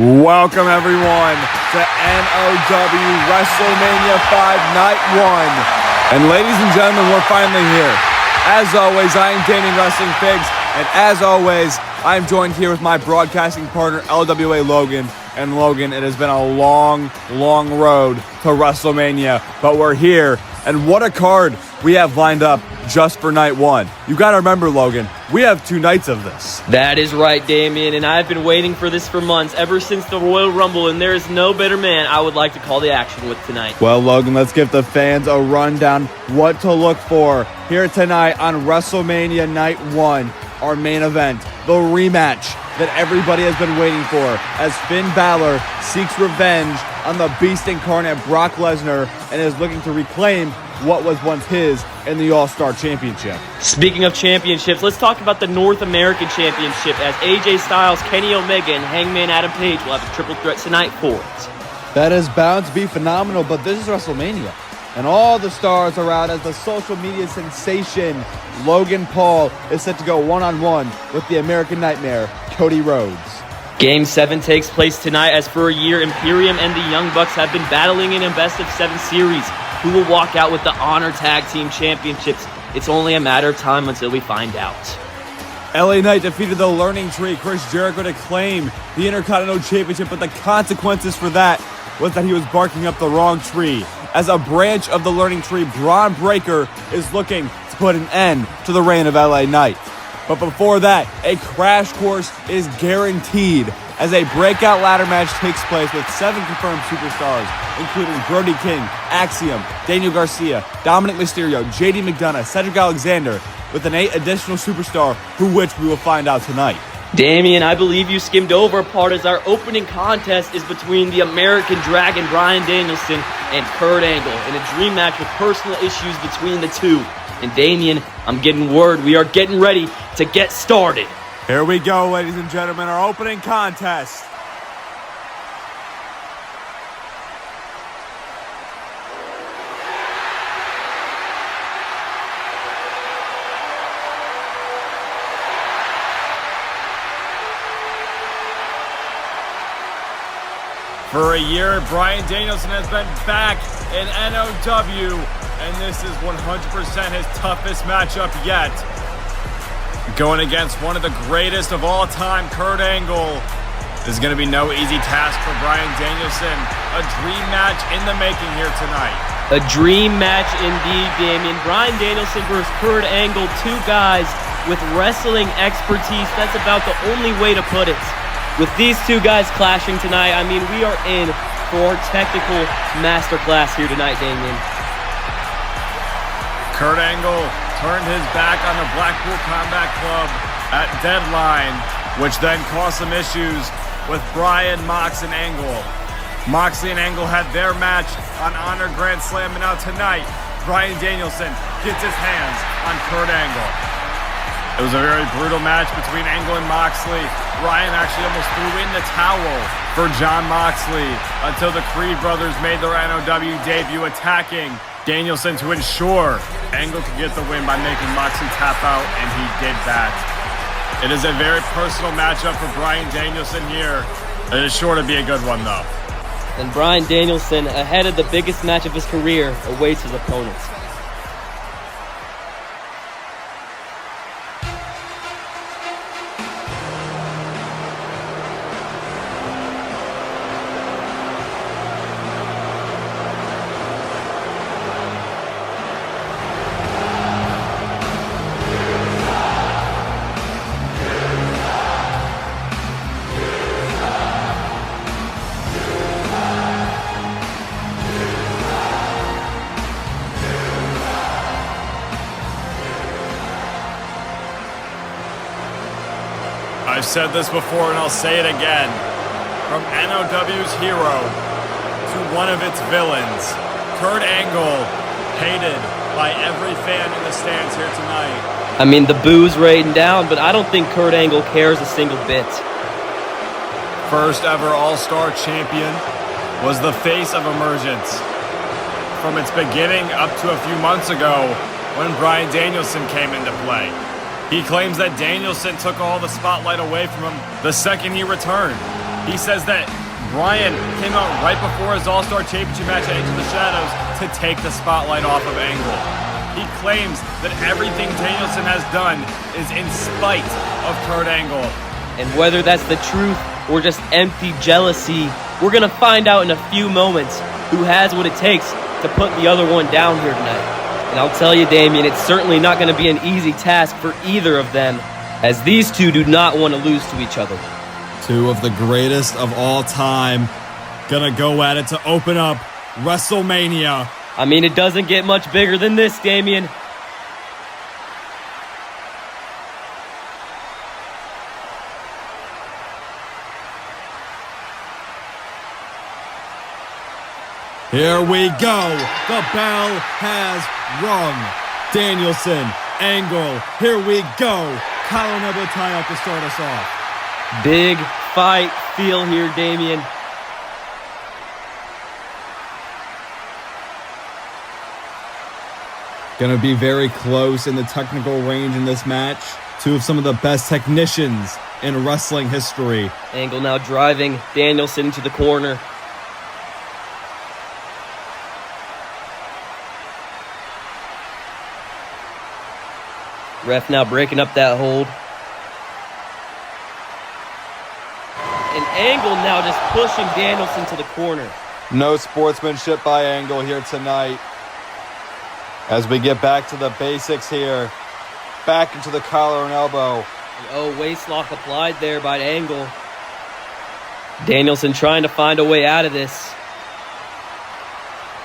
Welcome everyone to NoW Wrestlemania 5 Night 1. And ladies and gentlemen, we're finally here. As always, I am Gaming Wrestling Figs, and as always, I'm joined here with my broadcasting partner, LWA Logan. And Logan, it has been a long, long road to WrestleMania, but we're here. And what a card we have lined up just for night one. You gotta remember, Logan, we have 2 nights of this. That is right, Damien, and I've been waiting for this for months, ever since the Royal Rumble, and there is no better man I would like to call the action with tonight. Well, Logan, let's give the fans a rundown what to look for here tonight on WrestleMania Night 1, our main event, the rematch that everybody has been waiting for, as Finn Balor seeks revenge on the Beast Incarnate Brock Lesnar and is looking to reclaim what was once his in the All-Star Championship. Speaking of championships, let's talk about the North American Championship, as AJ Styles, Kenny Omega, and Hangman Adam Page will have a triple threat tonight for it. That is bound to be phenomenal, but this is WrestleMania, and all the stars are out as the social media sensation Logan Paul is set to go one-on-one with the American Nightmare, Cody Rhodes. Game 7 takes place tonight, as for a year, Imperium and the Young Bucks have been battling in a best-of-7 series. Who will walk out with the Honor Tag Team Championships? It's only a matter of time until we find out. LA Knight defeated the Learning Tree, Chris Jericho, to claim the Intercontinental Championship, but the consequences for that was that he was barking up the wrong tree. As a branch of the Learning Tree, Bron Breaker is looking to put an end to the reign of LA Knight. But before that, a crash course is guaranteed as a breakout ladder match takes place with 7 confirmed superstars, including Brody King, Axiom, Daniel Garcia, Dominic Mysterio, JD McDonough, Cedric Alexander, with an 8 additional superstar, which we will find out tonight. Damien, I believe you skimmed over a part, as our opening contest is between the American Dragon Bryan Danielson and Kurt Angle in a dream match with personal issues between the two. And Damien, I'm getting word we are getting ready to get started. Here we go, ladies and gentlemen, our opening contest. For a year, Bryan Danielson has been back in NoW, and this is 100% his toughest matchup yet. Going against one of the greatest of all time, Kurt Angle. This is going to be no easy task for Bryan Danielson. A dream match in the making here tonight. A dream match indeed, Damien. Bryan Danielson versus Kurt Angle, 2 guys with wrestling expertise. That's about the only way to put it. With these 2 guys clashing tonight, I mean, we are in for technical masterclass here tonight, Damien. Kurt Angle turned his back on the Blackpool Combat Club at Deadline, which then caused some issues with Bryan, Mox, and Angle. Moxley and Angle had their match on Honor Grand Slam, and now tonight, Bryan Danielson gets his hands on Kurt Angle. It was a very brutal match between Angle and Moxley. Bryan actually almost threw in the towel for Jon Moxley until the Creed brothers made their NoW debut, attacking Danielson to ensure Angle could get the win by making Moxley tap out, and he did that. It is a very personal matchup for Bryan Danielson here. It is sure to be a good one, though. And Bryan Danielson, ahead of the biggest match of his career, awaits his opponents. I've said this before and I'll say it again. From NoW's hero to one of its villains, Kurt Angle, hated by every fan in the stands here tonight. I mean, the boo's raining down, but I don't think Kurt Angle cares a single bit. First ever All-Star champion, was the face of Emergence. From its beginning up to a few months ago when Bryan Danielson came into play. He claims that Danielson took all the spotlight away from him the second he returned. He says that Bryan came out right before his All-Star Championship match at Into the Shadows to take the spotlight off of Angle. He claims that everything Danielson has done is in spite of Kurt Angle. And whether that's the truth or just empty jealousy, we're going to find out in a few moments who has what it takes to put the other one down here tonight. And I'll tell you, Damien, it's certainly not going to be an easy task for either of them, as these two do not want to lose to each other. Two of the greatest of all time gonna go at it to open up WrestleMania. I mean, it doesn't get much bigger than this, Damien. Here we go. The bell has rung. Danielson, Angle, here we go. Collar elbow tie up to start us off. Big fight feel here, Damien. Gonna be very close in the technical range in this match. Two of some of the best technicians in wrestling history. Angle now driving Danielson into the corner. Ref now breaking up that hold. And Angle now just pushing Danielson to the corner. No sportsmanship by Angle here tonight. As we get back to the basics here. Back into the collar and elbow. And oh, waistlock applied there by Angle. Danielson trying to find a way out of this.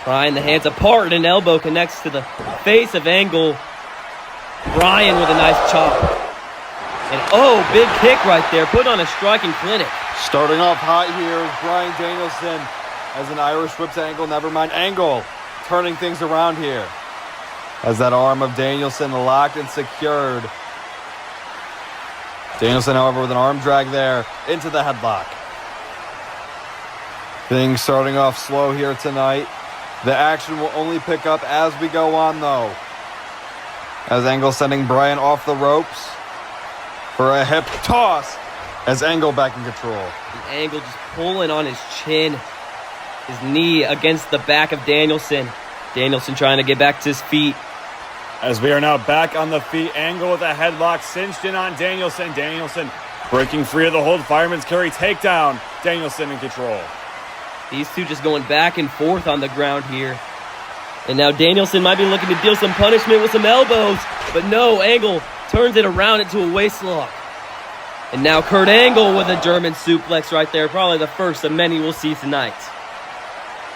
Prying the hands apart, and an elbow connects to the face of Angle. Bryan with a nice chop. And oh, big kick right there, put on a striking clinic. Starting off hot here is Bryan Danielson as an Irish whip to Angle. Never mind, Angle turning things around here. As that arm of Danielson locked and secured. Danielson, however, with an arm drag there into the headlock. Things starting off slow here tonight. The action will only pick up as we go on, though. As Angle sending Bryan off the ropes for a hip toss. As Angle back in control. And Angle just pulling on his chin. His knee against the back of Danielson. Danielson trying to get back to his feet. As we are now back on the feet, Angle with a headlock cinched in on Danielson. Danielson breaking free of the hold. Fireman's carry takedown. Danielson in control. These two just going back and forth on the ground here. And now Danielson might be looking to deal some punishment with some elbows. But no, Angle turns it around into a waistlock. And now Kurt Angle with a German suplex right there. Probably the first of many we'll see tonight.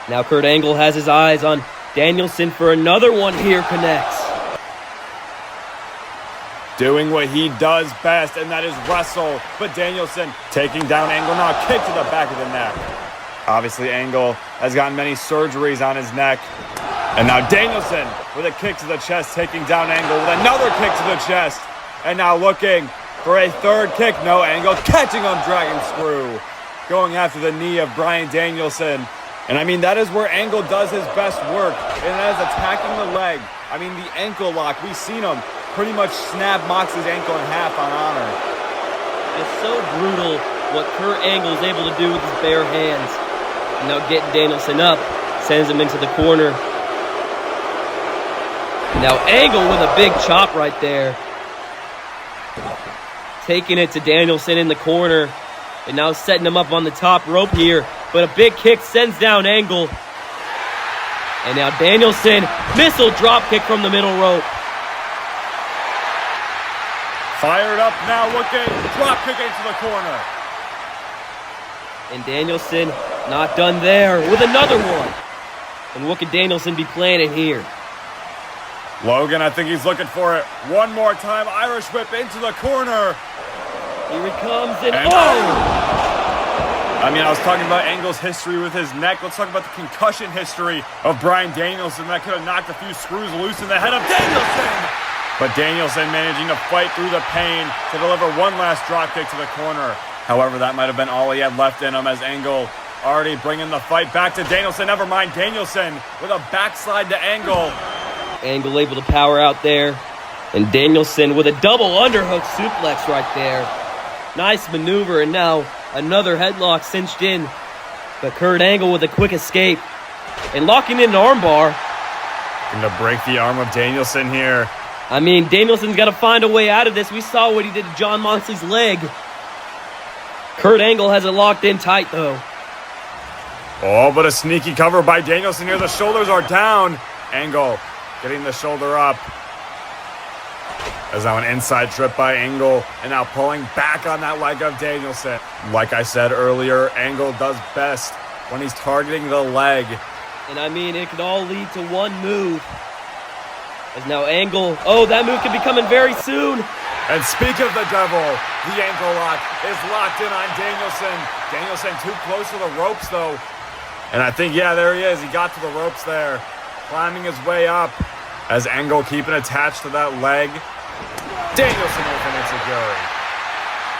Now Kurt Angle has his eyes on Danielson for another one here. Connects. Doing what he does best, and that is wrestle. But Danielson taking down Angle now. Kick to the back of the neck. Obviously, Angle has gotten many surgeries on his neck. And now Danielson with a kick to the chest, taking down Angle with another kick to the chest. And now looking for a third kick. No, Angle catching him, dragon screw. Going after the knee of Bryan Danielson. And I mean, that is where Angle does his best work. And that is attacking the leg. I mean, the ankle lock, we've seen him pretty much snap Mox's ankle in half on honor. It's so brutal what Kurt Angle is able to do with his bare hands. And now getting Danielson up, sends him into the corner. Now Angle with a big chop right there. Taking it to Danielson in the corner. And now setting him up on the top rope here. But a big kick sends down Angle. And now Danielson, missile drop kick from the middle rope. Fired up now, looking, drop kick into the corner. And Danielson not done there with another one. And what could Danielson be planning here? Logan, I think he's looking for it. One more time, Irish whip into the corner. Here he comes, and I mean, I was talking about Angle's history with his neck. Let's talk about the concussion history of Bryan Danielson. That could have knocked a few screws loose in the head of Danielson. But Danielson managing to fight through the pain to deliver one last dropkick to the corner. However, that might have been all he had left in him, as Angle already bringing the fight back to Danielson. Never mind, Danielson with a backslide to Angle. Angle able to power out there. And Danielson with a double underhook suplex right there. Nice maneuver, and now Another headlock cinched in. But Kurt Angle with a quick escape. And locking in an armbar. Gonna break the arm of Danielson here. I mean, Danielson's got to find a way out of this. We saw what he did to Jon Moxley's leg. Kurt Angle has it locked in tight, though. Oh, but a sneaky cover by Danielson here. The shoulders are down. Angle getting the shoulder up. There's now an inside trip by Angle, and now pulling back on that leg of Danielson. Like I said earlier, Angle does best when he's targeting the leg. And I mean, it could all lead to one move. As now Angle, oh, that move could be coming very soon. And speak of the devil, the ankle lock is locked in on Danielson. Danielson too close to the ropes, though. And I think, yeah, there he is. He got to the ropes there, climbing his way up. As Angle keeping attached to that leg. Danielson with an enziguri.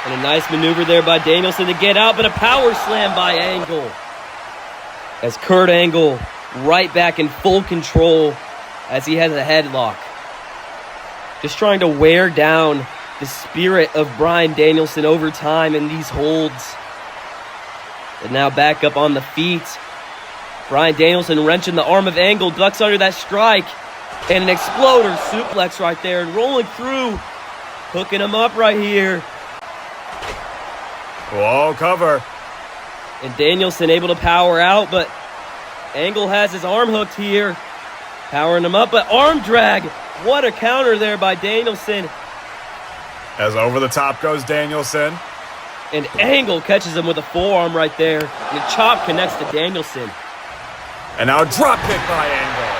And a nice maneuver there by Danielson to get out, but a power slam by Angle. As Kurt Angle right back in full control as he has a headlock. Just trying to wear down the spirit of Bryan Danielson over time in these holds. And now back up on the feet. Bryan Danielson wrenching the arm of Angle, ducks under that strike. And an exploder suplex right there and rolling through. Hooking him up right here. Whoa, cover. And Danielson able to power out, but Angle has his arm hooked here. Powering him up, but arm drag. What a counter there by Danielson. As over the top goes Danielson. And Angle catches him with a forearm right there. And the chop connects to Danielson. And now a drop kick by Angle.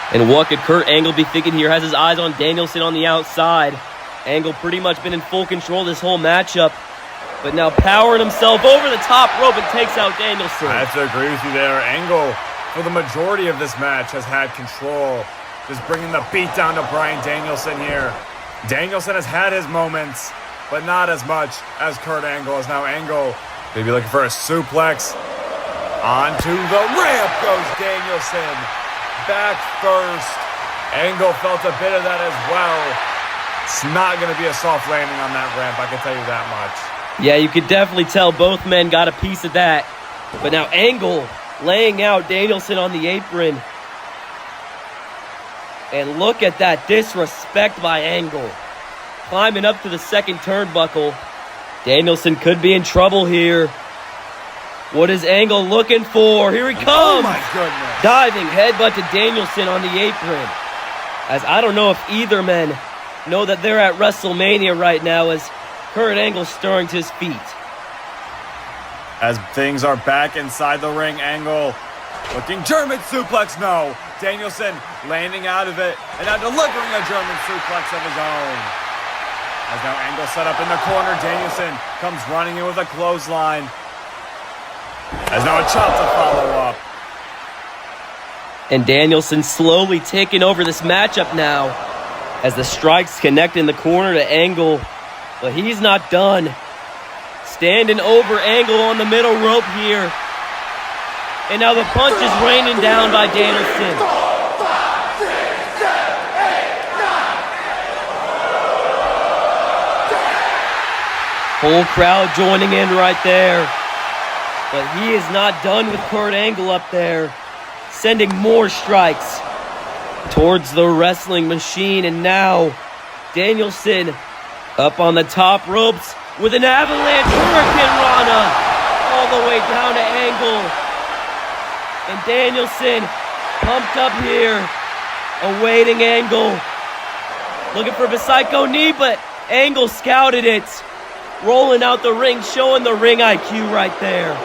And what could Kurt Angle be thinking here? Has his eyes on Danielson on the outside. Angle pretty much been in full control this whole matchup. But now powering himself over the top rope and takes out Danielson. I have to agree with you there. Angle, for the majority of this match, has had control. Just bringing the beat down to Bryan Danielson here. Danielson has had his moments, but not as much as Kurt Angle. As now Angle maybe looking for a suplex. Onto the ramp goes Danielson. Back first. Angle felt a bit of that as well. It's not going to be a soft landing on that ramp, I can tell you that much. Yeah, you could definitely tell both men got a piece of that. But now Angle laying out Danielson on the apron. And look at that disrespect by Angle. Climbing up to the second turnbuckle. Danielson could be in trouble here. What is Angle looking for? Here he comes! Oh my goodness! Diving headbutt to Danielson on the apron. As I don't know if either men know that they're at WrestleMania right now as Kurt Angle stirring to his feet. As things are back inside the ring, Angle looking German suplex, no. Danielson landing out of it and now delivering a German suplex of his own. As now Angle set up in the corner, Danielson comes running in with a clothesline. As now a chop to follow up. And Danielson slowly taking over this matchup now as the strikes connect in the corner to Angle. But he's not done. Standing over Angle on the middle rope here. And now the punch is raining down by Danielson. 4, 5, 6, 7, 8, 9. Whole crowd joining in right there. But he is not done with Kurt Angle up there. Sending more strikes towards the wrestling machine. And now Danielson up on the top ropes with an avalanche Hurricane Rana all the way down to Angle. And Danielson pumped up here, awaiting Angle. Looking for a psycho knee, but Angle scouted it. Rolling out the ring, showing the ring IQ right there.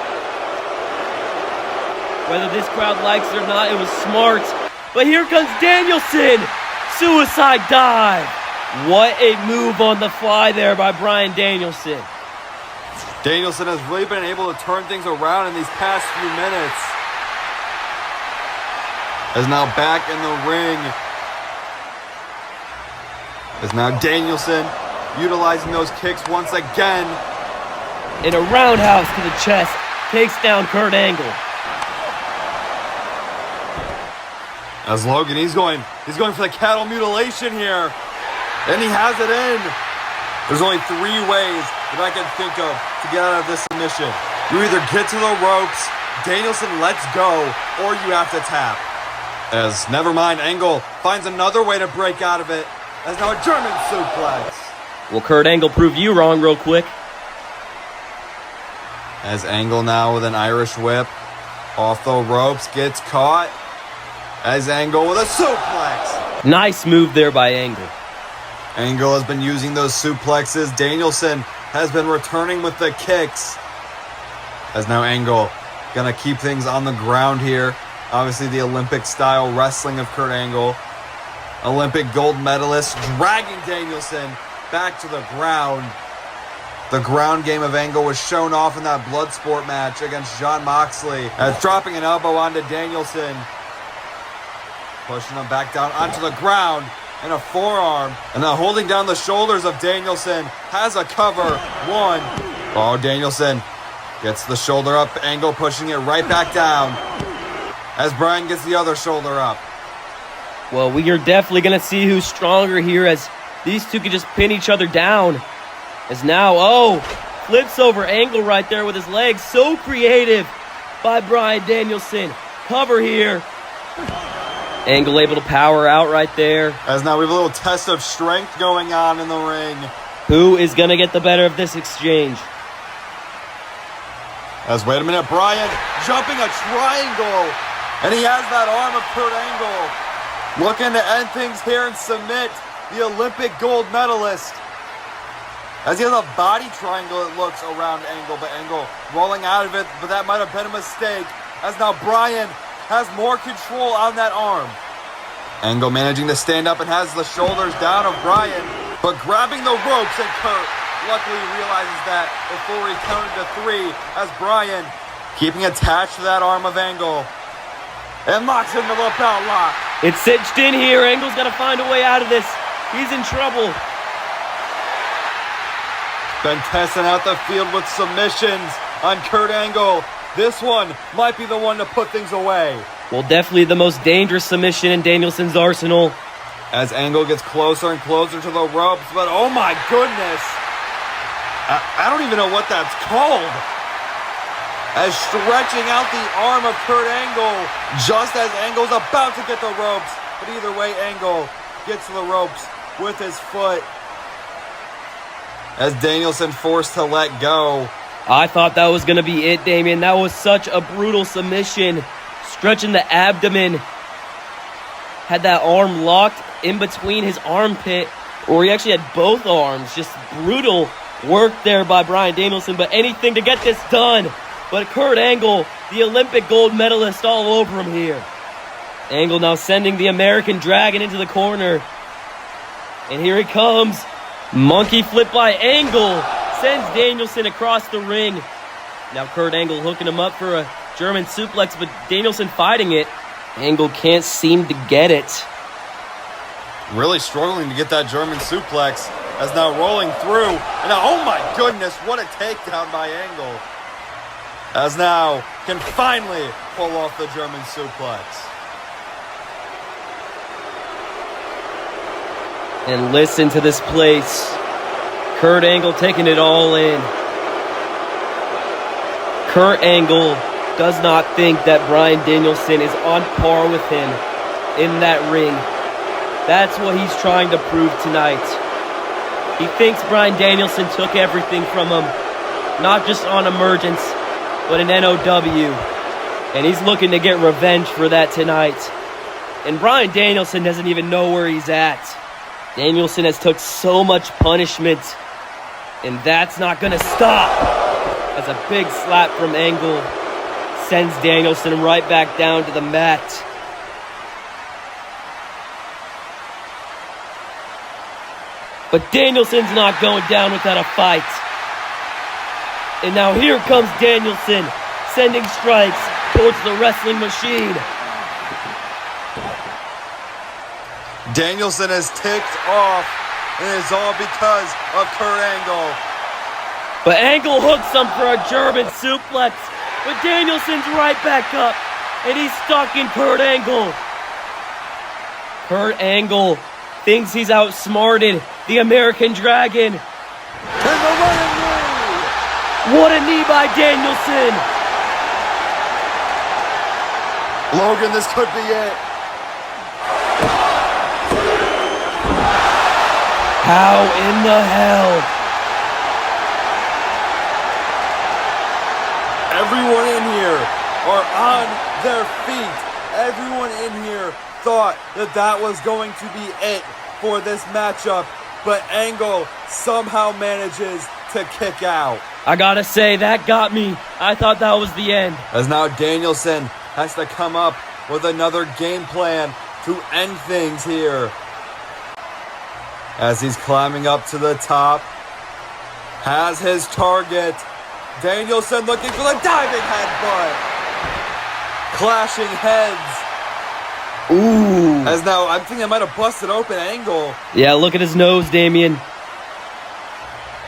Whether this crowd likes it or not, it was smart. But here comes Danielson. Suicide dive. What a move on the fly there by Bryan Danielson. Danielson has really been able to turn things around in these past few minutes. Is now back in the ring. Is now Danielson utilizing those kicks once again. In a roundhouse to the chest, takes down Kurt Angle. As Logan, he's going for the cattle mutilation here. And he has it in. There's only 3 ways that I can think of to get out of this submission. You either get to the ropes, Danielson lets go, or you have to tap. As never mind, Angle finds another way to break out of it. As now a German suplex. Well, Kurt Angle proved you wrong real quick. As Angle now with an Irish whip. Off the ropes, gets caught. As Angle with a suplex. Nice move there by Angle. Angle has been using those suplexes. Danielson has been returning with the kicks. As now Angle gonna keep things on the ground here. Obviously the Olympic style wrestling of Kurt Angle. Olympic gold medalist dragging Danielson back to the ground. The ground game of Angle was shown off in that Bloodsport match against Jon Moxley. As dropping an elbow onto Danielson. Pushing him back down onto the ground. And a forearm. And now holding down the shoulders of Danielson. Has a cover. One. Oh, Danielson gets the shoulder up. Angle pushing it right back down. As Bryan gets the other shoulder up. Well, we are definitely going to see who's stronger here as these two can just pin each other down. As now, flips over Angle right there with his legs. So creative by Bryan Danielson. Cover here. Angle able to power out right there. As now we have a little test of strength going on in the ring. Who is going to get the better of this exchange? As wait a minute, Bryan jumping a triangle. And he has that arm of Kurt Angle. Looking to end things here and submit the Olympic gold medalist. As he has a body triangle, it looks, around Angle, but Angle rolling out of it, but that might have been a mistake. As now Bryan has more control on that arm. Angle managing to stand up and has the shoulders down of Bryan, but grabbing the ropes, and Kurt luckily realizes that before he counted to 3, as Bryan keeping attached to that arm of Angle. And locks in the lapel lock. It's cinched in here. Angle's got to find a way out of this. He's in trouble. Been testing out the field with submissions on Kurt Angle. This one might be the one to put things away. Well, definitely the most dangerous submission in Danielson's arsenal. As Angle gets closer and closer to the ropes, but oh my goodness. I don't even know what that's called. As stretching out the arm of Kurt Angle, just as Angle's about to get the ropes. But either way, Angle gets to the ropes with his foot. As Danielson forced to let go. I thought that was going to be it, Damien. That was such a brutal submission. Stretching the abdomen. Had that arm locked in between his armpit. Or he actually had both arms. Just brutal work there by Bryan Danielson. But anything to get this done. But Kurt Angle, the Olympic gold medalist, all over him here. Angle now sending the American Dragon into the corner. And here he comes. Monkey flip by Angle. Sends Danielson across the ring. Now Kurt Angle hooking him up for a German suplex, but Danielson fighting it. Angle can't seem to get it. Really struggling to get that German suplex. As now rolling through. And now, oh my goodness, what a takedown by Angle. As now can finally pull off the German suplex. And listen to this place. Kurt Angle taking it all in. Kurt Angle does not think that Bryan Danielson is on par with him in that ring. That's what he's trying to prove tonight. He thinks Bryan Danielson took everything from him. Not just on Emergence, but in NoW. And he's looking to get revenge for that tonight. And Bryan Danielson doesn't even know where he's at. Danielson has took so much punishment, and that's not going to stop. As a big slap from Angle sends Danielson right back down to the mat. But Danielson's not going down without a fight. And now here comes Danielson, sending strikes towards the wrestling machine. Danielson is ticked off, and it's all because of Kurt Angle. But Angle hooks him for a German suplex. But Danielson's right back up, and he's stuck in Kurt Angle. Kurt Angle thinks he's outsmarted the American Dragon. And the running move What a knee by Danielson. Logan, this could be it. How in the hell? Everyone in here are on their feet. Everyone in here thought that that was going to be it for this matchup, but Angle somehow manages to kick out. I gotta say, that got me. I thought that was the end. As now Danielson has to come up with another game plan to end things here. As he's climbing up to the top, has his target. Danielson looking for the diving headbutt. Clashing heads. Ooh. As now, I'm thinking I might have busted open Angle. Yeah, look at his nose, Damien.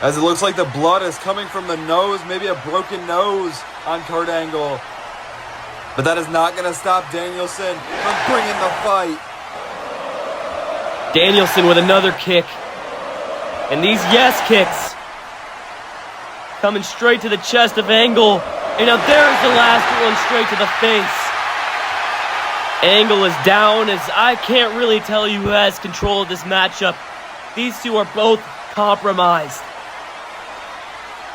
As it looks like the blood is coming from the nose, maybe a broken nose on Kurt Angle. But that is not going to stop Danielson from bringing the fight. Danielson with another kick. And these yes kicks coming straight to the chest of Angle. And now there's the last one straight to the face. Angle is down as I can't really tell you who has control of this matchup. These two are both compromised.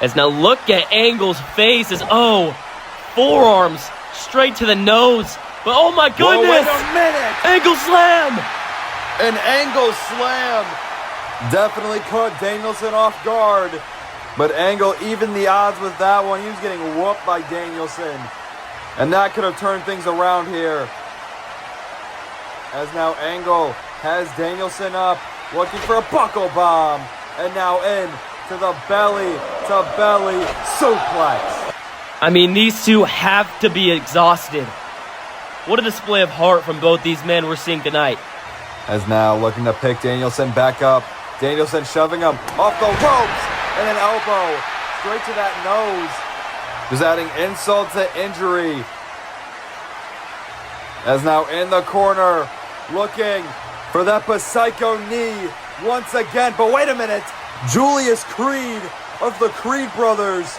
As now look at Angle's face as, oh, forearms straight to the nose. But oh my goodness! Whoa, wait a minute! Angle slam! An Angle slam definitely caught Danielson off guard. But Angle evened the odds with that one. He was getting whooped by Danielson. And that could have turned things around here. As now Angle has Danielson up, looking for a buckle bomb. And now in to the belly-to-belly suplex. I mean, these two have to be exhausted. What a display of heart from both these men we're seeing tonight. As now looking to pick Danielson back up. Danielson shoving him off the ropes and an elbow straight to that nose. Just adding insult to injury. As now in the corner, looking for that Psycho knee once again. But wait a minute, Julius Creed of the Creed brothers.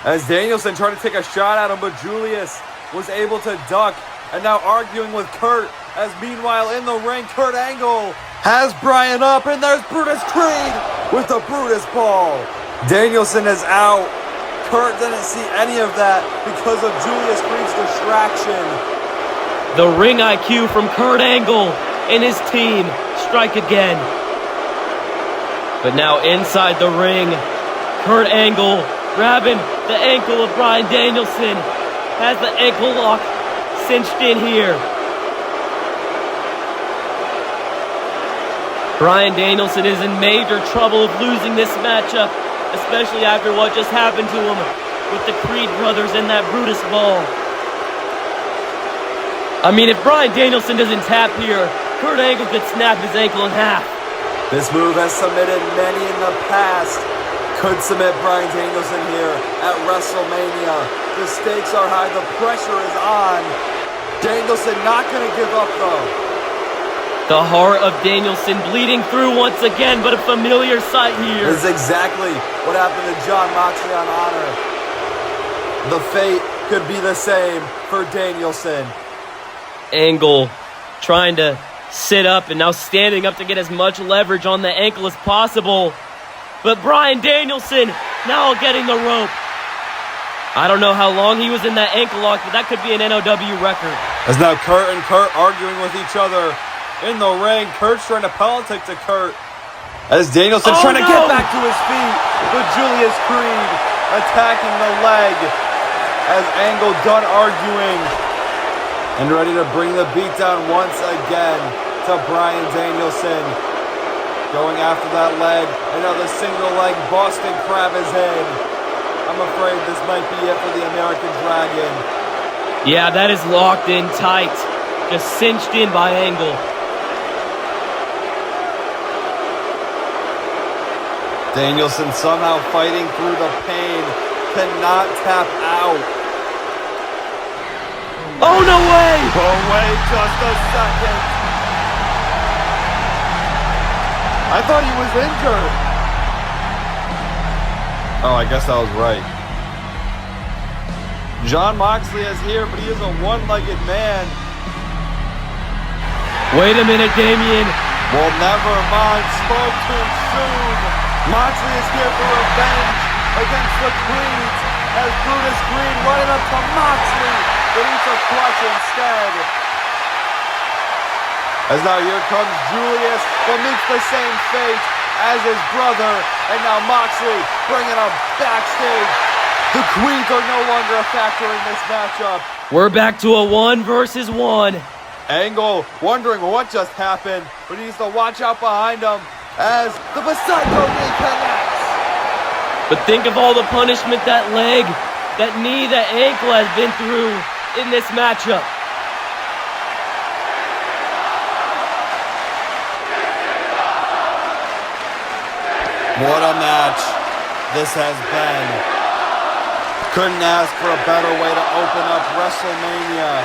As Danielson tried to take a shot at him, but Julius was able to duck. And now arguing with Kurt, as meanwhile in the ring, Kurt Angle has Bryan up, and there's Brutus Creed with the Brutus ball. Danielson is out. Kurt didn't see any of that because of Julius Creed's distraction. The ring IQ from Kurt Angle and his team strike again. But now inside the ring, Kurt Angle grabbing the ankle of Bryan Danielson, has the ankle lock cinched in here. Bryan Danielson is in major trouble of losing this matchup, especially after what just happened to him with the Creed brothers and that Brutus ball. I mean, if Bryan Danielson doesn't tap here, Kurt Angle could snap his ankle in half. This move has submitted many in the past. Could submit Bryan Danielson here at Wrestlemania. The stakes are high, the pressure is on. Danielson not going to give up though. The heart of Danielson bleeding through once again, but a familiar sight here. This is exactly what happened to Jon Moxley on Honor. The fate could be the same for Danielson. Angle trying to sit up and now standing up to get as much leverage on the ankle as possible. But Bryan Danielson now getting the rope. I don't know how long he was in that ankle lock, but that could be an NoW record. As now Kurt and Kurt arguing with each other in the ring. Kurt's trying to politic to Kurt. As Danielson's trying to get back to his feet. But Julius Creed attacking the leg. As Angle done arguing. And ready to bring the beat down once again to Bryan Danielson. Going after that leg. Another single leg Boston Crab is in. I'm afraid this might be it for the American Dragon. Yeah, that is locked in tight. Just cinched in by Angle. Danielson somehow fighting through the pain. Cannot tap out. Oh, no way! Oh, wait just a second. I thought he was injured. Oh, I guess I was right. Jon Moxley is here, but he is a one-legged man. Wait a minute, Damien. Well, never mind. Spoke too soon. Moxley is here for revenge against the Creeds as Brutus Creed running up to Moxley, but he's a clutch instead. As now here comes Julius, but meets the same fate as his brother, and now Moxley bringing him backstage. The Queens are no longer a factor in this matchup. We're back to a 1 versus 1. Angle wondering what just happened, but he needs to watch out behind him as the Psycho knee connects. But think of all the punishment that leg, that knee, that ankle has been through in this matchup. What a match this has been. Couldn't ask for a better way to open up WrestleMania.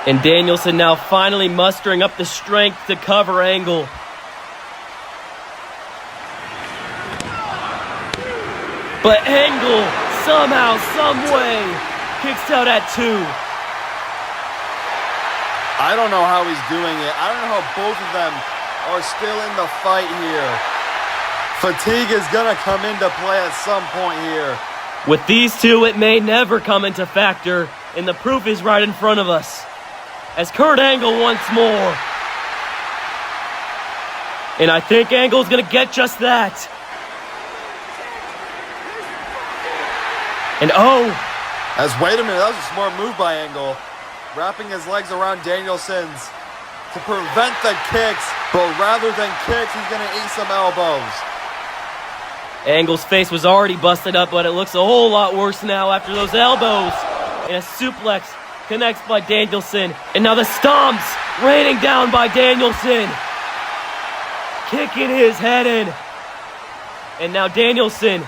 And Danielson now finally mustering up the strength to cover Angle. But Angle, somehow, some way, kicks out at 2. I don't know how he's doing it. I don't know how both of them are still in the fight here. Fatigue is going to come into play at some point here. With these two, it may never come into factor, and the proof is right in front of us. As Kurt Angle once more. And I think Angle's going to get just that. And oh. Wait a minute, that was a smart move by Angle. Wrapping his legs around Danielson's to prevent the kicks, but rather than kicks, he's going to eat some elbows. Angle's face was already busted up, but it looks a whole lot worse now after those elbows. And a suplex connects by Danielson. And now the stomps raining down by Danielson. Kicking his head in. And now Danielson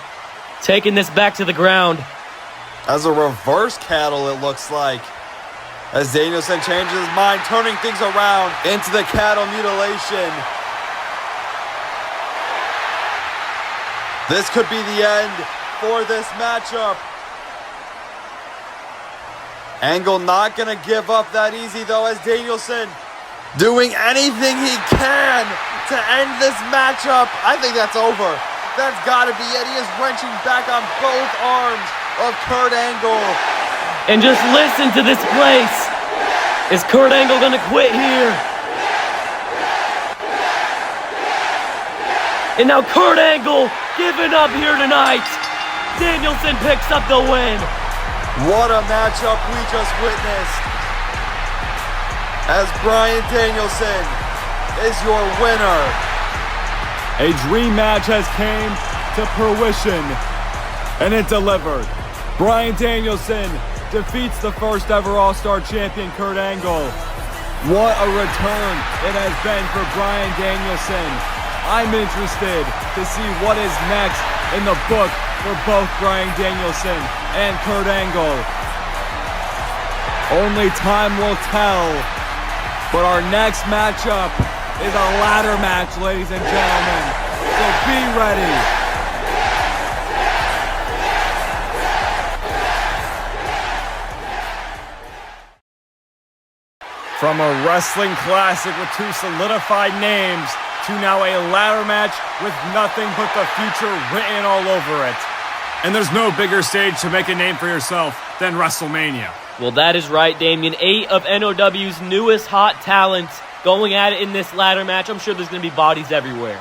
taking this back to the ground. As a reverse cattle, it looks like. As Danielson changes his mind, turning things around into the cattle mutilation. This could be the end for this matchup. Angle not going to give up that easy, though, as Danielson doing anything he can to end this matchup. I think that's over. That's got to be it. He is wrenching back on both arms of Kurt Angle. And just listen to this place. Is Kurt Angle going to quit here? And now Kurt Angle giving up here tonight. Danielson picks up the win. What a matchup we just witnessed. As Bryan Danielson is your winner. A dream match has came to fruition, and it delivered. Bryan Danielson defeats the first ever All-Star champion Kurt Angle. What a return it has been for Bryan Danielson. I'm interested to see what is next in the book for both Bryan Danielson and Kurt Angle. Only time will tell, but our next matchup is a ladder match, ladies and gentlemen, so be ready. From a wrestling classic with two solidified names to now a ladder match with nothing but the future written all over it. And there's no bigger stage to make a name for yourself than WrestleMania. Well, that is right, Damien. 8 of NOW's newest hot talents going at it in this ladder match. I'm sure there's going to be bodies everywhere.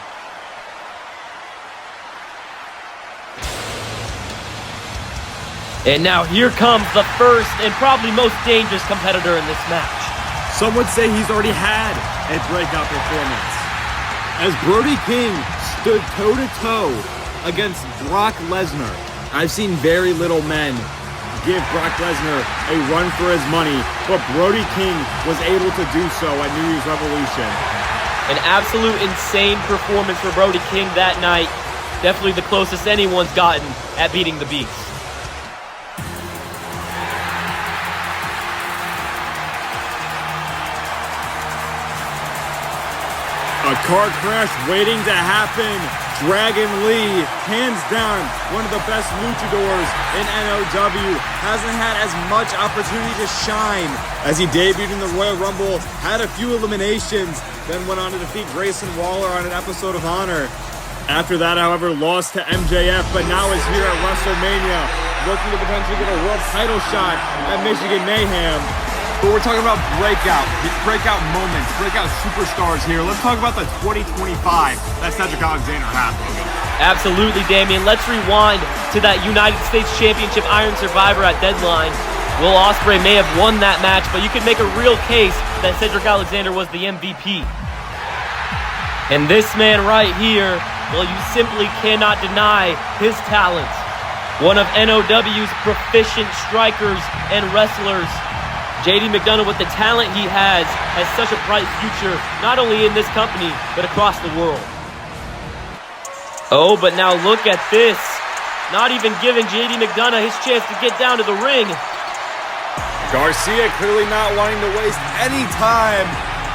And now here comes the first and probably most dangerous competitor in this match. Some would say he's already had a breakout performance, as Brody King stood toe-to-toe against Brock Lesnar. I've seen very little men give Brock Lesnar a run for his money, but Brody King was able to do so at New Year's Revolution. An absolute insane performance for Brody King that night. Definitely the closest anyone's gotten at beating the Beast. A car crash waiting to happen Dragon Lee, hands down, one of the best luchadors in NoW, hasn't had as much opportunity to shine as he debuted in the Royal Rumble, had a few eliminations, then went on to defeat Grayson Waller on an episode of Honor. After that, however, lost to MJF, but now is here at Wrestlemania, looking to potentially get a world title shot at Michigan Mayhem. But we're talking about breakout moments, breakout superstars here. Let's talk about the 2025 that Cedric Alexander has, Logan. Absolutely, Damian. Let's rewind to that United States Championship Iron Survivor at Deadline. Will Ospreay may have won that match, but you could make a real case that Cedric Alexander was the MVP. And this man right here, well, you simply cannot deny his talent. One of NoW's proficient strikers and wrestlers. JD McDonough, with the talent he has such a bright future, not only in this company, but across the world. Oh, but now look at this. Not even giving JD McDonough his chance to get down to the ring. Garcia clearly not wanting to waste any time.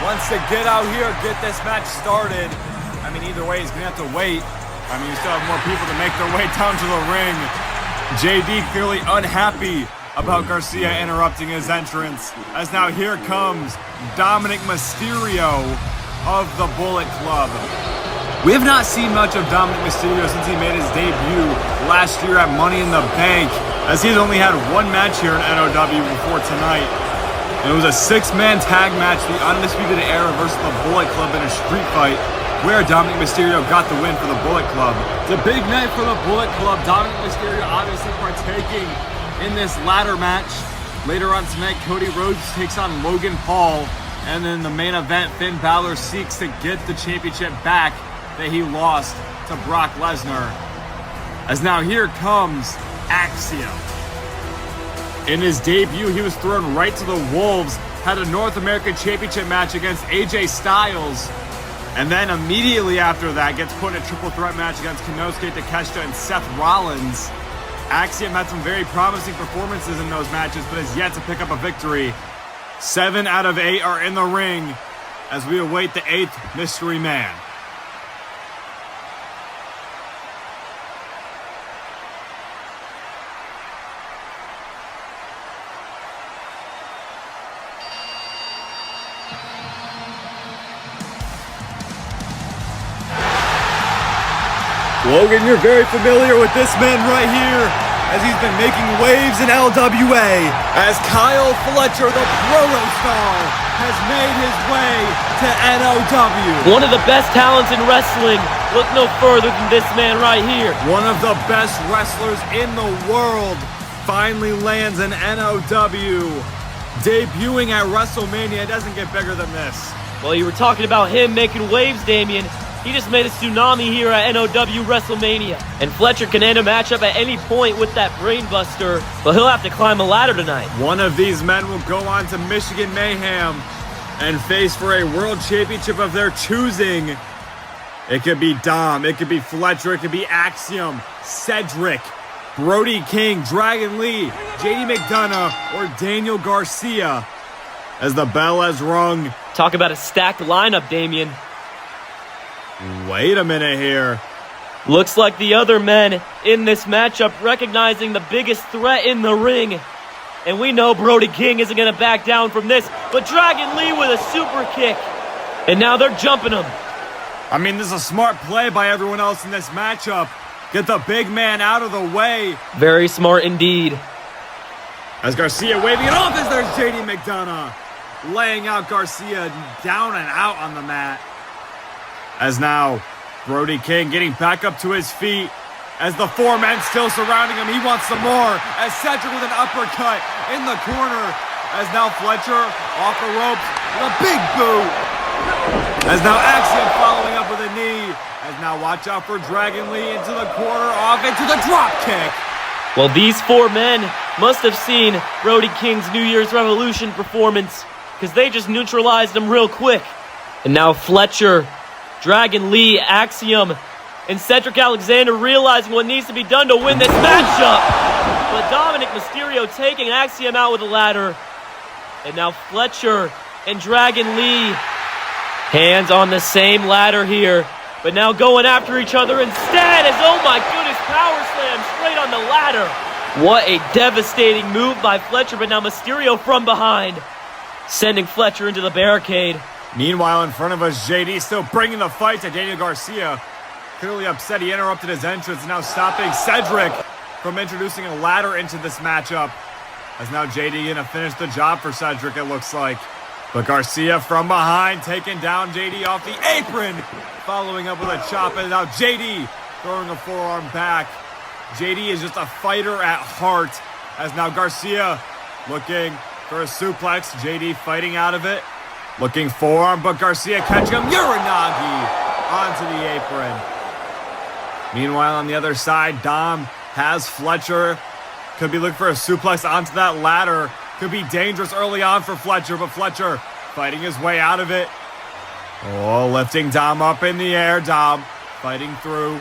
Wants to get out here, get this match started. I mean, either way, he's going to have to wait. I mean, you still have more people to make their way down to the ring. JD clearly unhappy about Garcia interrupting his entrance, as now here comes Dominic Mysterio of the Bullet Club. We have not seen much of Dominic Mysterio since he made his debut last year at Money in the Bank, as he's only had one match here in NoW before tonight. And it was a 6-man tag match, the Undisputed Era versus the Bullet Club in a street fight, where Dominic Mysterio got the win for the Bullet Club. It's a big night for the Bullet Club. Dominic Mysterio obviously partaking in this ladder match. Later on tonight, Cody Rhodes takes on Logan Paul. And then the main event, Finn Balor seeks to get the championship back that he lost to Brock Lesnar. As now here comes Axiom. In his debut, he was thrown right to the Wolves, had a North American Championship match against AJ Styles. And then immediately after that, gets put in a triple threat match against Konosuke Takeshita and Seth Rollins. Axiom had some very promising performances in those matches, but has yet to pick up a victory. 7 out of 8 are in the ring as we await the 8th mystery man. Logan, you're very familiar with this man right here, as he's been making waves in LWA, as Kyle Fletcher, the Proto Star, has made his way to NoW. One of the best talents in wrestling. Look no further than this man right here. One of the best wrestlers in the world finally lands in NoW. Debuting at Wrestlemania, it doesn't get bigger than this. Well, you were talking about him making waves, Damian. He just made a tsunami here at NoW Wrestlemania. And Fletcher can end a matchup at any point with that brainbuster, but he'll have to climb a ladder tonight. One of these men will go on to Michigan Mayhem and face for a world championship of their choosing. It could be Dom, it could be Fletcher, it could be Axiom, Cedric, Brody King, Dragon Lee, JD McDonough, or Daniel Garcia. As the bell has rung. Talk about a stacked lineup, Damian. Wait a minute here. Looks like the other men in this matchup recognizing the biggest threat in the ring. And we know Brody King isn't going to back down from this, but Dragon Lee with a super kick. And now they're jumping him. I mean, this is a smart play by everyone else in this matchup. Get the big man out of the way. Very smart indeed. As Garcia waving it off as there's JD McDonough. Laying out Garcia down and out on the mat. As now, Brody King getting back up to his feet. As the 4 men still surrounding him, he wants some more. As Cedric with an uppercut in the corner. As now Fletcher off the ropes with a big boot. As now Axiom following up with a knee. As now watch out for Dragon Lee into the corner, off into the drop kick. Well, these 4 men must have seen Brody King's New Year's Revolution performance, because they just neutralized him real quick. And now Fletcher, Dragon Lee, Axiom, and Cedric Alexander realizing what needs to be done to win this matchup. But Dominic Mysterio taking Axiom out with a ladder. And now Fletcher and Dragon Lee, hands on the same ladder here. But now going after each other instead as, oh my goodness, power slam straight on the ladder. What a devastating move by Fletcher, but now Mysterio from behind, sending Fletcher into the barricade. Meanwhile, in front of us, JD still bringing the fight to Daniel Garcia. Clearly upset he interrupted his entrance, now stopping Cedric from introducing a ladder into this matchup. As now JD gonna finish the job for Cedric, it looks like. But Garcia from behind, taking down JD off the apron, following up with a chop, and now JD throwing a forearm back. JD is just a fighter at heart, as now Garcia looking for a suplex. JD fighting out of it, looking forearm, but Garcia catching him, Uranagi onto the apron. Meanwhile, on the other side, Dom has Fletcher. Could be looking for a suplex onto that ladder. Could be dangerous early on for Fletcher, but Fletcher fighting his way out of it. Oh, lifting Dom up in the air. Dom fighting through.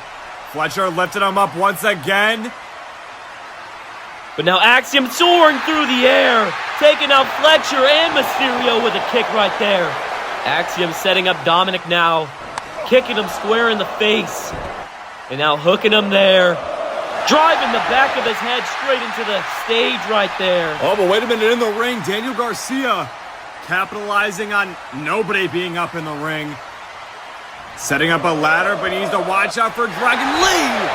Fletcher lifting him up once again. But now Axiom soaring through the air, taking out Fletcher and Mysterio with a kick right there. Axiom setting up Dominic now, kicking him square in the face. And now hooking him there, driving the back of his head straight into the stage right there. Oh, but wait a minute, in the ring, Daniel Garcia capitalizing on nobody being up in the ring. Setting up a ladder, but he needs to watch out for Dragon Lee.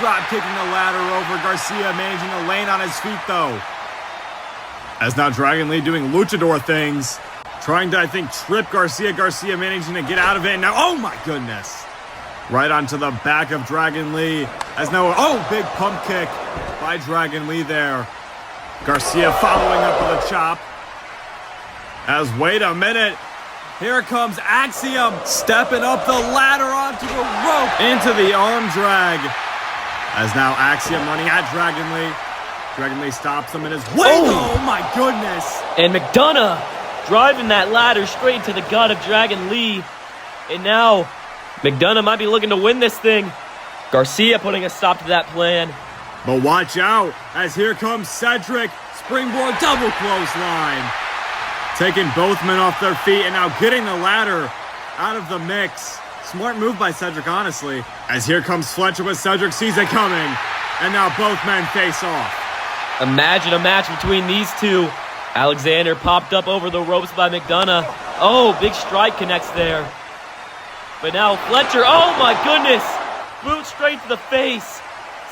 Drop kicking the ladder over. Garcia managing to lane on his feet, though. As now Dragon Lee doing luchador things. Trying to, I think, trip Garcia. Garcia managing to get out of it. Now, oh my goodness. Right onto the back of Dragon Lee. As now, oh, big pump kick by Dragon Lee there. Garcia following up with a chop. As, wait a minute. Here comes Axiom stepping up the ladder onto the rope into the arm drag. As now Axiom running at Dragon Lee. Dragon Lee stops him in his way. Oh my goodness. And McDonough driving that ladder straight to the gut of Dragon Lee. And now McDonough might be looking to win this thing. Garcia putting a stop to that plan. But watch out, as here comes Cedric. Springboard double clothesline. Taking both men off their feet and now getting the ladder out of the mix. Smart move by Cedric, honestly. As here comes Fletcher, but Cedric sees it coming. And now both men face off. Imagine a match between these two. Alexander popped up over the ropes by McDonough. Oh, big strike connects there. But now Fletcher, oh my goodness. Boot straight to the face.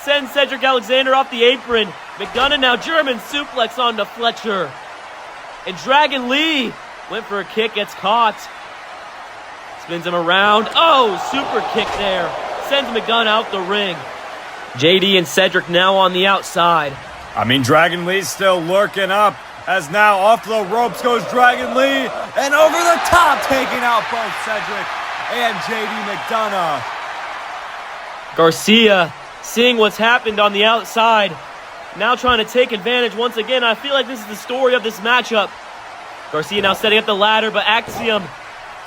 Sends Cedric Alexander off the apron. McDonough now German suplex onto Fletcher. And Dragon Lee went for a kick, gets caught. Spins him around. Oh, super kick there. Sends McDonough out the ring. JD and Cedric now on the outside. I mean, Dragon Lee's still lurking up. As now off the ropes goes Dragon Lee. And over the top, taking out both Cedric and JD McDonough. Garcia seeing what's happened on the outside. Now trying to take advantage once again. I feel like this is the story of this matchup. Garcia now setting up the ladder, but Axiom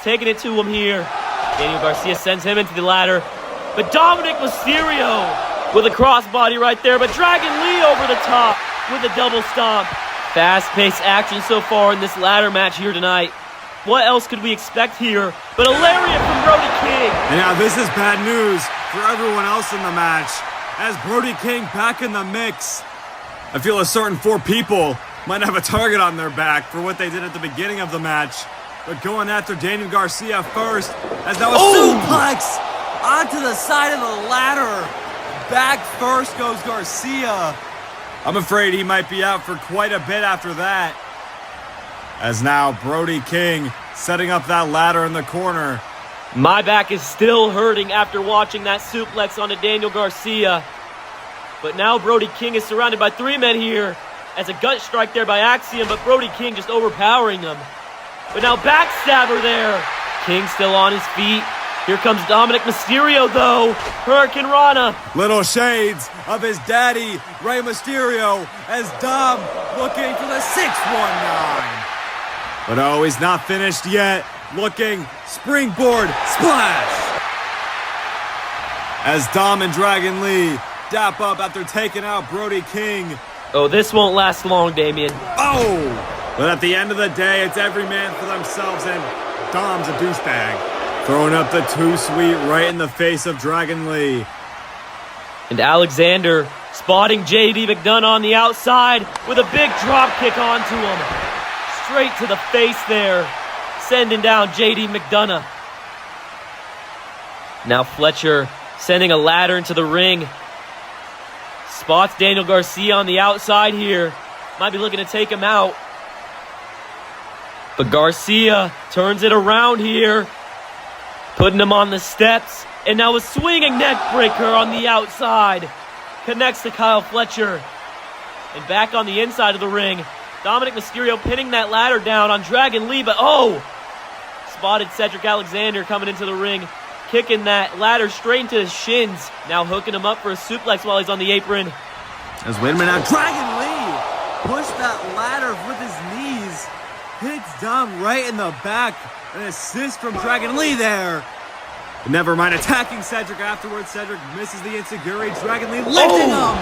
taking it to him here. Daniel Garcia sends him into the ladder. But Dominic Mysterio with a crossbody right there. But Dragon Lee over the top with a double stomp. Fast-paced action so far in this ladder match here tonight. What else could we expect here but a lariat from Brody King? And now this is bad news for everyone else in the match. As Brody King back in the mix. I feel a certain 4 people might have a target on their back for what they did at the beginning of the match. But going after Daniel Garcia first, as now a suplex onto the side of the ladder. Back first goes Garcia. I'm afraid he might be out for quite a bit after that. As now Brody King setting up that ladder in the corner. My back is still hurting after watching that suplex onto Daniel Garcia. But now Brody King is surrounded by 3 men here. As a gut strike there by Axiom, but Brody King just overpowering him. But now backstabber there. King still on his feet. Here comes Dominic Mysterio though. Hurricane Rana. Little shades of his daddy, Rey Mysterio, as Dom looking for the 619. But oh, he's not finished yet. Looking, springboard, splash! As Dom and Dragon Lee dap up after taking out Brody King. Oh, this won't last long, Damien. Oh! But at the end of the day, it's every man for themselves, and Dom's a douchebag. Throwing up the too sweet right in the face of Dragon Lee. And Alexander spotting JD McDonough on the outside with a big drop kick onto him. Straight to the face there, sending down JD McDonough. Now Fletcher sending a ladder into the ring. Spots Daniel Garcia on the outside here. Might be looking to take him out. But Garcia turns it around here, putting him on the steps. And now a swinging neck breaker on the outside. Connects to Kyle Fletcher. And back on the inside of the ring, Dominic Mysterio pinning that ladder down on Dragon Lee. But spotted Cedric Alexander coming into the ring, kicking that ladder straight into his shins. Now hooking him up for a suplex while he's on the apron. As wait a minute now, Dragon Lee pushed that ladder with his knees. Hits Dom right in the back. An assist from Dragon Lee there. Never mind, attacking Cedric afterwards. Cedric misses the enziguri. Dragon Lee lifting him.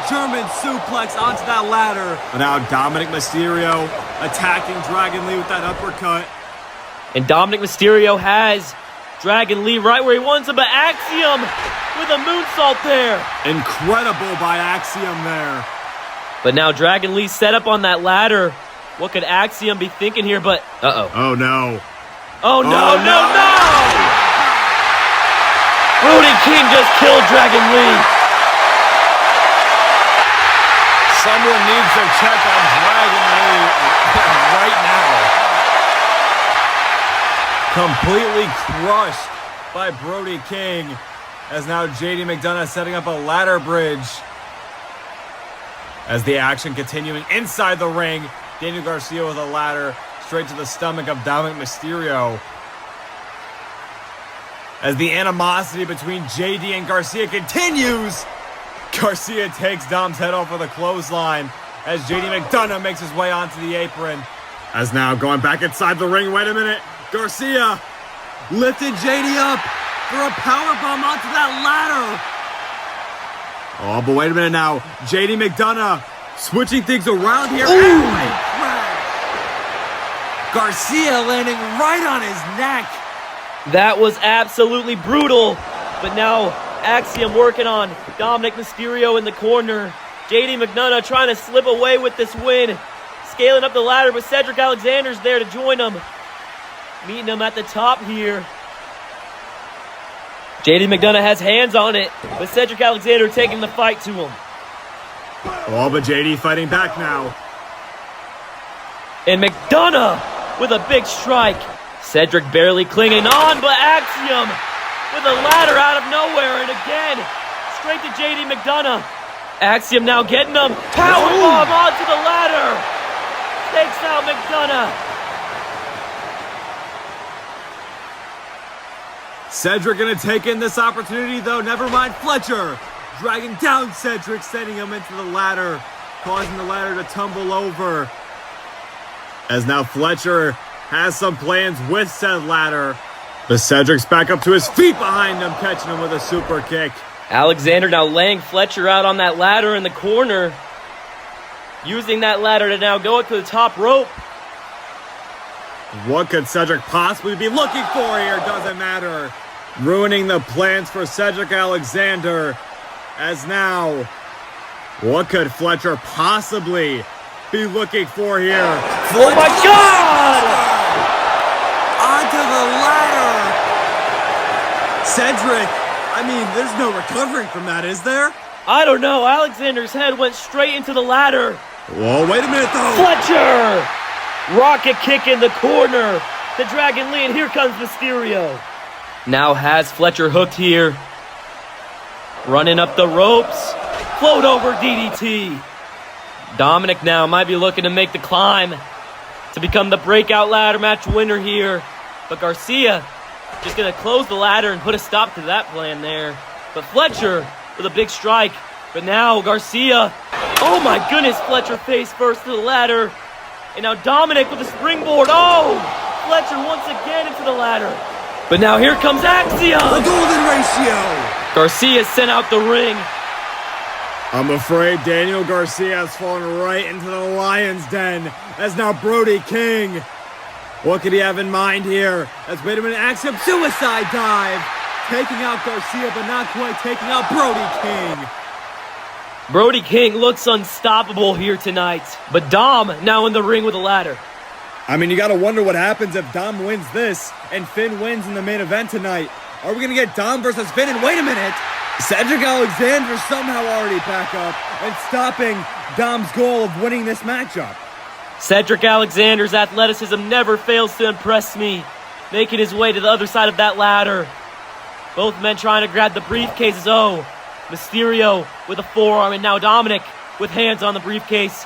German suplex onto that ladder. But now Dominic Mysterio attacking Dragon Lee with that uppercut. And Dominic Mysterio has Dragon Lee right where he wants him, but Axiom with a moonsault there. Incredible by Axiom there. But now Dragon Lee set up on that ladder. What could Axiom be thinking here? But Oh no. Oh no! Brody King just killed Dragon Lee. Someone needs to check on Dragon Lee right now. Completely crushed by Brody King. As now JD McDonough setting up a ladder bridge. As the action continuing inside the ring. Daniel Garcia with a ladder straight to the stomach of Dominic Mysterio. As the animosity between JD and Garcia continues. Garcia takes Dom's head off with a clothesline as JD McDonough makes his way onto the apron. As now going back inside the ring, wait a minute. Garcia lifted JD up for a powerbomb onto that ladder. Oh, but wait a minute now. JD McDonough switching things around here. Garcia landing right on his neck. That was absolutely brutal. But now Axiom working on Dominic Mysterio in the corner. JD McDonough trying to slip away with this win. Scaling up the ladder, but Cedric Alexander's there to join him. Meeting him at the top here. JD McDonough has hands on it, but Cedric Alexander taking the fight to him. Oh, but JD fighting back now. And McDonough with a big strike. Cedric barely clinging on, but Axiom with a ladder out of nowhere. And again, straight to JD McDonough. Axiom now getting him. Powerbomb onto the ladder. Takes out McDonough. Cedric gonna take in this opportunity though. Never mind, Fletcher dragging down Cedric, sending him into the ladder, causing the ladder to tumble over. As now Fletcher has some plans with said ladder. But Cedric's back up to his feet behind him, catching him with a super kick. Alexander now laying Fletcher out on that ladder in the corner. Using that ladder to now go up to the top rope. What could Cedric possibly be looking for here? Doesn't matter. Ruining the plans for Cedric Alexander. As now, what could Fletcher possibly be looking for here? Oh my God! Onto the ladder! Cedric, I mean, there's no recovering from that, is there? I don't know. Alexander's head went straight into the ladder. Whoa, wait a minute though! Fletcher! Rocket kick in the corner to Dragon Lee, and here comes Mysterio. Now has Fletcher hooked here. Running up the ropes. Float over DDT. Dominic now might be looking to make the climb to become the breakout ladder match winner here. But Garcia just going to close the ladder and put a stop to that plan there. But Fletcher with a big strike. But now Garcia. Oh my goodness, Fletcher face first to the ladder. And now Dominic with a springboard. Oh! Fletcher once again into the ladder. But now here comes Axiom. The golden ratio. Garcia sent out the ring. I'm afraid Daniel Garcia has fallen right into the lion's den. As now Brody King What could he have in mind here? As wait a minute, Axiom suicide dive. Taking out Garcia, but not quite taking out Brody King. Brody King looks unstoppable here tonight. But Dom now in the ring with a ladder. I mean, you gotta wonder what happens if Dom wins this and Finn wins in the main event tonight. Are we gonna get Dom versus Finn? And wait a minute! Cedric Alexander somehow already back up and stopping Dom's goal of winning this matchup. Cedric Alexander's athleticism never fails to impress me, making his way to the other side of that ladder. Both men trying to grab the briefcases. Oh, Mysterio with a forearm, and now Dominic with hands on the briefcase.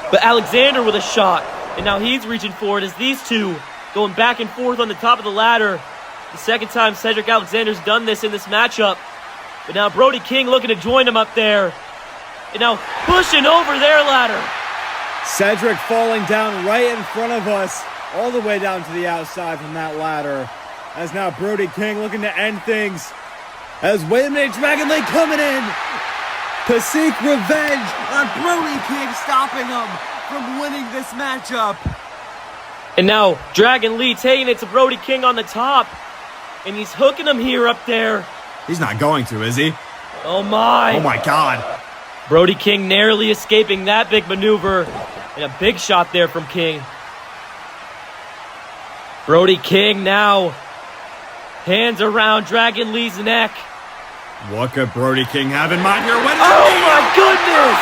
But Alexander with a shot, and now he's reaching for it as these two going back and forth on the top of the ladder. The second time Cedric Alexander's done this in this matchup. But now Brody King looking to join him up there. And now pushing over their ladder. Cedric falling down right in front of us, all the way down to the outside from that ladder. As now Brody King looking to end things. As wait a minute, Dragon Lee coming in to seek revenge on Brody King, stopping him from winning this matchup. And now Dragon Lee taking it to Brody King on the top. And he's hooking him here up there. He's not going to, is he? Oh my. Oh my God. Brody King narrowly escaping that big maneuver. And a big shot there from King. Brody King now. Hands around Dragon Lee's neck. What could Brody King have in mind here? Oh my goodness!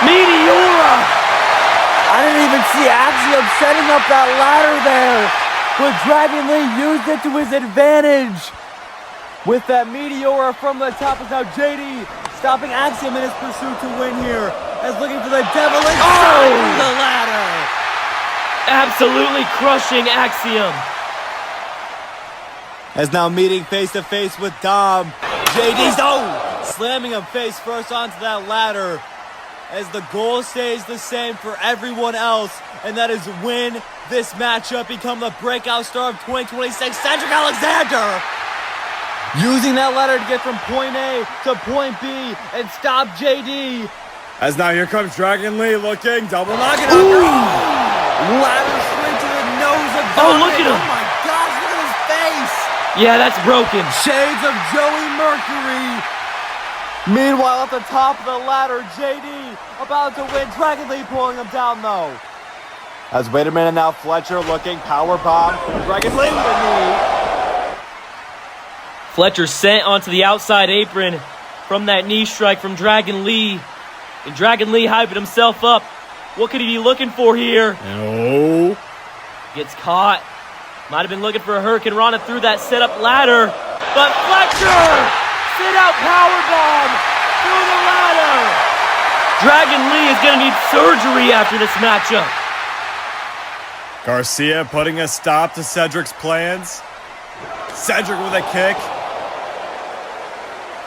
Meteora! I didn't even see Axiom setting up that ladder there. But Dragon Lee used it to his advantage. With that Meteora from the top is now JD stopping Axiom in his pursuit to win here. As looking for the devil inside the ladder. Absolutely crushing Axiom. As now meeting face to face with Dom. JD's slamming him face first onto that ladder. As the goal stays the same for everyone else, and that is win this matchup, become the breakout star of 2026, Cedric Alexander! Using that ladder to get from point A to point B and stop JD. As now here comes Dragon Lee looking, double knocking. Ladder straight to the nose of Dominic. Oh, look at him. Oh my gosh, look at his face. Yeah, that's broken. Shades of Joey Mercury. Meanwhile, at the top of the ladder, JD about to win. Dragon Lee pulling him down, though. As wait a minute now, Fletcher looking, power bomb. Dragon Lee with a knee. Fletcher sent onto the outside apron from that knee strike from Dragon Lee. And Dragon Lee hyping himself up. What could he be looking for here? No. Gets caught. Might have been looking for a Hurricane Rana through that setup ladder. But Fletcher! Sit out powerbomb through the ladder. Dragon Lee is going to need surgery after this matchup. Garcia putting a stop to Cedric's plans. Cedric with a kick.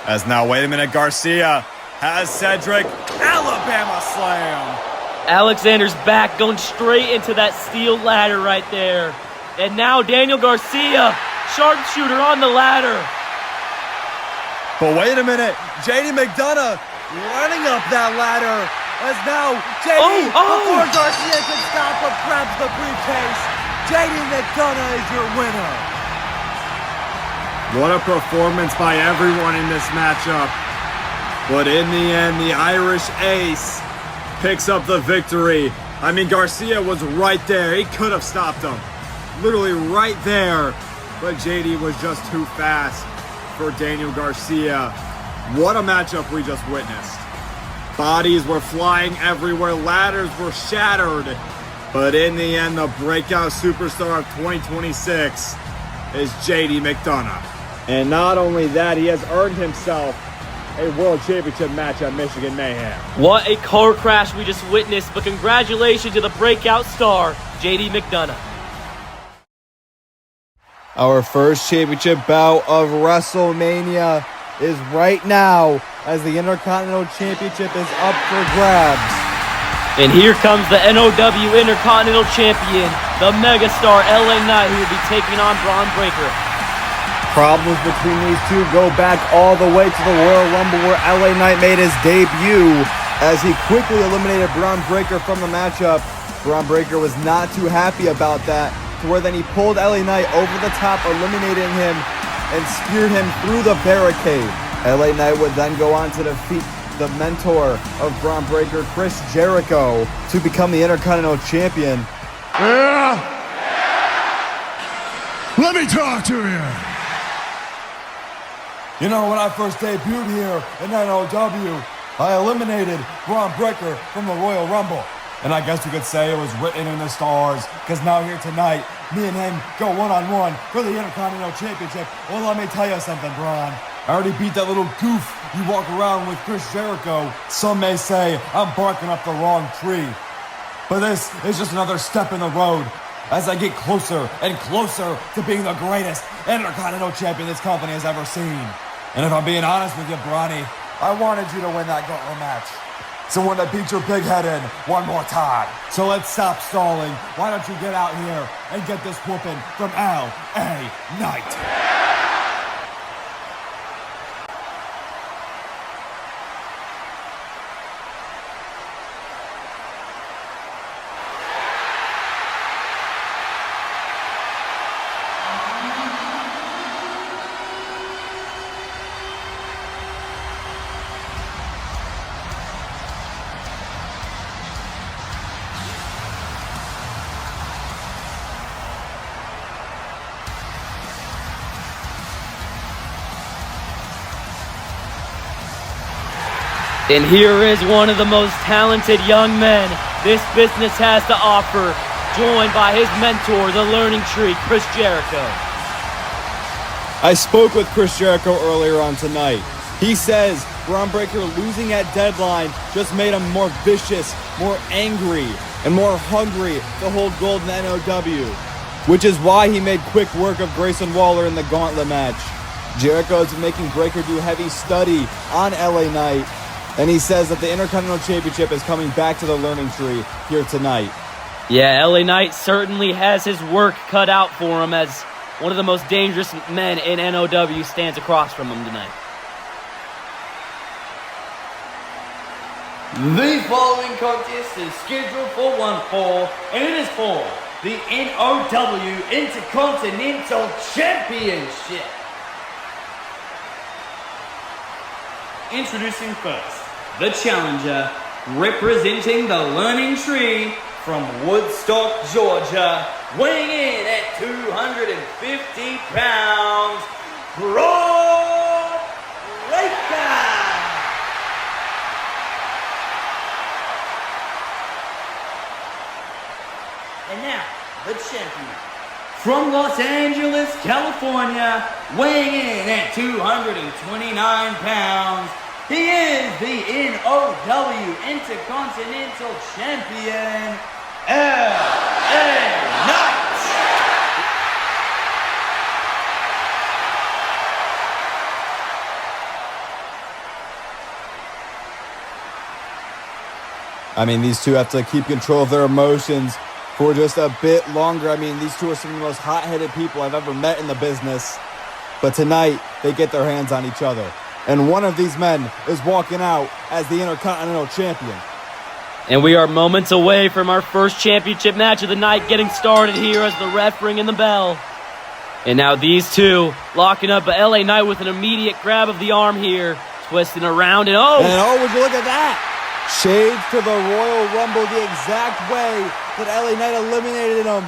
As now, wait a minute, Garcia has Cedric. Alabama slam. Alexander's back going straight into that steel ladder right there. And now Daniel Garcia, sharpshooter on the ladder. But wait a minute, JD McDonough running up that ladder. As now JD, before Garcia can stop him, grabs the briefcase. JD McDonough is your winner. What a performance by everyone in this matchup. But in the end, the Irish Ace picks up the victory. I mean, Garcia was right there. He could have stopped him. Literally right there. But JD was just too fast for Daniel Garcia. What a matchup we just witnessed. Bodies were flying everywhere. Ladders were shattered. But in the end, the breakout superstar of 2026 is JD McDonough. And not only that, he has earned himself a World Championship match at Michigan Mayhem. What a car crash we just witnessed, but congratulations to the breakout star, JD McDonough. Our first championship bout of WrestleMania is right now as the Intercontinental Championship is up for grabs. And here comes the NoW Intercontinental Champion, the megastar LA Knight, who will be taking on Bron Breakker. Problems between these two go back all the way to the Royal Rumble where LA Knight made his debut as he quickly eliminated Bron Breakker from the matchup. Bron Breakker was not too happy about that, to where then he pulled LA Knight over the top, eliminating him and speared him through the barricade. LA Knight would then go on to defeat the mentor of Bron Breakker, Chris Jericho, to become the Intercontinental Champion. Yeah. Let me talk to you. You know, when I first debuted here in NoW, I eliminated Bron Breakker from the Royal Rumble. And I guess you could say it was written in the stars, because now here tonight, me and him go one-on-one for the Intercontinental Championship. Well, let me tell you something, Bron. I already beat that little goof you walk around with, Chris Jericho. Some may say I'm barking up the wrong tree. But this is just another step in the road as I get closer and closer to being the greatest Intercontinental Champion this company has ever seen. And if I'm being honest with you, Bronny, I wanted you to win that gauntlet match. Someone that beat your big head in one more time. So let's stop stalling. Why don't you get out here and get this whooping from LA Knight? And here is one of the most talented young men this business has to offer, joined by his mentor, the Learning Tree, Chris Jericho. I spoke with Chris Jericho earlier on tonight. He says Bron Breakker losing at Deadline just made him more vicious, more angry, and more hungry to hold gold in the NoW, which is why he made quick work of Grayson Waller in the gauntlet match. Jericho is making Breakker do heavy study on LA Knight, and he says that the Intercontinental Championship is coming back to the Learning Tree here tonight. Yeah, LA Knight certainly has his work cut out for him, as one of the most dangerous men in NoW stands across from him tonight. The following contest is scheduled for one fall, and it is for the NoW Intercontinental Championship. Introducing first, the challenger, representing the Learning Tree from Woodstock, Georgia, weighing in at 250 pounds, Bron Breakker. And now, the champion, from Los Angeles, California, weighing in at 229 pounds, he is the NoW Intercontinental Champion, LA Knight. I mean, these two have to keep control of their emotions for just a bit longer. I mean, these two are some of the most hot-headed people I've ever met in the business. But tonight, they get their hands on each other. And one of these men is walking out as the Intercontinental Champion. And we are moments away from our first championship match of the night getting started here as the ref ringing the bell. And now these two locking up, but LA Knight with an immediate grab of the arm here, twisting around, and oh! And oh, would you look at that? Shades to the Royal Rumble the exact way that LA Knight eliminated him.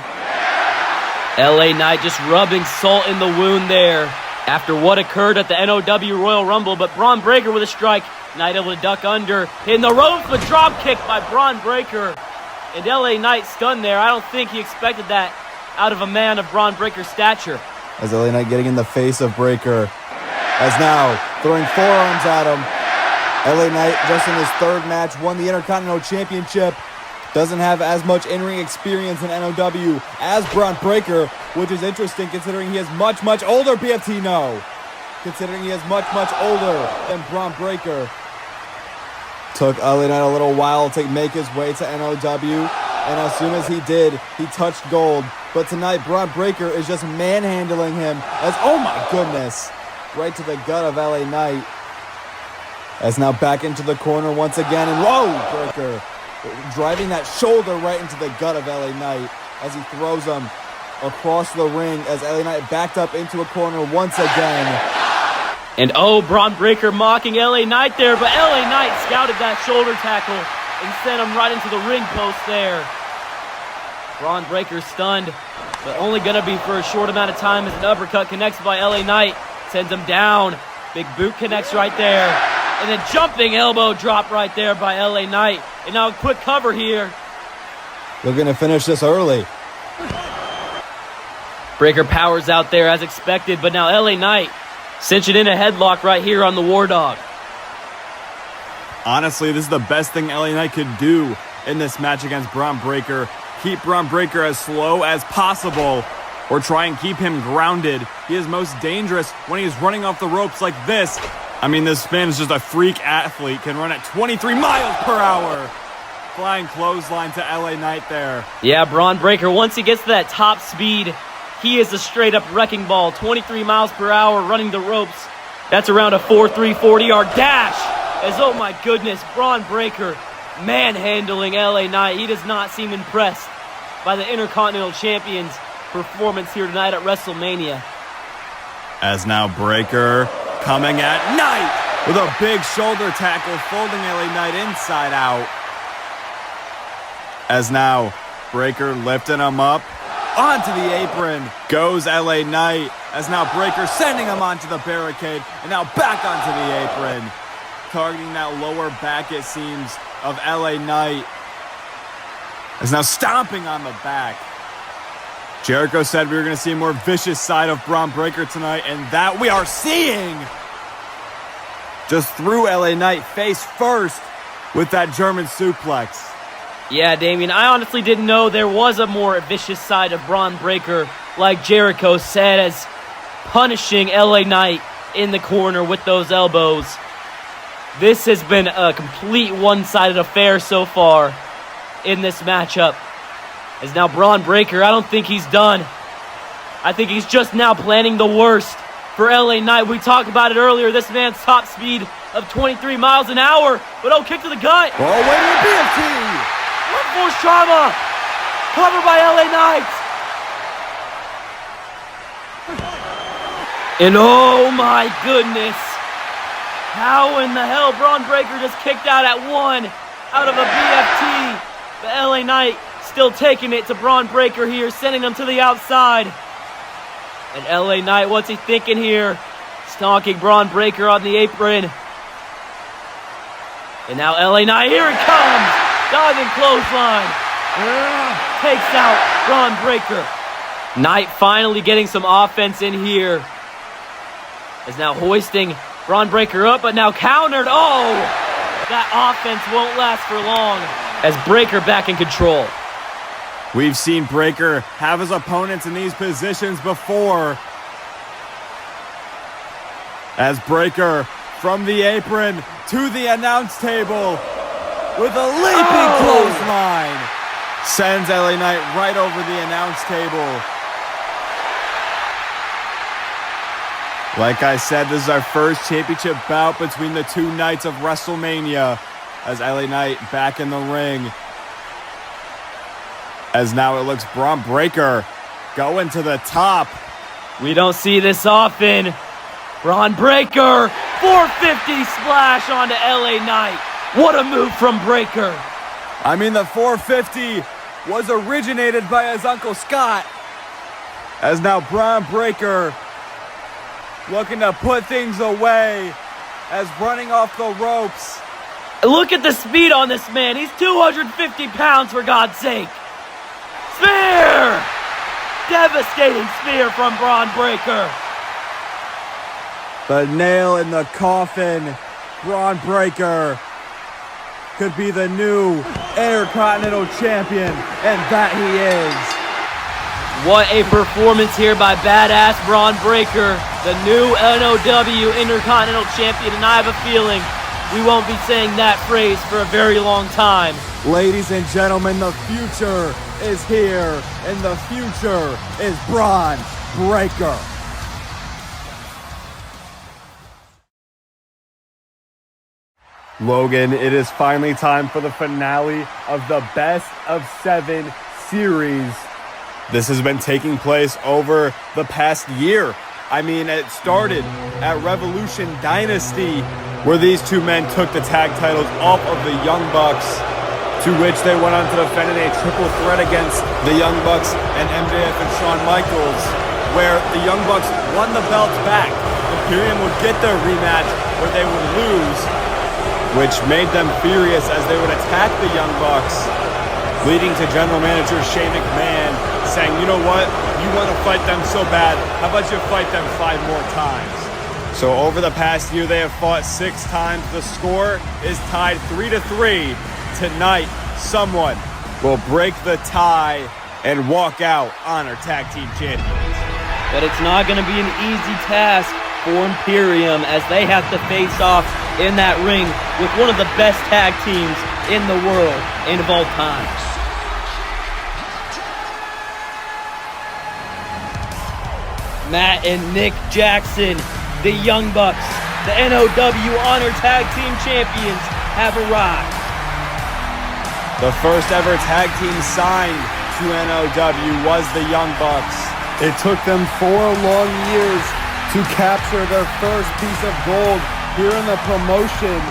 LA Knight just rubbing salt in the wound there after what occurred at the NoW Royal Rumble, but Bron Breakker with a strike. Knight able to duck under. In the ropes, the drop kick by Bron Breakker. And LA Knight stunned there. I don't think he expected that out of a man of Bron Breakker's stature. As LA Knight getting in the face of Breakker. As now throwing forearms at him. LA Knight, just in his third match, won the Intercontinental Championship. Doesn't have as much in-ring experience in NoW as Bron Breakker, which is interesting considering he is much, much older, PFT No. Considering he is much, much older than Bron Breakker. Took LA Knight a little while to make his way to NoW, and as soon as he did, he touched gold. But tonight, Bron Breakker is just manhandling him as, oh my goodness, right to the gut of LA Knight. As now back into the corner once again, and whoa, Breakker driving that shoulder right into the gut of LA Knight as he throws him across the ring as LA Knight backed up into a corner once again. And oh, Bron Breakker mocking LA Knight there, but LA Knight scouted that shoulder tackle and sent him right into the ring post there. Bron Breakker stunned, but only gonna be for a short amount of time as an uppercut connects by LA Knight, sends him down. Big boot connects right there. And then jumping elbow drop right there by LA Knight. And now a quick cover here. Looking to finish this early. Breakker powers out there as expected, but now LA Knight cinching in a headlock right here on the War Dog. Honestly, this is the best thing LA Knight could do in this match against Bron Breakker. Keep Bron Breakker as slow as possible, or try and keep him grounded. He is most dangerous when he's running off the ropes like this. I mean, this man is just a freak athlete, can run at 23 miles per hour. Flying clothesline to LA Knight there. Yeah, Bron Breakker, once he gets to that top speed, he is a straight-up wrecking ball. 23 miles per hour running the ropes. That's around a 4.3 40-yard dash. As, oh my goodness, Bron Breakker manhandling LA Knight. He does not seem impressed by the Intercontinental Champion's performance here tonight at Wrestlemania. As now Breakker coming at Knight with a big shoulder tackle, folding LA Knight inside out. As now Breakker lifting him up onto the apron. Goes LA Knight. As now Breakker sending him onto the barricade. And now back onto the apron. Targeting that lower back, it seems, of LA Knight. As now stomping on the back. Jericho said we were going to see a more vicious side of Bron Breakker tonight, and that we are seeing. Just threw LA Knight face first with that German suplex. Yeah, Damien, I honestly didn't know there was a more vicious side of Bron Breakker, like Jericho said, as punishing LA Knight in the corner with those elbows. This has been a complete one-sided affair so far in this matchup. As now Bron Breakker, I don't think he's done. I think he's just now planning the worst for LA Knight. We talked about it earlier, this man's top speed of 23 miles an hour. But oh, kick to the gut. Oh, wait a BFT. One force trauma. Covered by LA Knight. And oh my goodness. How in the hell Bron Breakker just kicked out at one out of a BFT. But LA Knight still taking it to Bron Breakker here, sending him to the outside. And LA Knight, what's he thinking here? Stonking Bron Breakker on the apron. And now LA Knight, here it comes! Diving clothesline. Takes out Bron Breakker. Knight finally getting some offense in here. Is now hoisting Bron Breakker up, but now countered. Oh! That offense won't last for long as Breakker back in control. We've seen Breakker have his opponents in these positions before. As Breakker from the apron to the announce table with a leaping clothesline. Sends LA Knight right over the announce table. Like I said, this is our first championship bout between the two nights of WrestleMania. As LA Knight back in the ring. As now it looks Bron Breakker going to the top. We don't see this often. Bron Breakker, 450 splash onto LA Knight. What a move from Breakker. I mean, the 450 was originated by his Uncle Scott. As now Bron Breakker looking to put things away as running off the ropes. Look at the speed on this man. He's 250 pounds, for God's sake. Spear! Devastating spear from Bron Breakker. The nail in the coffin. Bron Breakker could be the new Intercontinental Champion, and that he is. What a performance here by badass Bron Breakker, the new NoW Intercontinental Champion, and I have a feeling we won't be saying that phrase for a very long time. Ladies and gentlemen, the future is here, and the future is Bron Breakker. Logan, it is finally time for the finale of the Best of 7 series. This has been taking place over the past year. I mean, it started at Revolution Dynasty, where these two men took the tag titles off of the Young Bucks, to which they went on to defend in a triple threat against the Young Bucks and MJF and Shawn Michaels, where the Young Bucks won the belts back. Imperium would get their rematch where they would lose, which made them furious as they would attack the Young Bucks, leading to General Manager Shane McMahon saying, you know what, you want to fight them so bad, how about you fight them 5 more times? So over the past year, they have fought 6 times. The score is tied 3-3. Tonight, someone will break the tie and walk out Honor Tag Team Champions. But it's not going to be an easy task for Imperium as they have to face off in that ring with one of the best tag teams in the world and of all time. Matt and Nick Jackson, the Young Bucks, the NoW Honor Tag Team Champions, have arrived. The first ever tag team signed to NoW was the Young Bucks. It took them 4 long years to capture their first piece of gold here in the promotion.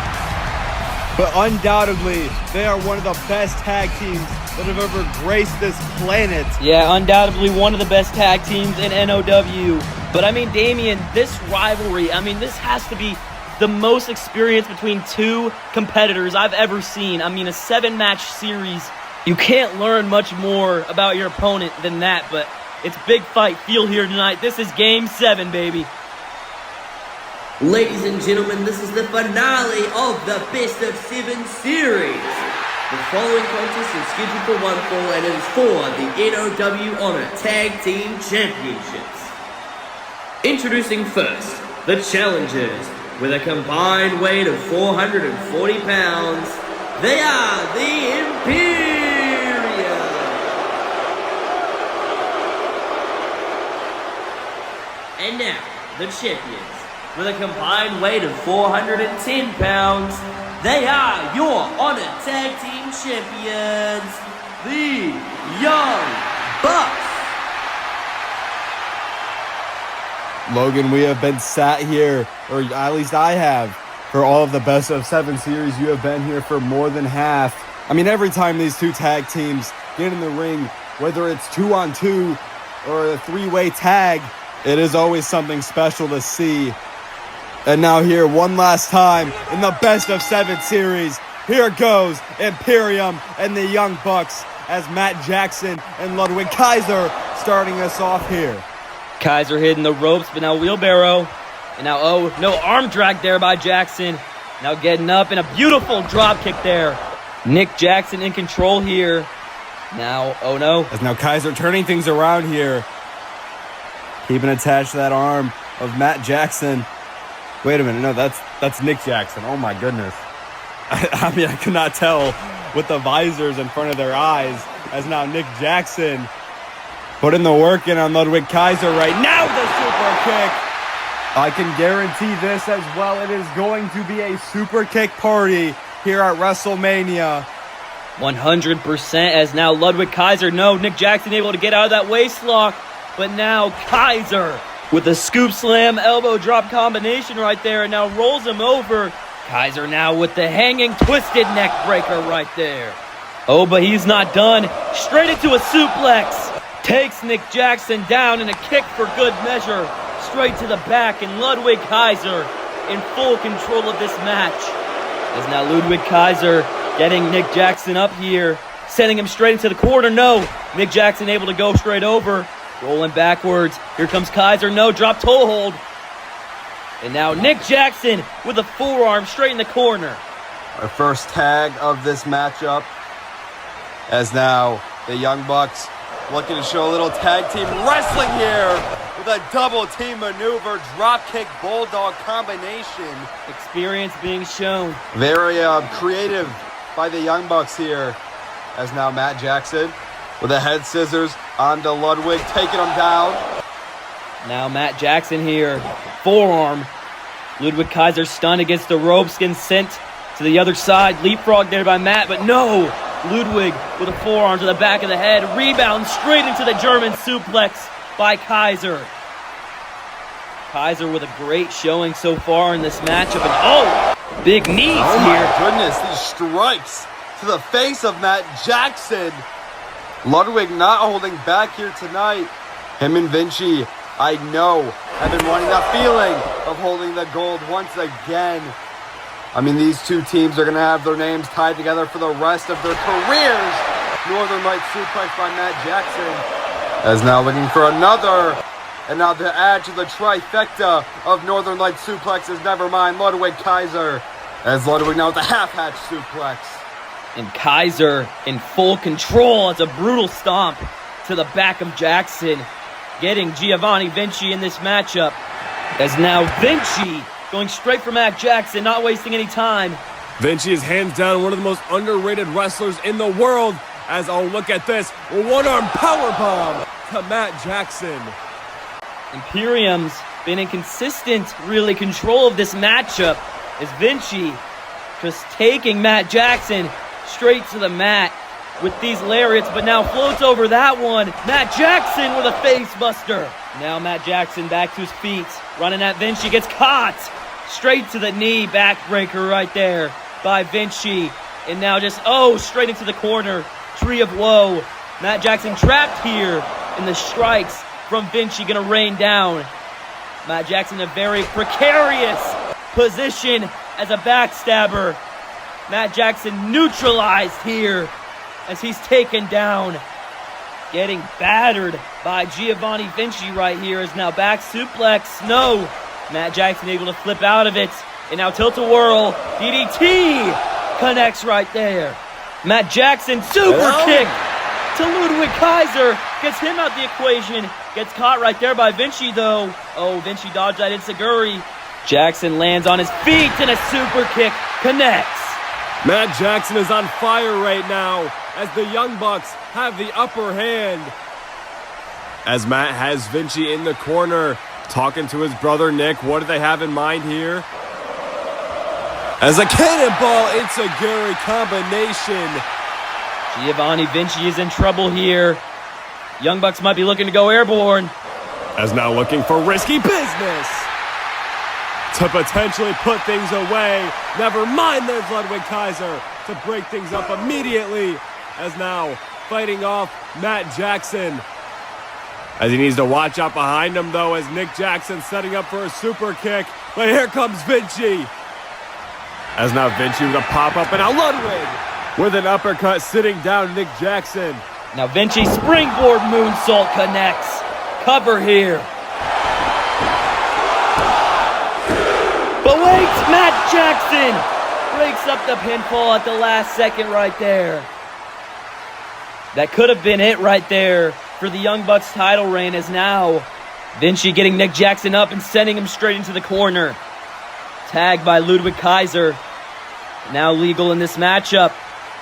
But undoubtedly, they are one of the best tag teams that have ever graced this planet. Yeah, undoubtedly one of the best tag teams in NoW. But I mean, Damian, this rivalry, I mean, this has to be the most experience between 2 competitors I've ever seen. I mean, a 7-match series. You can't learn much more about your opponent than that, but it's big fight feel here tonight. This is Game 7, baby. Ladies and gentlemen, this is the finale of the Best of 7 series. The following contest is scheduled for one fall and it is for the NoW Honor Tag Team Championships. Introducing first, the challengers. With a combined weight of 440 pounds, they are the Imperium. And now, the champions. With a combined weight of 410 pounds, they are your Honor Tag Team Champions, the Young Bucks. Logan, we have been sat here, or at least I have, for all of the Best of 7 series. You have been here for more than half. I mean, every time these 2 tag teams get in the ring, whether it's 2-on-2 or a 3-way tag, it is always something special to see. And now here, one last time, in the Best of 7 series, here goes Imperium and the Young Bucks as Matt Jackson and Ludwig Kaiser starting us off here. Kaiser hitting the ropes, but now wheelbarrow. And now, oh, no arm drag there by Jackson. Now getting up and a beautiful drop kick there. Nick Jackson in control here. Now, oh no. As now Kaiser turning things around here. Keeping attached to that arm of Matt Jackson. Wait a minute, no, that's Nick Jackson. Oh my goodness. I mean, I could not tell with the visors in front of their eyes. As now Nick Jackson putting the work in on Ludwig Kaiser right now. The super kick. I can guarantee this as well. It is going to be a super kick party here at Wrestlemania. 100% as now Ludwig Kaiser, no, Nick Jackson able to get out of that waist lock. But now Kaiser with a scoop slam elbow drop combination right there and now rolls him over. Kaiser now with the hanging twisted neck breaker right there. Oh, but he's not done. Straight into a suplex. Takes Nick Jackson down in a kick for good measure. Straight to the back and Ludwig Kaiser in full control of this match. As now Ludwig Kaiser getting Nick Jackson up here. Sending him straight into the corner. No. Nick Jackson able to go straight over. Rolling backwards. Here comes Kaiser. No. Drop toe hold. And now Nick Jackson with a forearm straight in the corner. Our first tag of this matchup. As now the Young Bucks looking to show a little tag team wrestling here with a double team maneuver, drop kick, bulldog combination. Experience being shown. Very creative by the Young Bucks here. As now Matt Jackson with a head scissors onto Ludwig, taking him down. Now Matt Jackson here. Forearm. Ludwig Kaiser stunned against the ropes, getting sent to the other side. Leapfrog there by Matt, but no. Ludwig with a forearm to the back of the head. Rebound straight into the German suplex by Kaiser. Kaiser with a great showing so far in this matchup. And big knees Oh my here. goodness, these strikes to the face of Matt Jackson. Ludwig not holding back here tonight. Him and Vinci, I know, have been wanting that feeling of holding the gold once again. I mean, these two teams are going to have their names tied together for the rest of their careers. Northern Light suplex by Matt Jackson. As now looking for another. And now to add to the trifecta of Northern Light suplexes, never mind Ludwig Kaiser. As Ludwig now with the half-hatch suplex. And Kaiser in full control as a brutal stomp to the back of Jackson. Getting Giovanni Vinci in this matchup. As now Vinci going straight for Matt Jackson, not wasting any time. Vinci is hands down one of the most underrated wrestlers in the world. As, oh, look at this. One-arm powerbomb to Matt Jackson. Imperium's been in consistent, really, control of this matchup as Vinci just taking Matt Jackson straight to the mat with these lariats, but now floats over that one. Matt Jackson with a face buster. Now Matt Jackson back to his feet, running at Vinci, gets caught. Straight to the knee, backbreaker right there by Vinci. And now just, straight into the corner. Tree of woe. Matt Jackson trapped here in the strikes from Vinci, gonna rain down. Matt Jackson in a very precarious position as a backstabber. Matt Jackson neutralized here as he's taken down. Getting battered by Giovanni Vinci right here is now back suplex. No. Matt Jackson able to flip out of it. And now tilt-a-whirl. DDT connects right there. Matt Jackson super kick to Ludwig Kaiser. Gets him out the equation. Gets caught right there by Vinci though. Oh, Vinci dodged that enziguri. Jackson lands on his feet and a super kick connects. Matt Jackson is on fire right now as the Young Bucks have the upper hand. As Matt has Vinci in the corner talking to his brother Nick. What do they have in mind here? As a cannonball enziguri combination. Giovanni Vinci is in trouble here. Young Bucks might be looking to go airborne. As now looking for risky business to potentially put things away. Never mind, there's Ludwig Kaiser to break things up immediately. As now fighting off Matt Jackson. As he needs to watch out behind him though, as Nick Jackson setting up for a super kick. But here comes Vinci. As now Vinci with a pop-up, and now Ludwig with an uppercut sitting down Nick Jackson. Now Vinci springboard moonsault connects. Cover here. But wait, Matt Jackson breaks up the pinfall at the last second right there. That could have been it right there for the Young Bucks title reign, as now Vinci getting Nick Jackson up and sending him straight into the corner. Tagged by Ludwig Kaiser. Now legal in this matchup.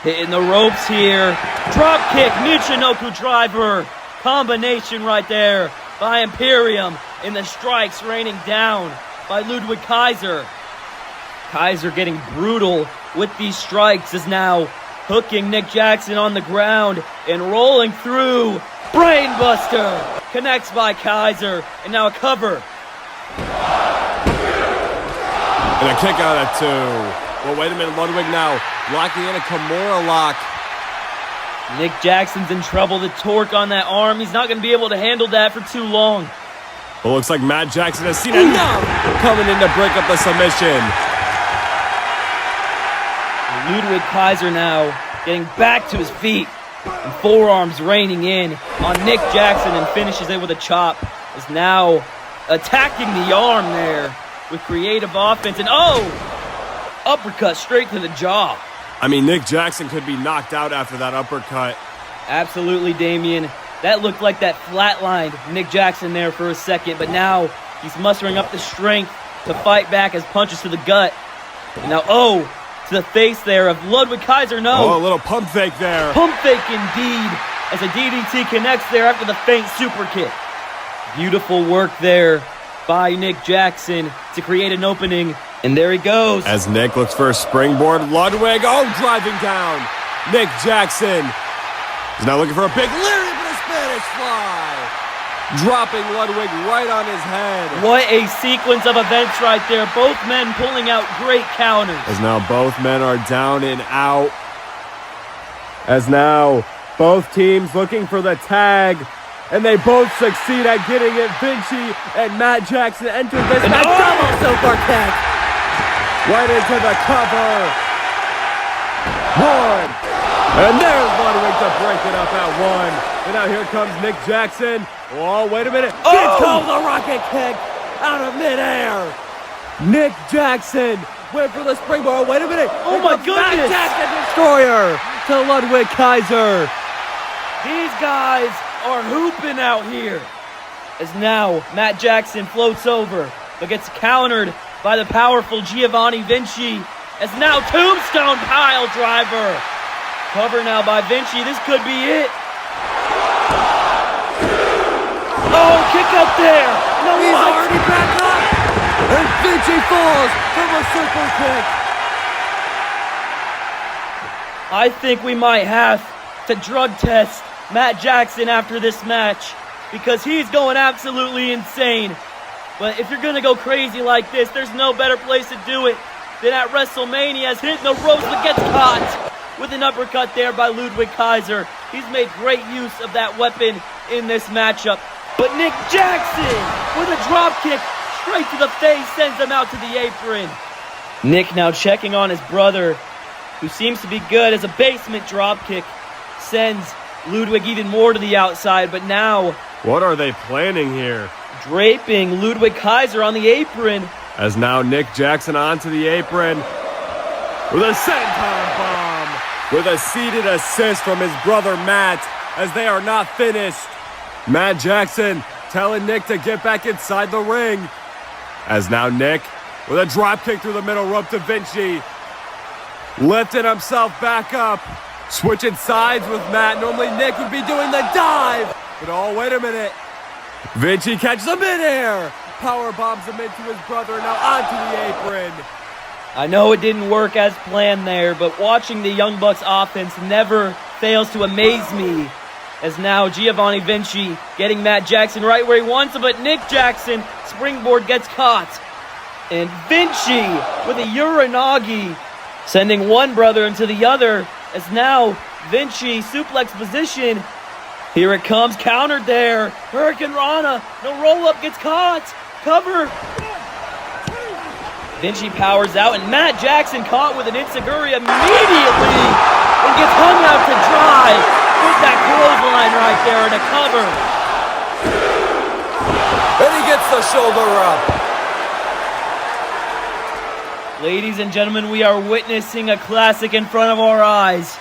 Hitting the ropes here. Drop kick, Michinoku driver. Combination right there by Imperium. In the strikes raining down by Ludwig Kaiser. Kaiser getting brutal with these strikes is now hooking Nick Jackson on the ground and rolling through. Brainbuster connects by Kaiser, and now a cover. And a kick out at two. Well, wait a minute, Ludwig now locking in a Kimura lock. Nick Jackson's in trouble. The torque on that arm, he's not going to be able to handle that for too long. Well, looks like Matt Jackson has seen enough coming in to break up the submission. Ludwig Kaiser now getting back to his feet. And forearms raining in on Nick Jackson, and finishes it with a chop. Is now attacking the arm there with creative offense. And uppercut straight to the jaw. I mean, Nick Jackson could be knocked out after that uppercut. Absolutely, Damien. That looked like that flatlined Nick Jackson there for a second, but now he's mustering up the strength to fight back as punches to the gut. And now, to the face there of Ludwig Kaiser. No. Oh, a little pump fake there. Pump fake indeed, as a DDT connects there after the feint super kick. Beautiful work there by Nick Jackson to create an opening And there he goes. As Nick looks for a springboard, Ludwig, driving down. Nick Jackson is now looking for a big lariat, but a Spanish fly. Dropping Ludwig right on his head. What a sequence of events right there. Both men pulling out great counters. As now both men are down and out. As now both teams looking for the tag. And they both succeed at getting it. Vinci and Matt Jackson enter this match. Double super kick. Right into the cover. One. And there's Ludwig to break it up at one. And now here comes Nick Jackson. Oh, wait a minute. Gets called the rocket kick out of midair. Nick Jackson went for the springboard. Wait a minute. Oh my goodness. Matt Jackson destroyer to Ludwig Kaiser. These guys are hooping out here. As now Matt Jackson floats over, but gets countered by the powerful Giovanni Vinci. As now tombstone pile driver. Cover now by Vinci. This could be it. Oh, kick up there. No, He's what? already back up. And Vinci falls from a super kick. I think we might have to drug test Matt Jackson after this match because he's going absolutely insane. But if you're going to go crazy like this, there's no better place to do it than at Wrestlemania, as hitting the ropes but gets caught with an uppercut there by Ludwig Kaiser. He's made great use of that weapon in this matchup. But Nick Jackson with a drop kick straight to the face sends him out to the apron. Nick now checking on his brother, who seems to be good, as a basement drop kick sends Ludwig even more to the outside. But now, What are they planning here? draping Ludwig Kaiser on the apron. As now Nick Jackson onto the apron with a senton bomb. With a seated assist from his brother Matt, as they are not finished. Matt Jackson telling Nick to get back inside the ring. As now Nick with a drop kick through the middle rope to Vinci. Lifting himself back up. Switching sides with Matt. Normally Nick would be doing the dive. But oh, wait a minute. Vinci catches him midair. Power bombs him into his brother. Now onto the apron. I know it didn't work as planned there, but watching the Young Bucks offense never fails to amaze me. As now Giovanni Vinci getting Matt Jackson right where he wants him, but Nick Jackson springboard gets caught. And Vinci with a Uranagi, sending one brother into the other, as now Vinci suplex position. Here it comes, countered there. Hurricane Rana, no roll-up, gets caught. Cover. Vinci powers out, and Matt Jackson caught with an enziguri immediately and gets hung out to dry with that clothesline right there and a cover. And he gets the shoulder up. Ladies and gentlemen, we are witnessing a classic in front of our eyes.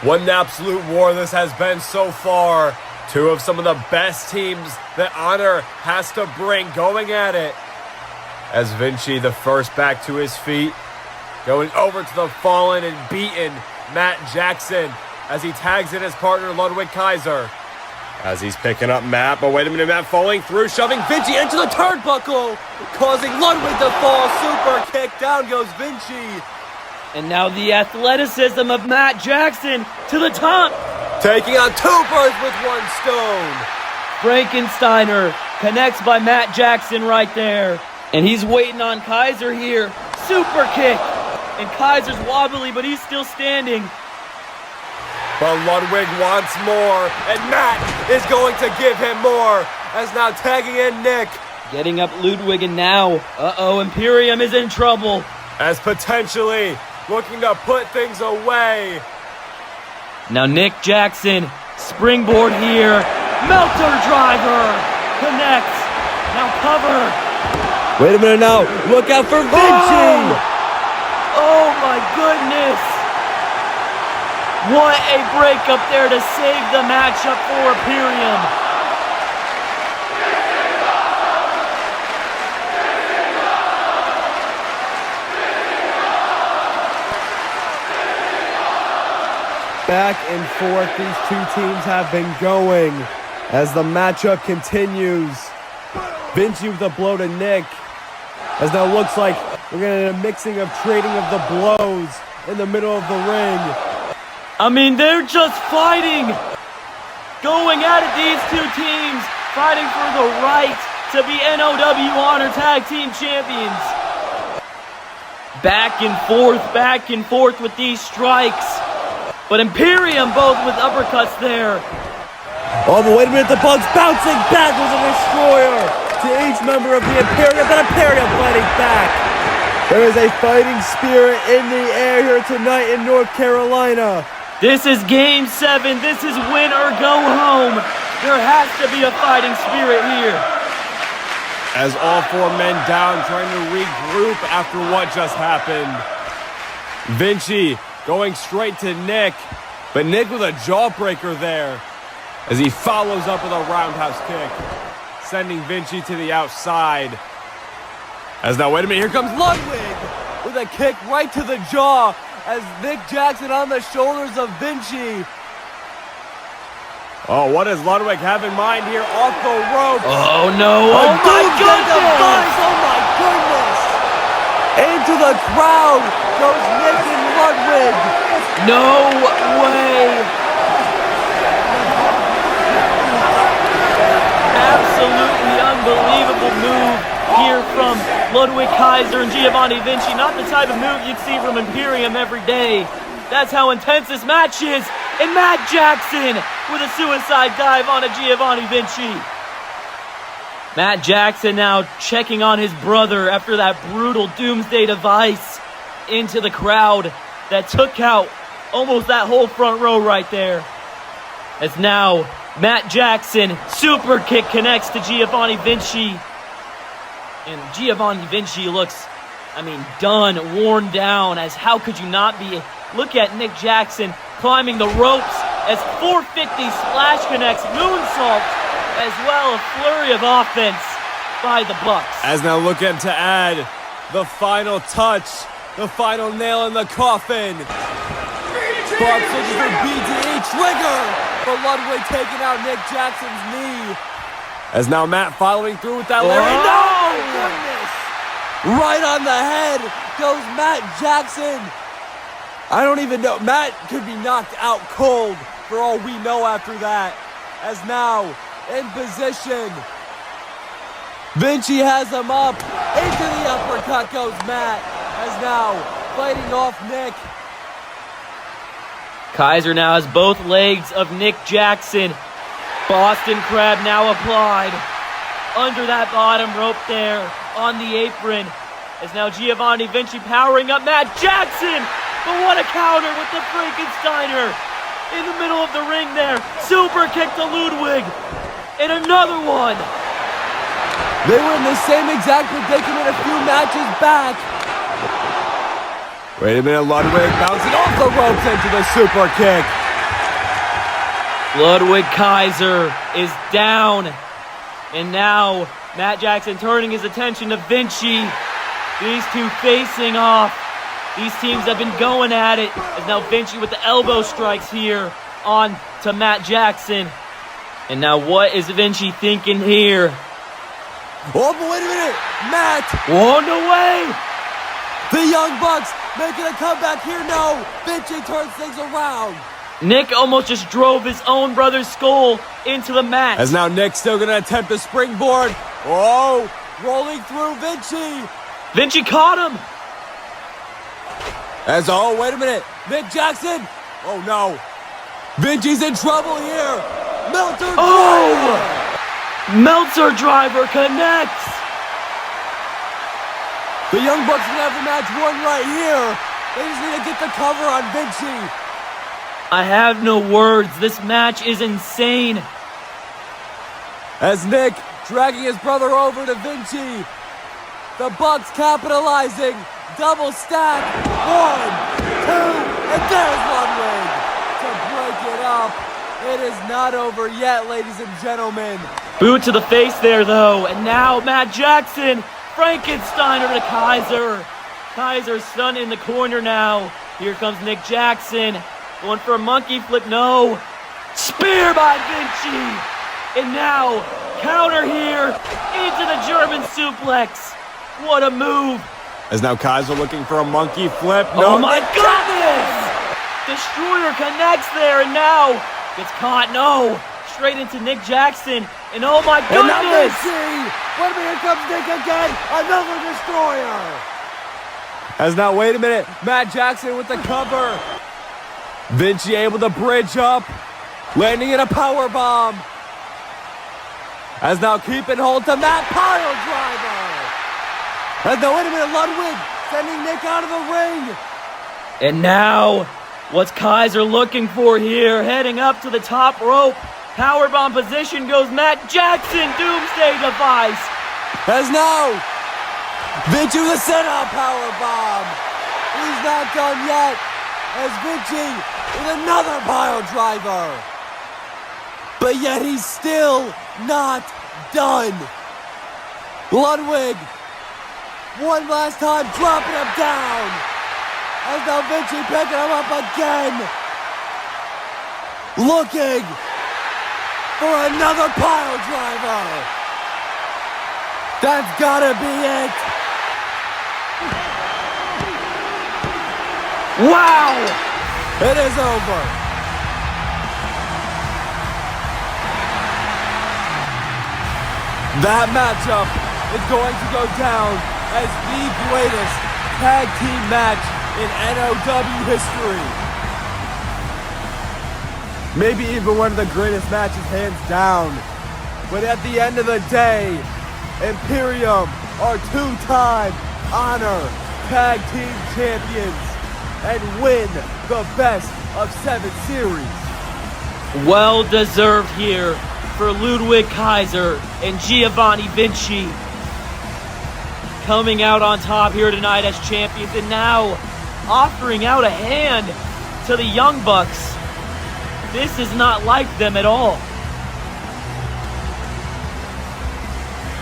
What an absolute war this has been so far. Two of some of the best teams that Honor has to bring going at it. As Vinci, the first back to his feet, going over to the fallen and beaten Matt Jackson as he tags in his partner Ludwig Kaiser. As he's picking up Matt, but wait a minute, Matt falling through, shoving Vinci into the turnbuckle, causing Ludwig to fall. Super kick, down goes Vinci. And now the athleticism of Matt Jackson to the top. Taking on two birds with one stone. Frankensteiner connects by Matt Jackson right there. And he's waiting on Kaiser here. Super kick. And Kaiser's wobbly, but he's still standing. But Ludwig wants more, and Matt is going to give him more, as now tagging in Nick. Getting up Ludwig, and now, Imperium is in trouble. As potentially looking to put things away. Now Nick Jackson, springboard here. Melter driver, connects. Now cover. Wait a minute now. Look out for Vinci. Oh my goodness. What a break up there to save the matchup for Imperium. Back and forth these two teams have been going as the matchup continues. Vinci with a blow to Nick, as now looks like We're getting a mixing of trading of the blows in the middle of the ring. I mean, they're just fighting. Going at it, these two teams, fighting for the right to be NoW Honor Tag Team Champions. Back and forth with these strikes. But Imperium both with uppercuts there. Oh, but wait a minute, the Bugs bouncing back with a destroyer to each member of the Imperium, but Imperium fighting back. There is a fighting spirit in the air here tonight in North Carolina. This is Game 7. This is win or go home. There has to be a fighting spirit here. As all four men down, trying to regroup after what just happened. Vinci going straight to Nick, but Nick with a jawbreaker there as he follows up with a roundhouse kick, sending Vinci to the outside. As now, wait a minute, here comes Ludwig with a kick right to the jaw as Nick Jackson on the shoulders of Vinci. Oh, what does Ludwig have in mind here? Off the ropes. Oh no, oh my goodness! Oh my goodness! Into the crowd goes Nick and Ludwig. No way! Absolutely unbelievable move here from Ludwig Kaiser and Giovanni Vinci. Not the type of move you'd see from Imperium every day. That's how intense this match is. And Matt Jackson with a suicide dive on a Giovanni Vinci. Matt Jackson now checking on his brother after that brutal doomsday device into the crowd that took out almost that whole front row right there. As now Matt Jackson super kick connects to Giovanni Vinci. And Giovanni Vinci looks, I mean, done, worn down, as how could you not be? Look at Nick Jackson climbing the ropes as 450 splash connects, moonsault, as well a flurry of offense by the Bucks. As now looking to add the final touch, the final nail in the coffin. Bucks looking for BTE trigger, but Ludwig taking out Nick Jackson's knee. As now Matt following through with that Oh, Larry. goodness! Right on the head goes Matt Jackson. I don't even know. Matt could be knocked out cold for all we know after that. As now in position. Vinci has him up. Into the uppercut goes Matt. As now fighting off Nick. Kaiser now has both legs of Nick Jackson. Boston Crab now applied. Under that bottom rope there on the apron. As now Giovanni Vinci powering up Matt Jackson. But what a counter with the Frankensteiner. In the middle of the ring there. Super kick to Ludwig. And another one. They were in the same exact predicament a few matches back. Wait a minute, Ludwig bouncing off the ropes into the super kick. Ludwig Kaiser is down. And now Matt Jackson turning his attention to Vinci. These two facing off. These teams have been going at it. As now Vinci with the elbow strikes here on to Matt Jackson. And now what is Vinci thinking here? Oh, but wait a minute. Matt. Oh, no way. The Young Bucks making a comeback here. No. Vinci turns things around. Nick almost just drove his own brother's skull into the mat. As now Nick's still going to attempt the springboard. Oh, rolling through Vinci. Vinci caught him. As, oh, wait a minute. Nick Jackson. Oh, no. Vinci's in trouble here. Meltzer driver. Meltzer driver connects. The Young Bucks can have the match won right here. They just need to get the cover on Vinci. I have no words. This match is insane. As Nick dragging his brother over to Vinci. The Bucks capitalizing. Double stack. 1, 2, and there's Ludwig to break it up. It is not over yet, ladies and gentlemen. Boot to the face there, though. And now Matt Jackson. Frankensteiner to Kaiser. Kaiser stunned in the corner now. Here comes Nick Jackson. Going for a monkey flip. No. Spear by Vinci. And now counter here into the German suplex. What a move. As now Kaiser looking for a monkey flip. Oh my goodness! Destroyer connects there and now gets caught. No! Straight into Nick Jackson. And oh my And now goodness! Wait a minute, here comes Nick again. Another destroyer. As now, wait a minute. Matt Jackson with the cover. Vinci able to bridge up. Landing in a power bomb. As now keeping hold to Matt, pile driver. As now, wait a minute, Ludwig sending Nick out of the ring. And now, what's Kaiser looking for here? Heading up to the top rope. Powerbomb position goes Matt Jackson. Doomsday device. As now, Vinci with a setup powerbomb. He's not done yet. As Vinci with another pile driver. But yet he's still not done. Ludwig, one last time, dropping him down. As now Vinci picking him up again. Looking for another pile driver. That's gotta be it. Wow! It is over. That matchup is going to go down as the greatest tag team match in NoW history. Maybe even one of the greatest matches, hands down. But at the end of the day, Imperium are two-time Honor Tag Team Champions and win the best of 7 series. Well deserved here for Ludwig Kaiser and Giovanni Vinci. Coming out on top here tonight as champions and now offering out a hand to the Young Bucks. This is not like them at all.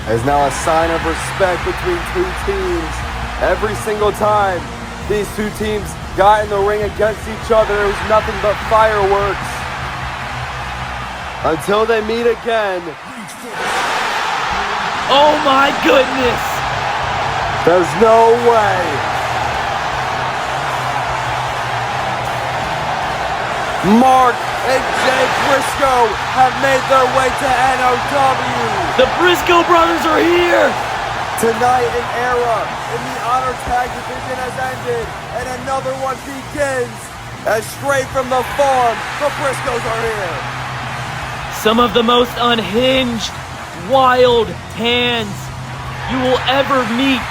There's now a sign of respect between two teams. Every single time these two teams got in the ring against each other, it was nothing but fireworks. Until they meet again. Oh my goodness! There's no way. Mark and Jay Briscoe have made their way to NoW. The Briscoe brothers are here! Tonight, an era in the Honor Tag Division has ended, and another one begins. As straight from the farm, the Briscoes are here. Some of the most unhinged, wild hands you will ever meet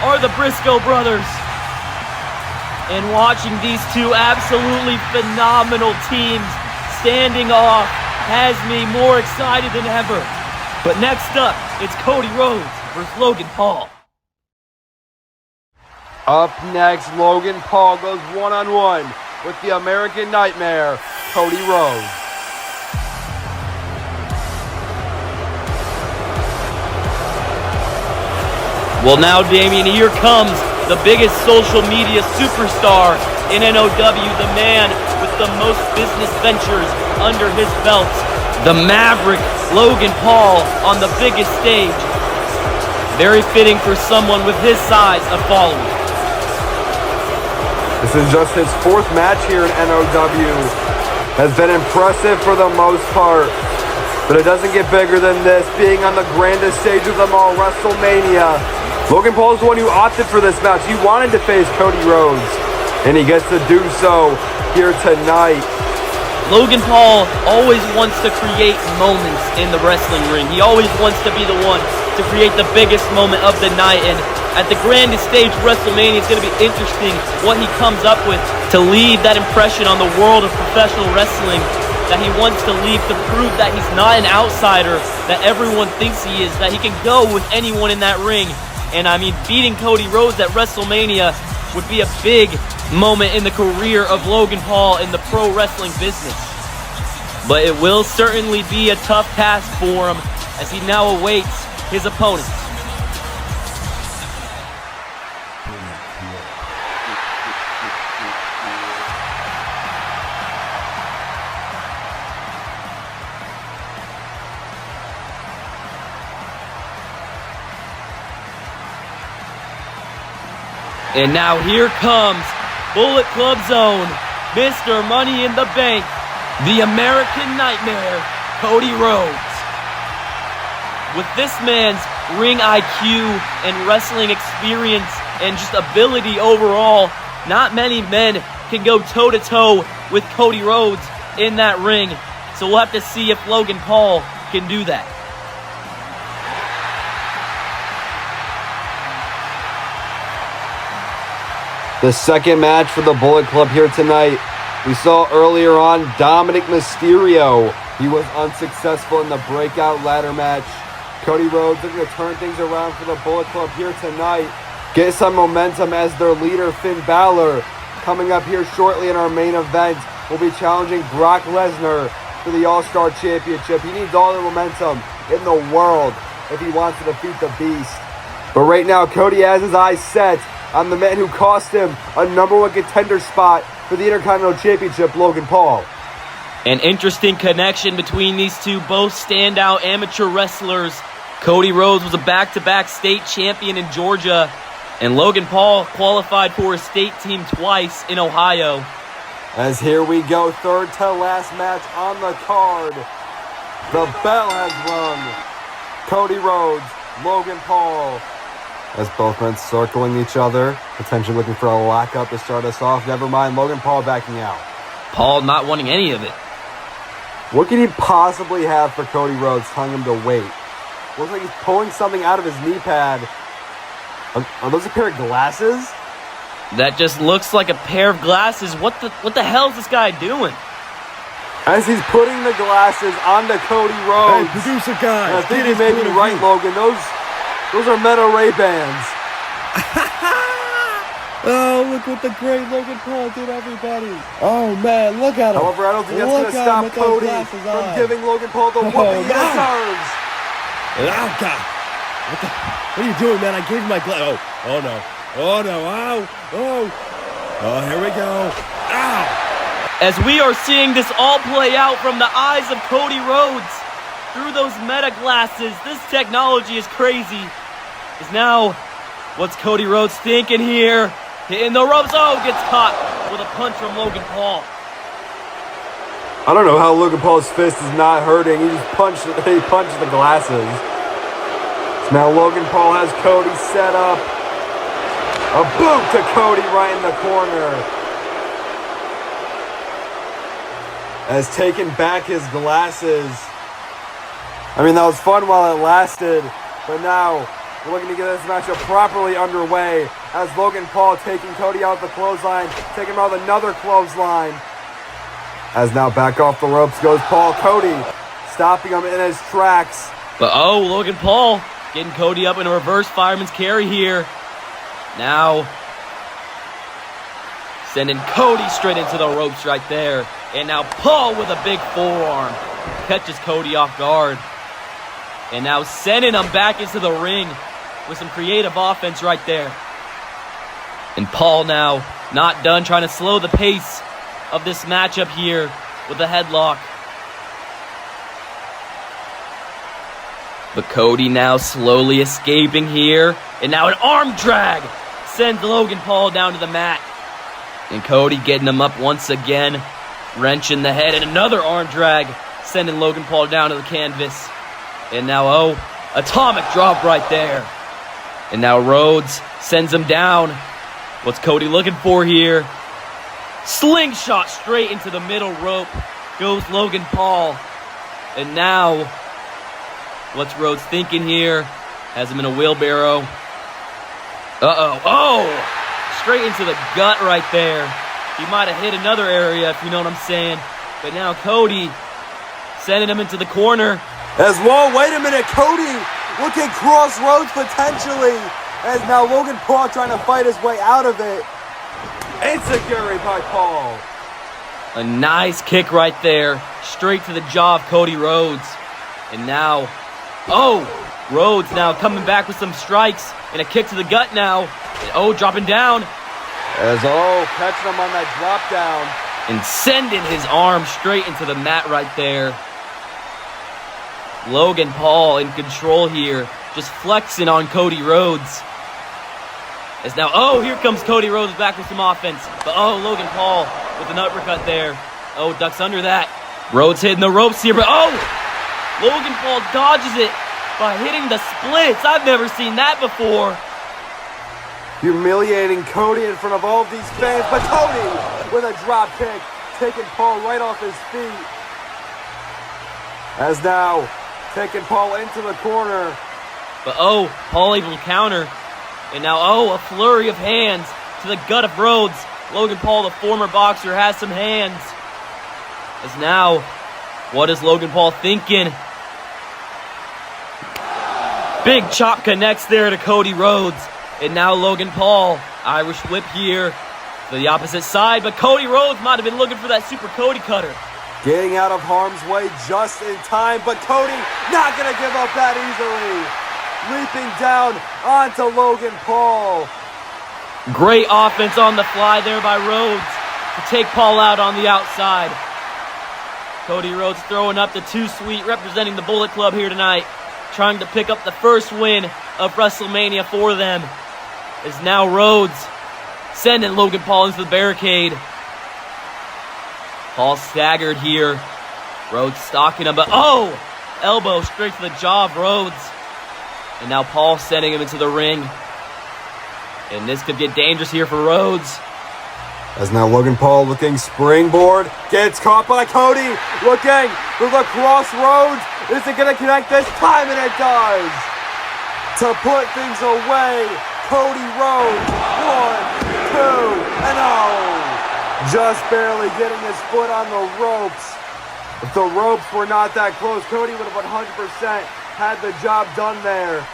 are the Briscoe brothers. And watching these two absolutely phenomenal teams standing off has me more excited than ever. But next up, it's Cody Rhodes versus Logan Paul. Up next, Logan Paul goes one-on-one with the American Nightmare, Cody Rhodes. Well now, Damian, here comes the biggest social media superstar in NoW, the man with the most business ventures under his belt, the Maverick Logan Paul on the biggest stage. Very fitting for someone with his size of following. This is just his 4th match here in NoW. Has been impressive for the most part, but it doesn't get bigger than this, being on the grandest stage of them all, WrestleMania. Logan Paul is the one who opted for this match. He wanted to face Cody Rhodes, and he gets to do so here tonight. Logan Paul always wants to create moments in the wrestling ring. He always wants to be the one to create the biggest moment of the night, and at the grandest stage, WrestleMania, it's going to be interesting what he comes up with to leave that impression on the world of professional wrestling that he wants to leave, to prove that he's not an outsider, that everyone thinks he is, that he can go with anyone in that ring. And I mean, beating Cody Rhodes at WrestleMania would be a big moment in the career of Logan Paul in the pro wrestling business. But it will certainly be a tough task for him as he now awaits his opponent. And now here comes Bullet Club's own Mr. Money in the Bank, the American Nightmare, Cody Rhodes. With this man's ring IQ and wrestling experience and just ability overall, not many men can go toe-to-toe with Cody Rhodes in that ring. So we'll have to see if Logan Paul can do that. The second match for the Bullet Club here tonight. We saw earlier on Dominic Mysterio. He was unsuccessful in the Breakout ladder match. Cody Rhodes looking to turn things around for the Bullet Club here tonight. Get some momentum as their leader, Finn Balor, coming up here shortly in our main event, will be challenging Brock Lesnar for the All-Star Championship. He needs all the momentum in the world if he wants to defeat the Beast. But right now, Cody has his eyes set on the man who cost him a #1 contender spot for the Intercontinental Championship, Logan Paul. An interesting connection between these two, both standout amateur wrestlers. Cody Rhodes was a back-to-back state champion in Georgia, and Logan Paul qualified for a state team twice in Ohio. As here we go, third to last match on the card. The bell has rung. Cody Rhodes, Logan Paul. As both men circling each other, potentially looking for a lockup to start us off. Never mind, Logan Paul backing out. Paul not wanting any of it. What could he possibly have for Cody Rhodes telling him to wait? Looks like he's pulling something out of his knee pad. Are those a pair of glasses? That just looks like a pair of glasses. What the hell is this guy doing? As he's putting the glasses onto Cody Rhodes. Hey, producer guy. I think you may be right, Logan. Those are Meta Ray-Bans. Oh, look what the great Logan Paul did, everybody. Oh, man, look at him. However, I don't think that's going to stop Cody from giving Logan Paul the whooping he deserves. Oh, God. What are you doing, man? I gave you my glass. Oh, no. Oh, no. Ow. Oh, here we go. Ow. As we are seeing this all play out from the eyes of Cody Rhodes through those meta glasses, this technology is crazy. Is now, what's Cody Rhodes thinking here? Hitting the ropes. Oh, gets caught with a punch from Logan Paul. I don't know how Logan Paul's fist is not hurting. He punched the glasses. So now Logan Paul has Cody set up. A boot to Cody right in the corner. As taking back his glasses. I mean, that was fun while it lasted. But now, we're looking to get this matchup properly underway. As Logan Paul taking Cody out the clothesline. Taking him out with another clothesline. As now back off the ropes goes Paul. Cody stopping him in his tracks. But Logan Paul getting Cody up in a reverse fireman's carry here. Now, sending Cody straight into the ropes right there. And now Paul with a big forearm catches Cody off guard. And now sending him back into the ring with some creative offense right there. And Paul now not done, trying to slow the pace of this matchup here with a headlock. But Cody now slowly escaping here. And now an arm drag sends Logan Paul down to the mat. And Cody getting him up once again. Wrenching the head, and another arm drag sending Logan Paul down to the canvas. And now, atomic drop right there. And now Rhodes sends him down. What's Cody looking for here? Slingshot straight into the middle rope goes Logan Paul. And now, what's Rhodes thinking here? Has him in a wheelbarrow. Straight into the gut right there. He might have hit another area, if you know what I'm saying. But now Cody sending him into the corner. Wait a minute, Cody looking crossroads potentially. As now Logan Paul trying to fight his way out of it. Enziguri by Paul. A nice kick right there. Straight to the jaw of Cody Rhodes. And now, Rhodes now coming back with some strikes. And a kick to the gut now. And dropping down. As catching him on that drop down. And sending his arm straight into the mat right there. Logan Paul in control here. Just flexing on Cody Rhodes. As now, oh, here comes Cody Rhodes back with some offense. But oh, Logan Paul with an uppercut there. Oh, ducks under that. Rhodes hitting the ropes here, but oh! Logan Paul dodges it by hitting the splits. I've never seen that before. Humiliating Cody in front of all of these fans, but Cody with a drop kick, taking Paul right off his feet. As now, taking Paul into the corner. But oh, Paul able to counter. And now, oh, a flurry of hands to the gut of Rhodes. Logan Paul, the former boxer, has some hands. As now, what is Logan Paul thinking? Big chop connects there to Cody Rhodes. And now Logan Paul, Irish whip here to the opposite side. But Cody Rhodes might have been looking for that super Cody cutter. Getting out of harm's way just in time, but Cody not going to give up that easily. Leaping down onto Logan Paul. Great offense on the fly there by Rhodes to take Paul out on the outside. Cody Rhodes throwing up the Too Sweet, representing the Bullet Club here tonight. Trying to pick up the first win of WrestleMania for them. Is now Rhodes sending Logan Paul into the barricade. Paul staggered here. Rhodes stalking him, but oh! Elbow straight to the jaw of Rhodes. And now Paul sending him into the ring. And this could get dangerous here for Rhodes. As now Logan Paul looking springboard. Gets caught by Cody. Looking for the crossroads. Is it going to connect this time? And it does. To put things away, Cody Rhodes. 1, 2, and oh! Just barely getting his foot on the ropes. If the ropes were not that close, Cody would have 100% had the job done there.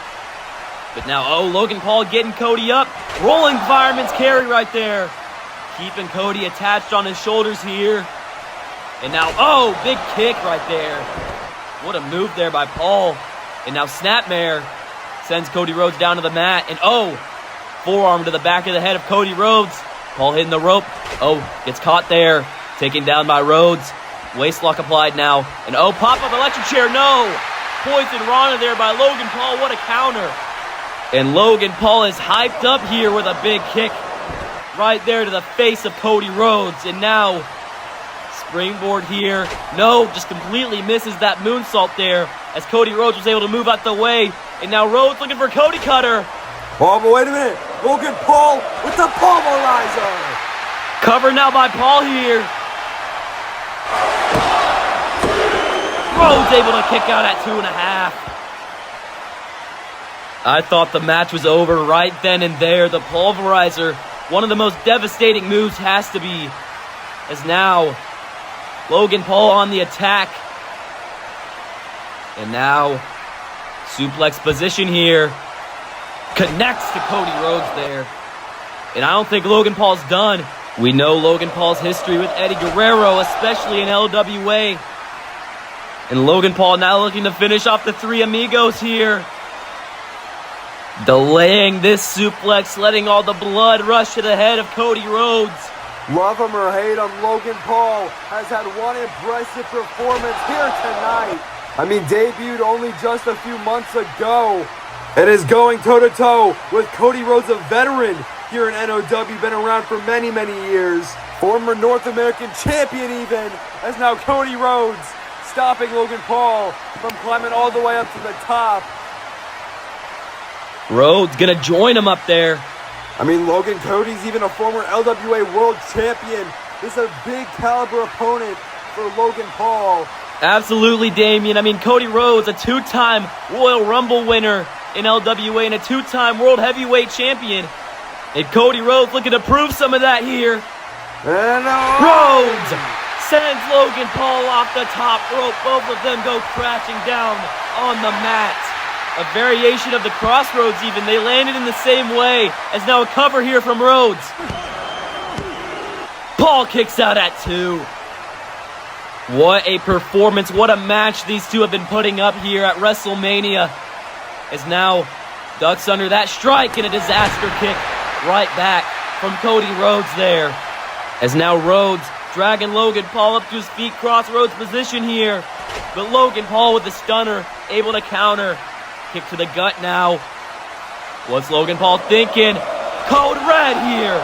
But now, oh, Logan Paul getting Cody up. Rolling fireman's carry right there. Keeping Cody attached on his shoulders here. And now, oh, big kick right there. What a move there by Paul. And now Snapmare sends Cody Rhodes down to the mat. And oh, forearm to the back of the head of Cody Rhodes. Paul hitting the rope. Oh, gets caught there. Taken down by Rhodes. Waistlock applied now. And oh, pop-up electric chair, no. Poison Rana there by Logan Paul. What a counter. And Logan Paul is hyped up here with a big kick right there to the face of Cody Rhodes. And now, springboard here. No, just completely misses that moonsault there as Cody Rhodes was able to move out the way. And now Rhodes looking for Cody cutter. Oh, but wait a minute. Logan Paul with the pulverizer. Cover now by Paul here. Rhodes able to kick out at 2.5. I thought the match was over right then and there. The pulverizer, one of the most devastating moves, has to be. As now, Logan Paul on the attack. And now, suplex position here. Connects to Cody Rhodes there. And I don't think Logan Paul's done. We know Logan Paul's history with Eddie Guerrero, especially in LWA. And Logan Paul now looking to finish off the Three Amigos here. Delaying this suplex, letting all the blood rush to the head of Cody Rhodes. Love him or hate him, Logan Paul has had one impressive performance here tonight. I mean, debuted only just a few months ago. And is going toe-to-toe with Cody Rhodes, a veteran here in NoW, been around for many, many years. Former North American champion even, as now Cody Rhodes stopping Logan Paul from climbing all the way up to the top. Rhodes gonna join him up there. I mean, Logan Cody's even a former LWA world champion. This is a big caliber opponent for Logan Paul. Absolutely, Damien. I mean, Cody Rhodes, a two-time Royal Rumble winner in LWA and a two-time World Heavyweight Champion. And Cody Rhodes looking to prove some of that here. And Rhodes sends Logan Paul off the top rope. Both of them go crashing down on the mat. A variation of the crossroads even. They landed in the same way. As now a cover here from Rhodes. Paul kicks out at 2. What a performance. What a match these two have been putting up here at WrestleMania. As now ducks under that strike and a disaster kick right back from Cody Rhodes there. As now Rhodes dragging Logan Paul up to his feet, crossroads position here. But Logan Paul with the stunner, able to counter. Kick to the gut now. What's Logan Paul thinking? Code red here.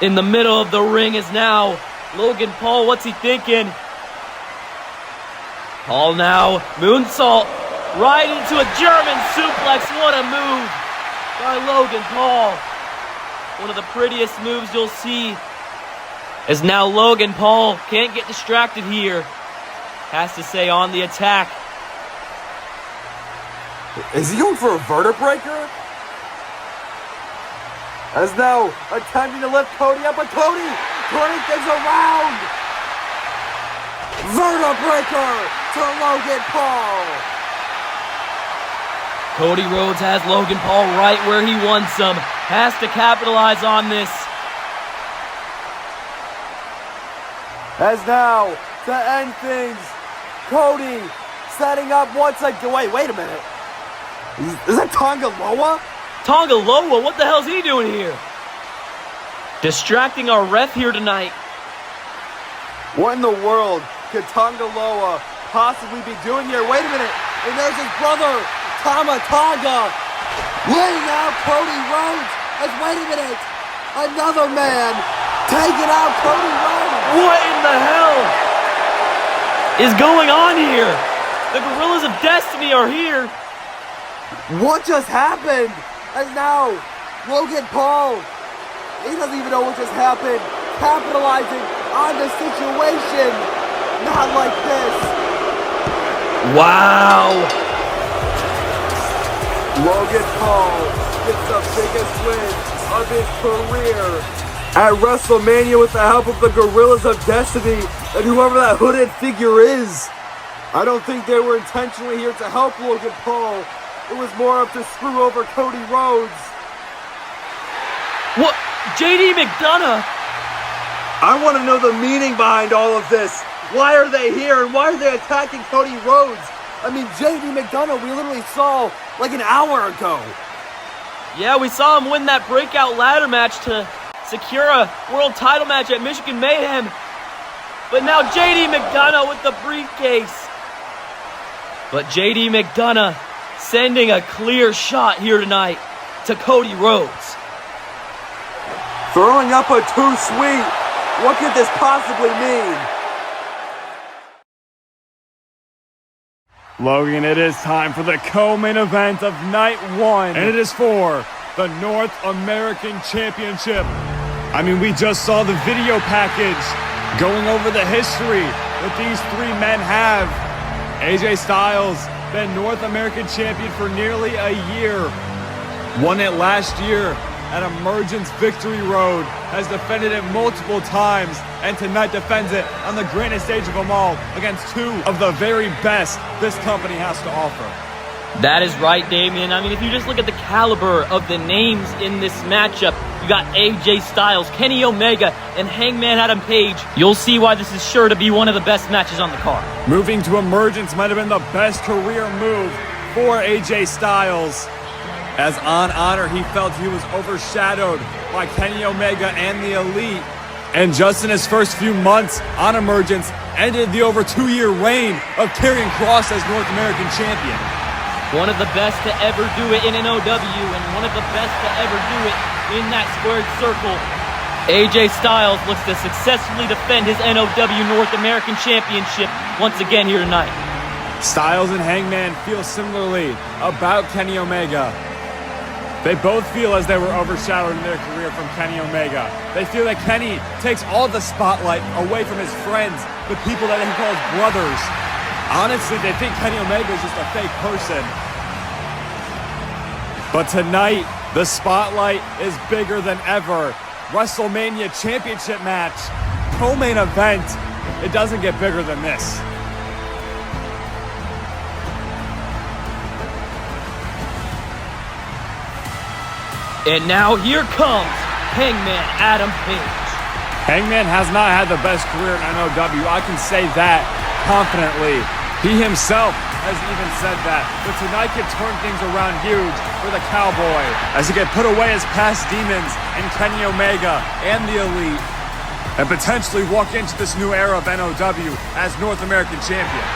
In the middle of the ring is now Logan Paul. What's he thinking? Paul now, moonsault, right into a German suplex. What a move by Logan Paul. One of the prettiest moves you'll see. As now Logan Paul can't get distracted here. Has to stay on the attack. Is he going for a vertebraker? As now attempting to lift Cody up, but Cody turning things around. Vertebraker to Logan Paul. Cody Rhodes has Logan Paul right where he wants him. Has to capitalize on this. As now, to end things, Cody setting up once again. Wait a minute. Is that Tonga Loa? Tonga Loa, what the hell's he doing here? Distracting our ref here tonight. What in the world could Tonga Loa possibly be doing here? Wait a minute. And there's his brother, Tama Tonga, laying out Cody Rhodes. Wait a minute. Another man taking out Cody Rhodes. What in the hell is going on here? The Gorillas of Destiny are here. What just happened? And now, Logan Paul, he doesn't even know what just happened. Capitalizing on the situation. Not like this. Wow. Logan Paul gets the biggest win of his career at WrestleMania with the help of the Gorillas of Destiny and whoever that hooded figure is. I don't think they were intentionally here to help Logan Paul. It was more of to screw over Cody Rhodes. What? JD McDonough? I want to know the meaning behind all of this. Why are they here and why are they attacking Cody Rhodes? I mean, JD McDonough we literally saw like an hour ago. Yeah, we saw him win that breakout ladder match to secure a world title match at Michigan Mayhem. But now JD McDonough with the briefcase. But JD McDonough sending a clear shot here tonight to Cody Rhodes. Throwing up a too sweet. What could this possibly mean? Logan, it is time for the co-main event of night one, and it is for the North American Championship. I mean, we just saw the video package going over the history that these three men have. AJ Styles, been North American Champion for nearly a year. Won it last year at Emergence Victory Road, has defended it multiple times, and tonight defends it on the grandest stage of them all against two of the very best this company has to offer. That is right, Damian. I mean, if you just look at the caliber of the names in this matchup, you got AJ Styles, Kenny Omega, and Hangman Adam Page. You'll see why this is sure to be one of the best matches on the card. Moving to Emergence might have been the best career move for AJ Styles, as on honor he felt he was overshadowed by Kenny Omega and the Elite, and just in his first few months on Emergence ended the over 2-year reign of Karrion Kross as North American Champion. One of the best to ever do it in NoW, and one of the best to ever do it in that squared circle. AJ Styles looks to successfully defend his NoW North American Championship once again here tonight. Styles and Hangman feel similarly about Kenny Omega. They both feel as they were overshadowed in their career from Kenny Omega. They feel that Kenny takes all the spotlight away from his friends, the people that he calls brothers. Honestly, they think Kenny Omega is just a fake person. But tonight, the spotlight is bigger than ever. WrestleMania Championship match, co-main event. It doesn't get bigger than this. And now here comes Hangman Adam Page. Hangman has not had the best career in NoW. I can say that confidently. He himself has even said that. But tonight could turn things around huge for the Cowboy, as he can put away his past demons in Kenny Omega and the Elite, and potentially walk into this new era of NoW as North American Champion.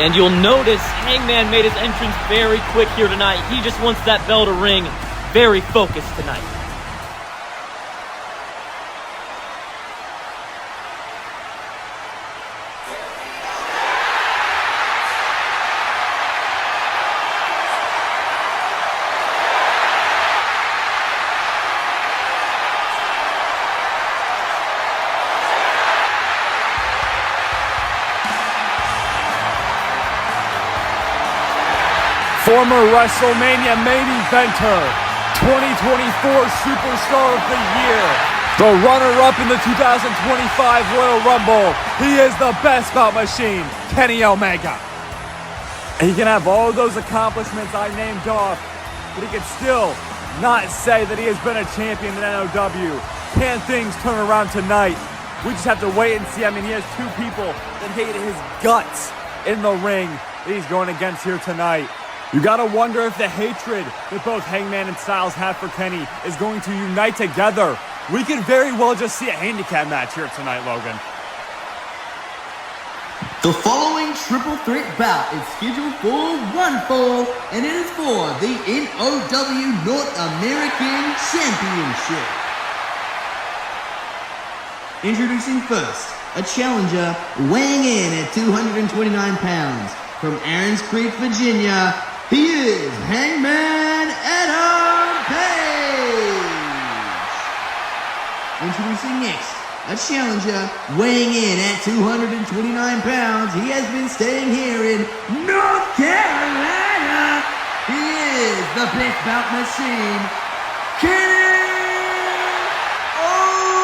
And you'll notice Hangman made his entrance very quick here tonight. He just wants that bell to ring. Very focused tonight. former Wrestlemania main eventer, 2024 Superstar of the Year, the runner-up in the 2025 Royal Rumble. He is the best bout machine, Kenny Omega. He can have all of those accomplishments I named off, but he can still not say that he has been a champion in NoW. Can things turn around tonight? We just have to wait and see. I mean, he has two people that hate his guts in the ring that he's going against here tonight. You gotta wonder if the hatred that both Hangman and Styles have for Kenny is going to unite together. We could very well just see a handicap match here tonight, Logan. The following triple threat bout is scheduled for one fall, and it is for the NoW North American Championship. Introducing first, a challenger weighing in at 229 pounds from Aaron's Creek, Virginia. He is Hangman Adam Page. Introducing next, a challenger weighing in at 229 pounds. He has been staying here in North Carolina. He is the best bout machine, Kenny Omega.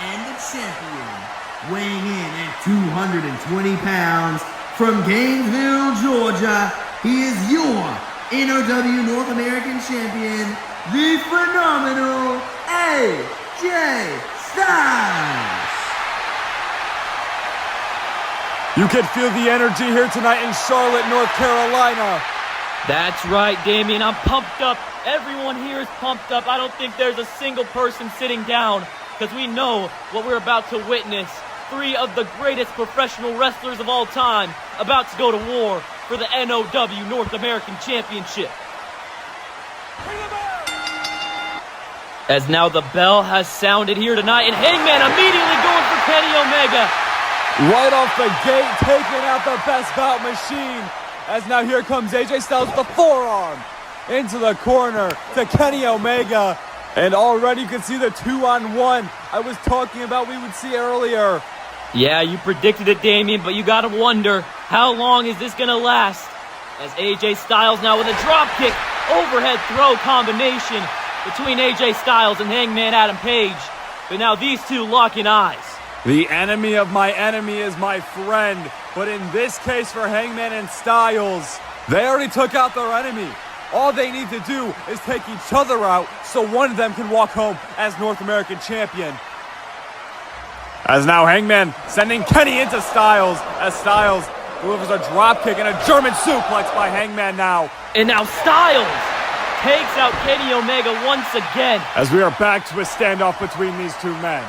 And the champion, weighing in at 220 pounds from Gainesville, Georgia. He is your NoW North American Champion, the phenomenal AJ Styles. You can feel the energy here tonight in Charlotte, North Carolina. That's right, Damian. I'm pumped up. Everyone here is pumped up. I don't think there's a single person sitting down because we know what we're about to witness. Three of the greatest professional wrestlers of all time about to go to war for the NoW North American Championship. As now the bell has sounded here tonight, and Hangman immediately going for Kenny Omega. Right off the gate, taking out the best bout machine. As now here comes AJ Styles with the forearm into the corner to Kenny Omega. And already you can see the 2-on-1 I was talking about we would see earlier. Yeah, you predicted it, Damian, but you gotta wonder, how long is this gonna last? As AJ Styles now with a dropkick, overhead throw combination between AJ Styles and Hangman Adam Page. But now these two locking eyes. The enemy of my enemy is my friend. But in this case for Hangman and Styles, they already took out their enemy. All they need to do is take each other out so one of them can walk home as North American Champion. As now Hangman sending Kenny into Styles, as Styles delivers a dropkick and a German suplex by Hangman now. And now Styles takes out Kenny Omega once again. As we are back to a standoff between these two men.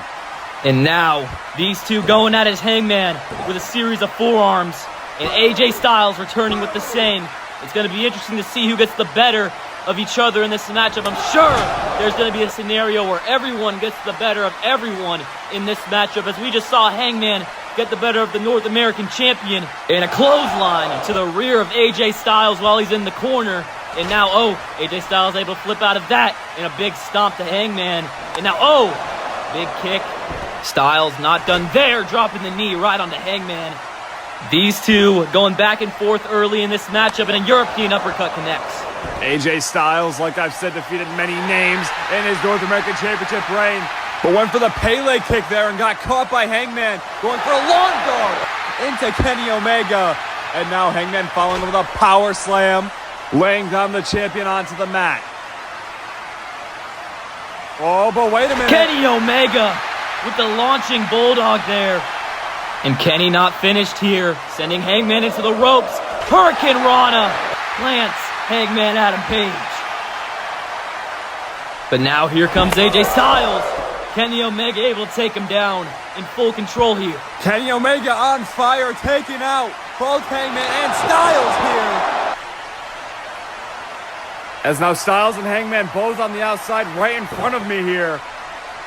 And now, these two going at his Hangman with a series of forearms. And AJ Styles returning with the same. It's going to be interesting to see who gets the better of each other in this matchup. I'm sure there's going to be a scenario where everyone gets the better of everyone in this matchup, as we just saw Hangman get the better of the North American Champion in a clothesline to the rear of AJ Styles while he's in the corner. And now, AJ Styles able to flip out of that in a big stomp to Hangman. And now, big kick. Styles not done there, dropping the knee right onto Hangman. These two going back and forth early in this matchup, and a European uppercut connects. AJ Styles, like I've said, defeated many names in his North American Championship reign, but went for the Pele kick there and got caught by Hangman, going for a long guard into Kenny Omega. And now Hangman following with a power slam, laying down the champion onto the mat. Oh, but wait a minute. Kenny Omega with the launching bulldog there. And Kenny not finished here, sending Hangman into the ropes. Hurricane Rana plants Hangman Adam Page. But now here comes AJ Styles. Kenny Omega able to take him down in full control here. Kenny Omega on fire, taking out both Hangman and Styles here. As now Styles and Hangman both on the outside right in front of me here.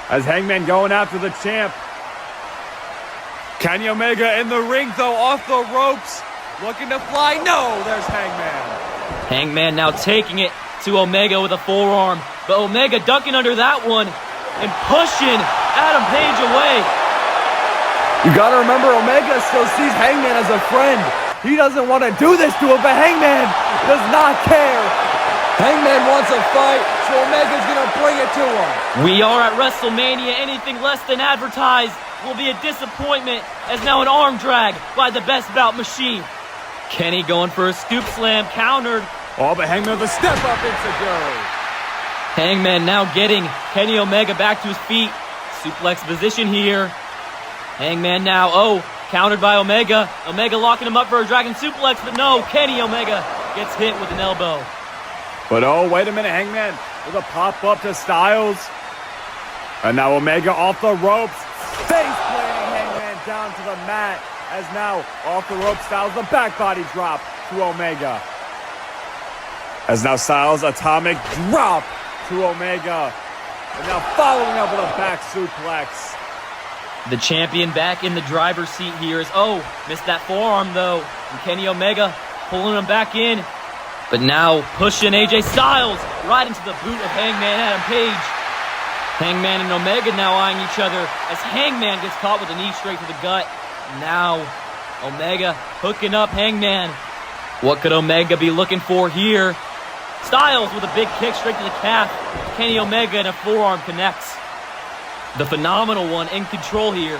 As Hangman going after the champ. Kenny Omega in the ring though, off the ropes. Looking to fly. No, there's Hangman. Hangman now taking it to Omega with a forearm. But Omega ducking under that one and pushing Adam Page away. You gotta remember, Omega still sees Hangman as a friend. He doesn't want to do this to him, but Hangman does not care. Hangman wants a fight, so Omega's gonna bring it to him. We are at WrestleMania. Anything less than advertised will be a disappointment, as now an arm drag by the Best Bout Machine. Kenny going for a scoop slam, countered. Oh, but Hangman with a step up insecure. Hangman now getting Kenny Omega back to his feet. Suplex position here. Hangman now, countered by Omega. Omega locking him up for a dragon suplex, but no, Kenny Omega gets hit with an elbow. But oh, wait a minute, Hangman with a pop-up to Styles. And now Omega off the ropes. Face planting Hangman down to the mat. As now off the rope, Styles the back body drop to Omega. As now Styles atomic drop to Omega. And now following up with a back suplex. The champion back in the driver's seat here is, missed that forearm though. And Kenny Omega pulling him back in. But now pushing AJ Styles right into the boot of Hangman Adam Page. Hangman and Omega now eyeing each other as Hangman gets caught with a knee straight to the gut. Now Omega hooking up Hangman. What could Omega be looking for here? Styles with a big kick straight to the calf. Kenny Omega and a forearm connects. The phenomenal one in control here.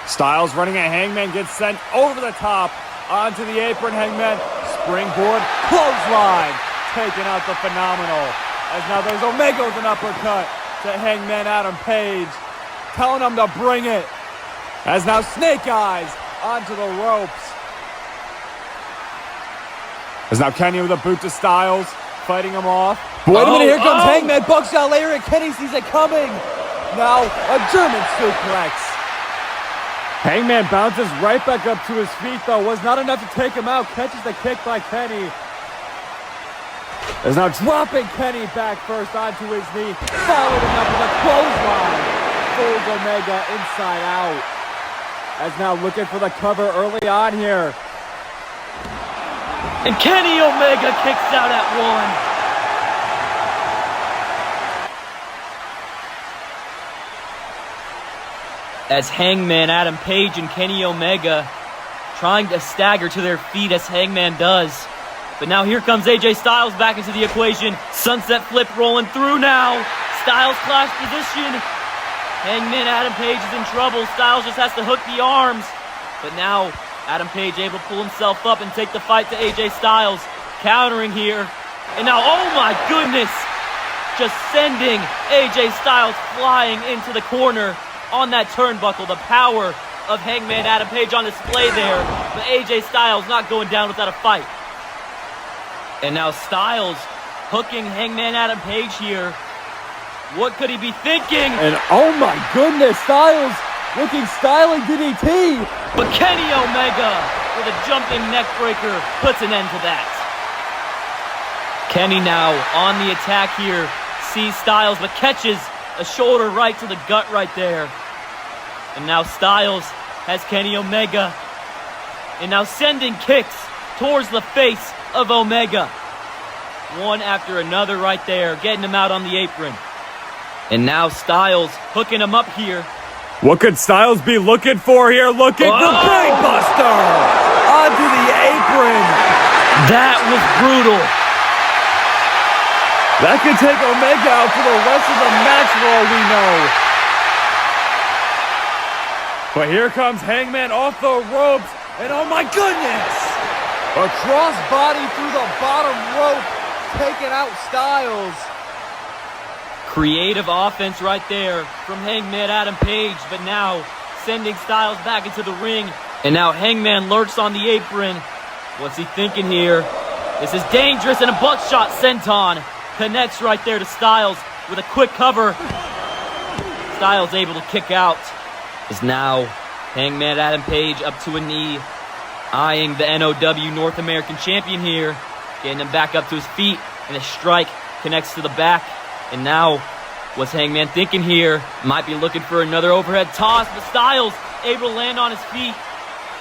Styles running at Hangman, gets sent over the top onto the apron. Hangman springboard clothesline, taking out the phenomenal. As now there's Omega with an uppercut to Hangman Adam Page, telling him to bring it. As now Snake Eyes onto the ropes. As now Kenny with a boot to Styles, fighting him off. Wait a minute, here comes Hangman. Buckshot later, and Kenny sees it coming. Now a German suplex. Hangman bounces right back up to his feet, though. Was not enough to take him out. Catches the kick by Kenny. Is now dropping Kenny back first onto his knee. Following up with a clothesline. Folds Omega inside out. As now looking for the cover early on here. And Kenny Omega kicks out at one. As Hangman Adam Page and Kenny Omega trying to stagger to their feet as Hangman does. But now here comes AJ Styles back into the equation. Sunset flip rolling through now. Styles clash position. Hangman Adam Page is in trouble. Styles just has to hook the arms. But now Adam Page able to pull himself up and take the fight to AJ Styles. Countering here. And now, oh my goodness! Just sending AJ Styles flying into the corner. On that turnbuckle, the power of Hangman Adam Page on display there. But AJ Styles not going down without a fight. And now Styles hooking Hangman Adam Page here. What could he be thinking? And oh my goodness, Styles looking styling DDT. But Kenny Omega with a jumping neck breaker puts an end to that. Kenny now on the attack here. Sees Styles but catches a shoulder right to the gut right there. And now Styles has Kenny Omega. And now sending kicks towards the face of Omega. One after another right there, getting him out on the apron. And now Styles hooking him up here. What could Styles be looking for here? Looking for Brainbuster onto the apron. That was brutal. That could take Omega out for the rest of the match for all we know. But here comes Hangman off the ropes. And oh my goodness! A crossbody through the bottom rope, taking out Styles. Creative offense right there from Hangman Adam Page. But now sending Styles back into the ring. And now Hangman lurks on the apron. What's he thinking here? This is dangerous, and a buckshot senton connects right there to Styles with a quick cover. Styles able to kick out. Is now Hangman Adam Page up to a knee, eyeing the NoW North American Champion here, getting him back up to his feet, and a strike connects to the back. And now, what's Hangman thinking here? Might be looking for another overhead toss, but Styles able to land on his feet.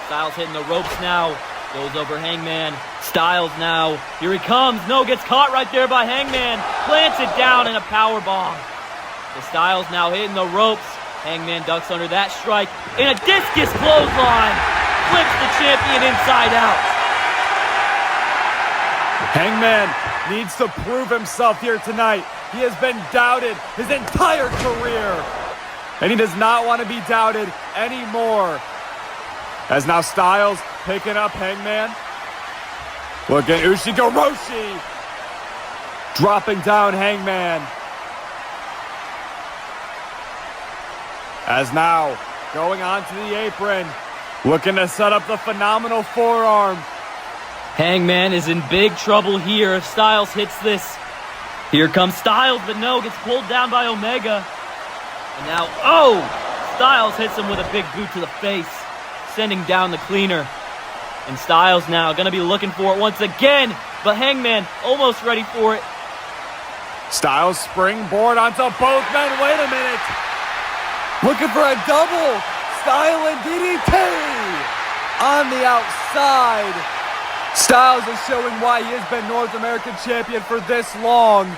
Styles hitting the ropes now. Goes over Hangman. Styles now. Here he comes. No, gets caught right there by Hangman. Plants it down in a power bomb. The Styles now hitting the ropes. Hangman ducks under that strike, and a discus clothesline flips the champion inside out. Hangman needs to prove himself here tonight. He has been doubted his entire career, and he does not want to be doubted anymore. As now Styles picking up Hangman. Look at Ushigoroshi dropping down Hangman. As now going onto the apron, looking to set up the phenomenal forearm. Hangman is in big trouble here if Styles hits this. Here comes Styles, but no, gets pulled down by Omega. And now, Styles hits him with a big boot to the face, sending down the cleaner. And Styles now gonna be looking for it once again, but Hangman almost ready for it. Styles springboard onto both men. Wait a minute. Looking for a double. Style and DDT on the outside. Styles is showing why he has been North American champion for this long.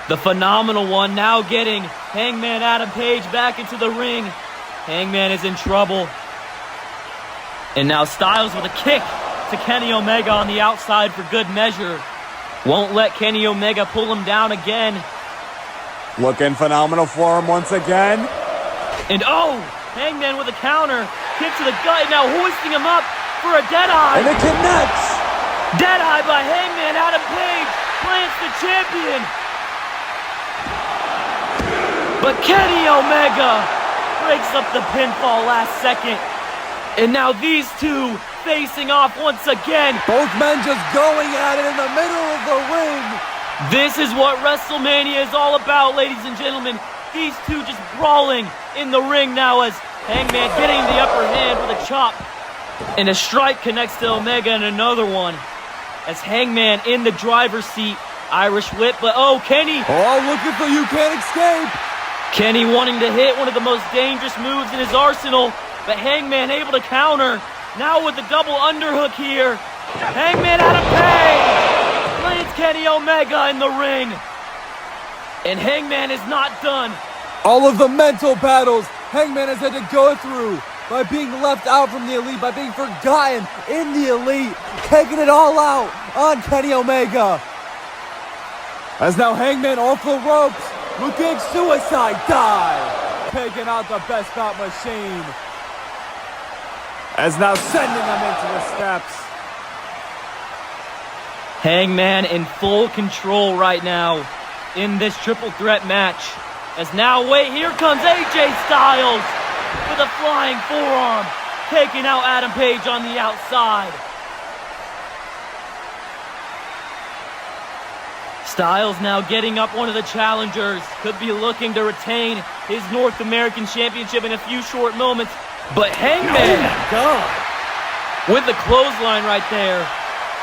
The phenomenal one now getting Hangman Adam Page back into the ring. Hangman is in trouble. And now Styles with a kick to Kenny Omega on the outside for good measure. Won't let Kenny Omega pull him down again. Looking phenomenal for him once again. And Hangman with a counter. Kick to the gut, now hoisting him up for a deadeye. And it connects. Deadeye by Hangman Adam Page. Plants the champion. But Kenny Omega breaks up the pinfall last second. And now these two facing off once again. Both men just going at it in the middle of the ring. This is what Wrestlemania is all about, ladies and gentlemen. These two just brawling in the ring now as Hangman getting the upper hand with a chop. And a strike connects to Omega and another one. As Hangman in the driver's seat. Irish whip, but Kenny. Looking for you can't escape. Kenny wanting to hit one of the most dangerous moves in his arsenal. But Hangman able to counter. Now with the double underhook here. Hangman out of Page. Lands Kenny Omega in the ring. And Hangman is not done. All of the mental battles Hangman has had to go through by being left out from the Elite, by being forgotten in the Elite, taking it all out on Kenny Omega. As now Hangman off the ropes, looking suicide dive, taking out the best bout machine. As now sending him into the steps. Hangman in full control right now in this triple threat match. As now, here comes AJ Styles with a flying forearm, taking out Adam Page on the outside. Styles now getting up one of the challengers. Could be looking to retain his North American Championship in a few short moments. But Hangman, with the clothesline right there,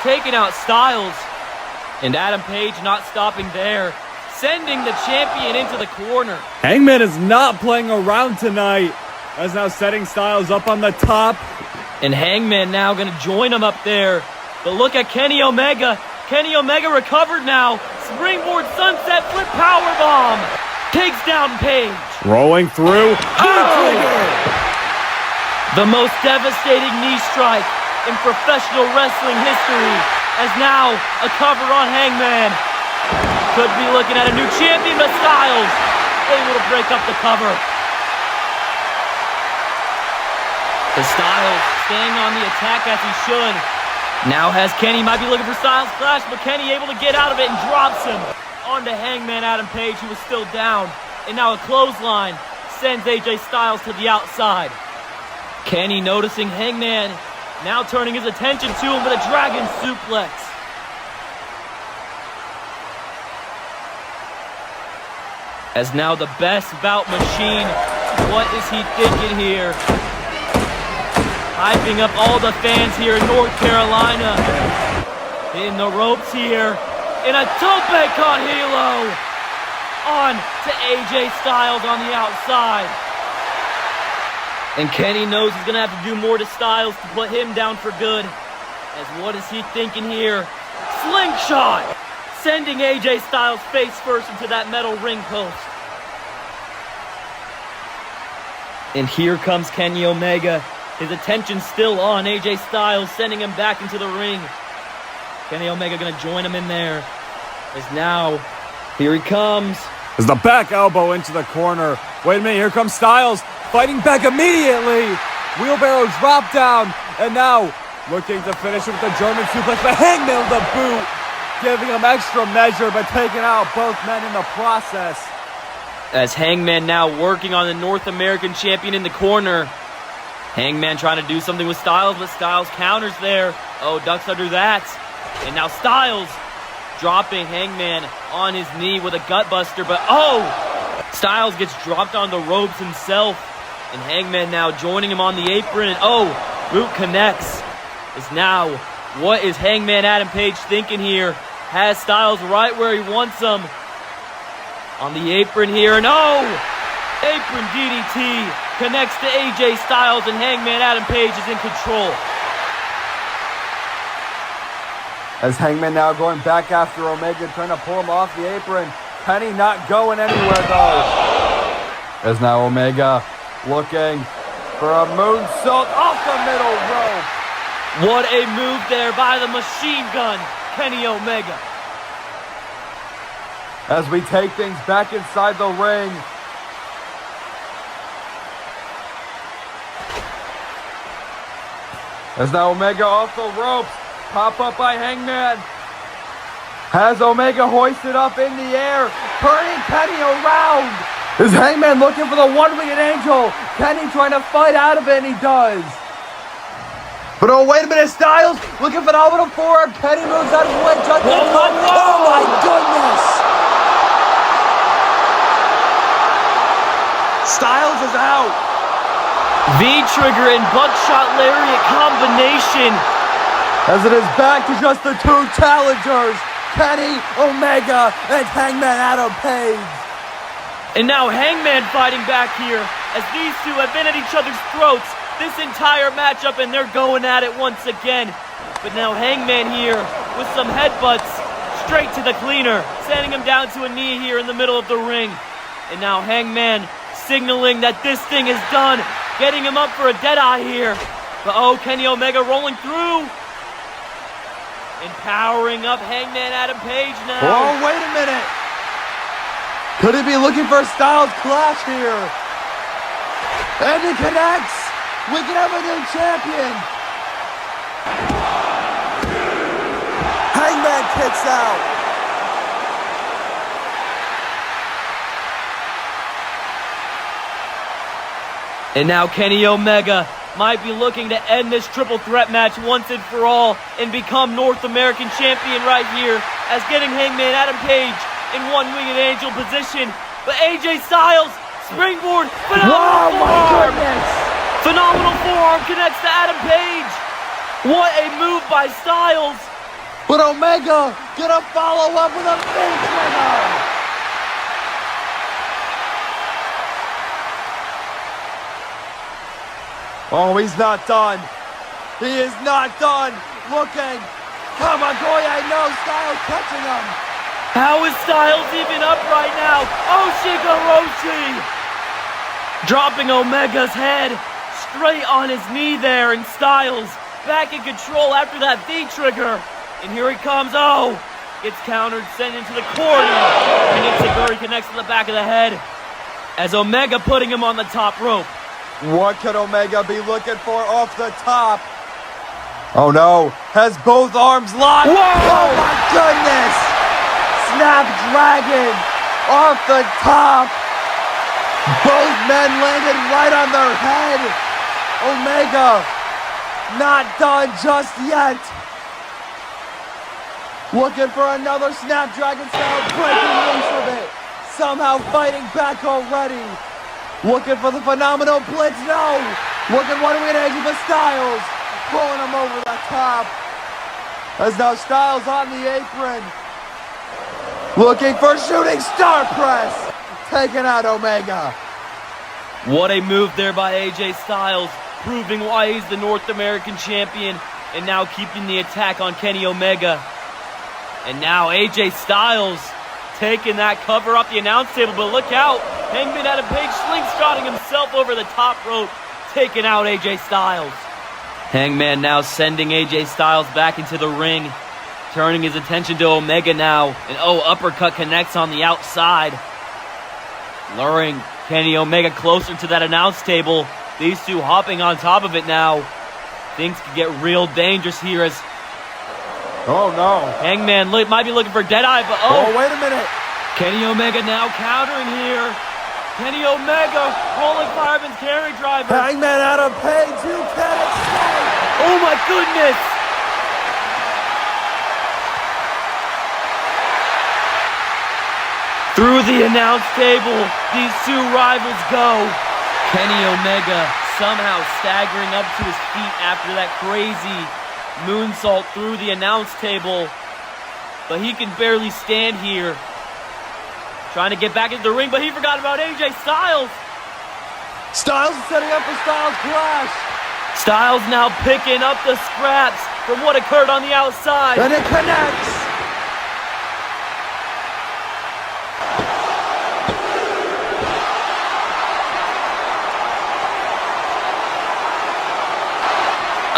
taking out Styles. And Adam Page not stopping there, sending the champion into the corner. Hangman is not playing around tonight. As now setting Styles up on the top. And Hangman now going to join him up there. But look at Kenny Omega. Kenny Omega recovered now. Springboard sunset flip powerbomb. Takes down Page. Rolling through. The most devastating knee strike in professional wrestling history. As now a cover on Hangman. Could be looking at a new champion, but Styles able to break up the cover. The Styles staying on the attack as he should. Now has Kenny, might be looking for Styles Clash, but Kenny able to get out of it and drops him onto Hangman Adam Page, who was still down. And now a clothesline sends AJ Styles to the outside. Kenny noticing Hangman, now turning his attention to him with a dragon suplex. As now the best bout machine, what is he thinking here? Hyping up all the fans here in North Carolina. In the ropes here. In a tope con hilo. On to AJ Styles on the outside. And Kenny knows he's going to have to do more to Styles to put him down for good. As what is he thinking here? Slingshot! Sending AJ Styles face first into that metal ring post. And here comes Kenny Omega. His attention still on AJ Styles, sending him back into the ring. Kenny Omega gonna join him in there. As now, here he comes. As the back elbow into the corner. Wait a minute, here comes Styles. Fighting back immediately. Wheelbarrow drop down. And now, looking to finish with the German suplex, but Hangman with the boot. Giving him extra measure, but taking out both men in the process. As Hangman now working on the North American champion in the corner. Hangman trying to do something with Styles, but Styles counters there. Oh, ducks under that. And now Styles dropping Hangman on his knee with a gutbuster, but oh! Styles gets dropped on the ropes himself. And Hangman now joining him on the apron, and oh, boot connects. Is now, what is Hangman Adam Page thinking here? Has Styles right where he wants him. On the apron here, and oh! Apron DDT connects to AJ Styles, and Hangman Adam Page is in control. As Hangman now going back after Omega, trying to pull him off the apron. Kenny not going anywhere though. As now Omega looking for a moonsault off the middle rope. What a move there by the machine gun, Kenny Omega. As we take things back inside the ring. As now Omega off the ropes. Pop up by Hangman. Has Omega hoisted up in the air. Turning Kenny around. Is Hangman looking for the one-winged angel. Kenny trying to fight out of it, and he does. But oh, wait a minute. Styles looking phenomenal forearm. Kenny moves out of the way. Just in time. Oh my goodness. Styles is out. V-trigger and buckshot lariat combination. As it is back to just the two challengers, Kenny Omega and Hangman Adam Page. And now Hangman fighting back here as these two have been at each other's throats this entire matchup, and they're going at it once again. But now Hangman here with some headbutts straight to the cleaner, sending him down to a knee here in the middle of the ring. And now Hangman signaling that this thing is done, getting him up for a deadeye here. But oh, Kenny Omega rolling through. And powering up Hangman Adam Page now. Oh, wait a minute. Could he be looking for a Styles clash here? And he connects. We can have a new champion. Hangman kicks out. And now Kenny Omega might be looking to end this triple threat match once and for all and become North American champion right here as getting Hangman Adam Page in one-winged angel position. But AJ Styles, springboard, phenomenal forearm! Phenomenal forearm connects to Adam Page. What a move by Styles. But Omega gonna follow up with a big trigger. Oh, he's not done. He is not done. Looking. Kamagoye, no. Styles catching him. How is Styles even up right now? Oshigoroshi! Dropping Omega's head straight on his knee there, and Styles back in control after that V-trigger. And here he comes. Oh! Gets countered, sent into the corner. And Itsuguri connects to the back of the head as Omega putting him on the top rope. What could Omega be looking for off the top? Oh no, has both arms locked. Whoa! Oh my goodness! Snapdragon off the top. Both men landed right on their head. Omega not done just yet. Looking for another Snapdragon style, breaking loose of it. Somehow fighting back already. Looking for the phenomenal blitz, no! Looking one-winged angel for Styles, pulling him over the top. As now Styles on the apron. Looking for shooting star press, taking out Omega. What a move there by AJ Styles, proving why he's the North American champion, and now keeping the attack on Kenny Omega. And now AJ Styles taking that cover up the announce table, but look out! Hangman had a big slingshotting himself over the top rope, taking out AJ Styles. Hangman now sending AJ Styles back into the ring, turning his attention to Omega now. And uppercut connects on the outside, luring Kenny Omega closer to that announce table. These two hopping on top of it now. Things could get real dangerous here as Oh, no. Hangman might be looking for Deadeye, but Wait a minute. Kenny Omega now countering here. Kenny Omega rolling fireman's carry driver. Hangman out of pain. 2 count escape. Oh my goodness! Through the announce table, these two rivals go. Kenny Omega somehow staggering up to his feet after that crazy moonsault through the announce table. But he can barely stand here. Trying to get back into the ring, but he forgot about AJ Styles. Styles is setting up for Styles Clash. Styles now picking up the scraps from what occurred on the outside. And it connects.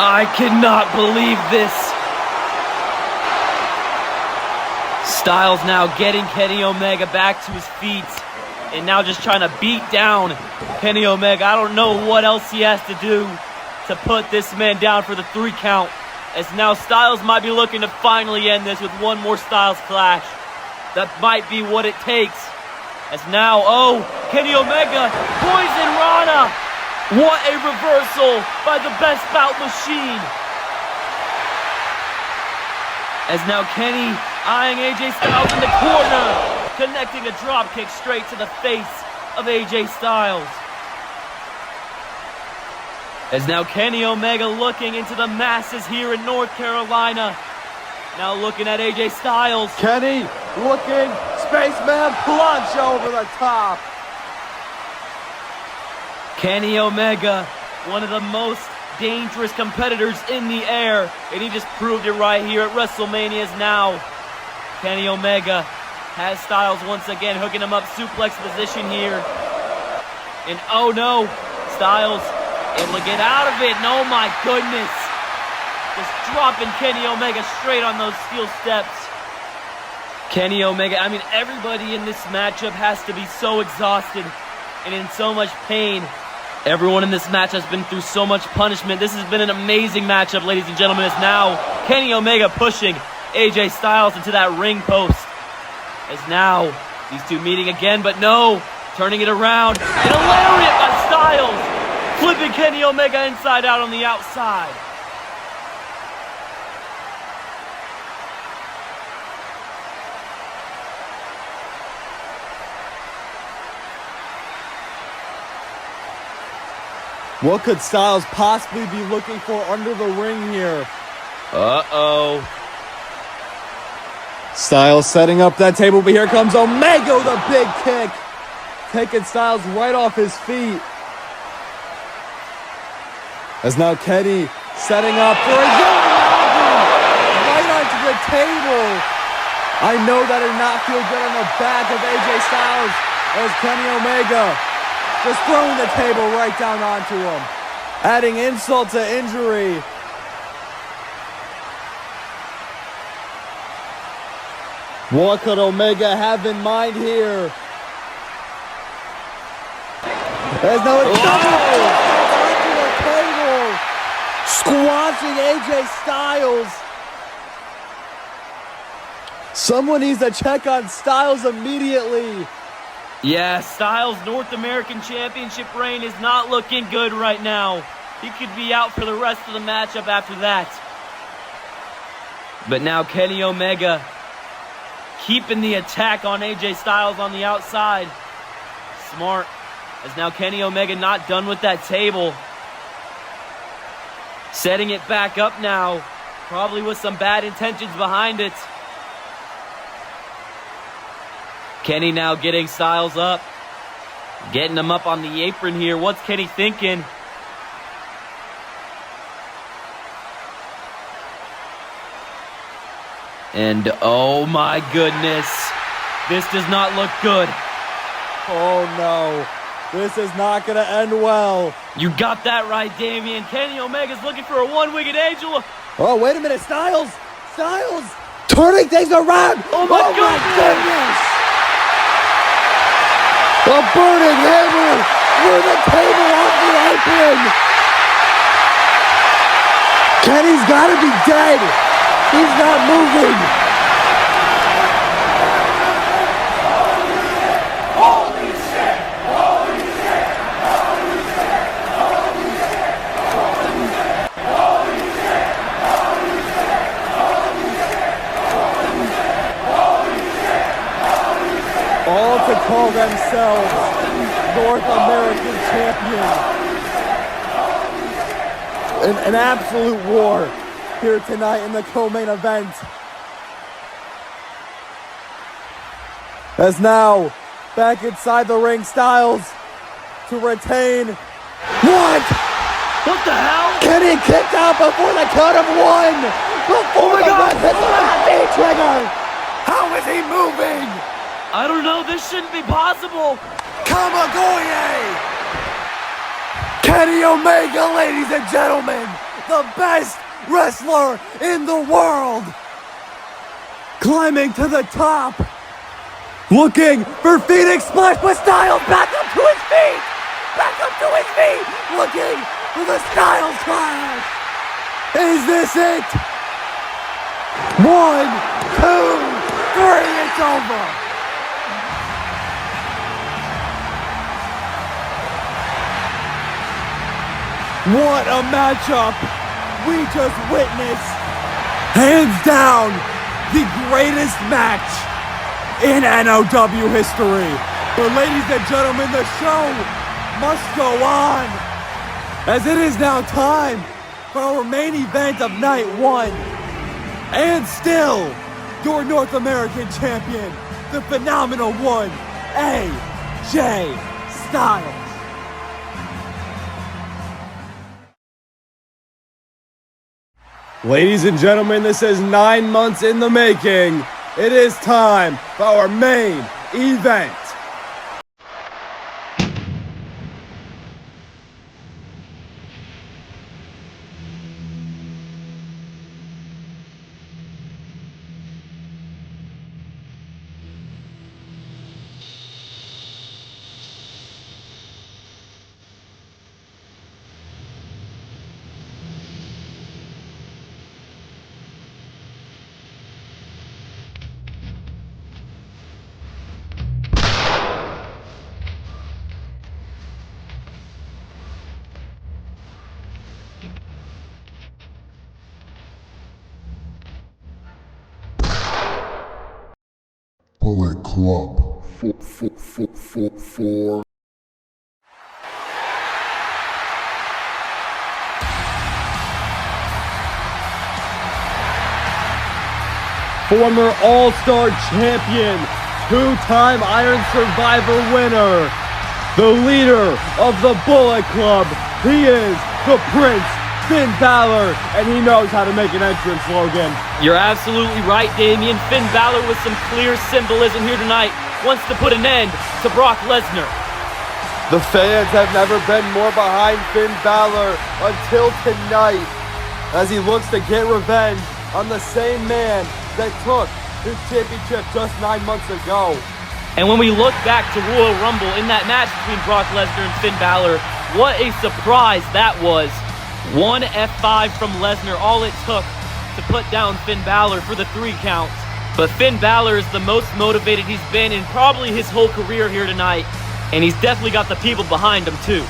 I cannot believe this. Styles now getting Kenny Omega back to his feet and now just trying to beat down Kenny Omega. I don't know what else he has to do to put this man down for the 3 count, as now Styles might be looking to finally end this with one more Styles Clash. That might be what it takes, as now, Kenny Omega, Poison Rana. What a reversal by the Best Bout Machine. As now Kenny eyeing AJ Styles in the corner, connecting a drop kick straight to the face of AJ Styles. As now Kenny Omega looking into the masses here in North Carolina. Now looking at AJ Styles. Kenny looking, Spaceman plunge over the top. Kenny Omega, one of the most dangerous competitors in the air, and he just proved it right here at Wrestlemania. Now Kenny Omega has Styles once again hooking him up, suplex position here. And oh no, Styles able to get out of it. No, my goodness. Just dropping Kenny Omega straight on those steel steps. Kenny Omega, I mean, everybody in this matchup has to be so exhausted and in so much pain. Everyone in this match has been through so much punishment. This has been an amazing matchup, ladies and gentlemen. It's now Kenny Omega pushing AJ Styles into that ring post. As now these two meeting again, but no, turning it around. And a lariat by Styles, flipping Kenny Omega inside out on the outside. What could Styles possibly be looking for under the ring here? Uh-oh. Styles setting up that table, but here comes Omega with a big kick. Taking Styles right off his feet. As now Kenny setting up for a right onto the table. I know that did not feel good on the back of AJ Styles as Kenny Omega just throwing the table right down onto him, adding insult to injury. What could Omega have in mind here? There's no onto the table, squashing AJ Styles. Someone needs to check on Styles immediately. Yeah, Styles' North American Championship reign is not looking good right now. He could be out for the rest of the matchup after that. But now Kenny Omega keeping the attack on AJ Styles on the outside. Smart. As now Kenny Omega not done with that table. Setting it back up now. Probably with some bad intentions behind it. Kenny now getting Styles up. Getting him up on the apron here. What's Kenny thinking? And oh my goodness. This does not look good. Oh no, this is not gonna end well. You got that right, Damian. Kenny Omega's looking for a one-winged angel. Oh, wait a minute, Styles! Styles! Turning things around! Oh my goodness! A burning hammer through the table off the apron! Kenny's gotta be dead! He's not moving! Holy shit! Holy shit! Holy shit! Holy shit! Holy shit! Holy shit! Holy shit! Holy shit! Holy shit! Holy shit! Holy shit! All to call themselves North American champion. An absolute war here tonight in the co-main event. As now, back inside the ring, Styles to retain. What? What the hell? Kenny kicked out before the count of one. Before the ref hits the knee trigger. How is he moving? I don't know. This shouldn't be possible. Kamagoye! Kenny Omega, ladies and gentlemen, the best wrestler in the world, climbing to the top, looking for Phoenix Splash, but Styles back up to his feet, looking for the Styles Clash. Is this it? 1, 2, 3, it's over. What a matchup we just witnessed. Hands down, the greatest match in NoW history. But ladies and gentlemen, the show must go on, as it is now time for our main event of night 1. And still, your North American champion, the phenomenal one, AJ Styles. Ladies and gentlemen, this is 9 months in the making. It is time for our main event. Bullet Club. Four. Former All-Star champion, 2-time Iron Survivor winner, the leader of the Bullet Club. He is the Prince, Finn Balor, and he knows how to make an entrance, Logan. You're absolutely right, Damian. Finn Balor, with some clear symbolism here tonight, wants to put an end to Brock Lesnar. The fans have never been more behind Finn Balor until tonight, as he looks to get revenge on the same man that took his championship just 9 months ago. And when we look back to Royal Rumble in that match between Brock Lesnar and Finn Balor, what a surprise that was. One F5 from Lesnar, all it took to put down Finn Balor for the 3 count. But Finn Balor is the most motivated he's been in probably his whole career here tonight. And he's definitely got the people behind him too.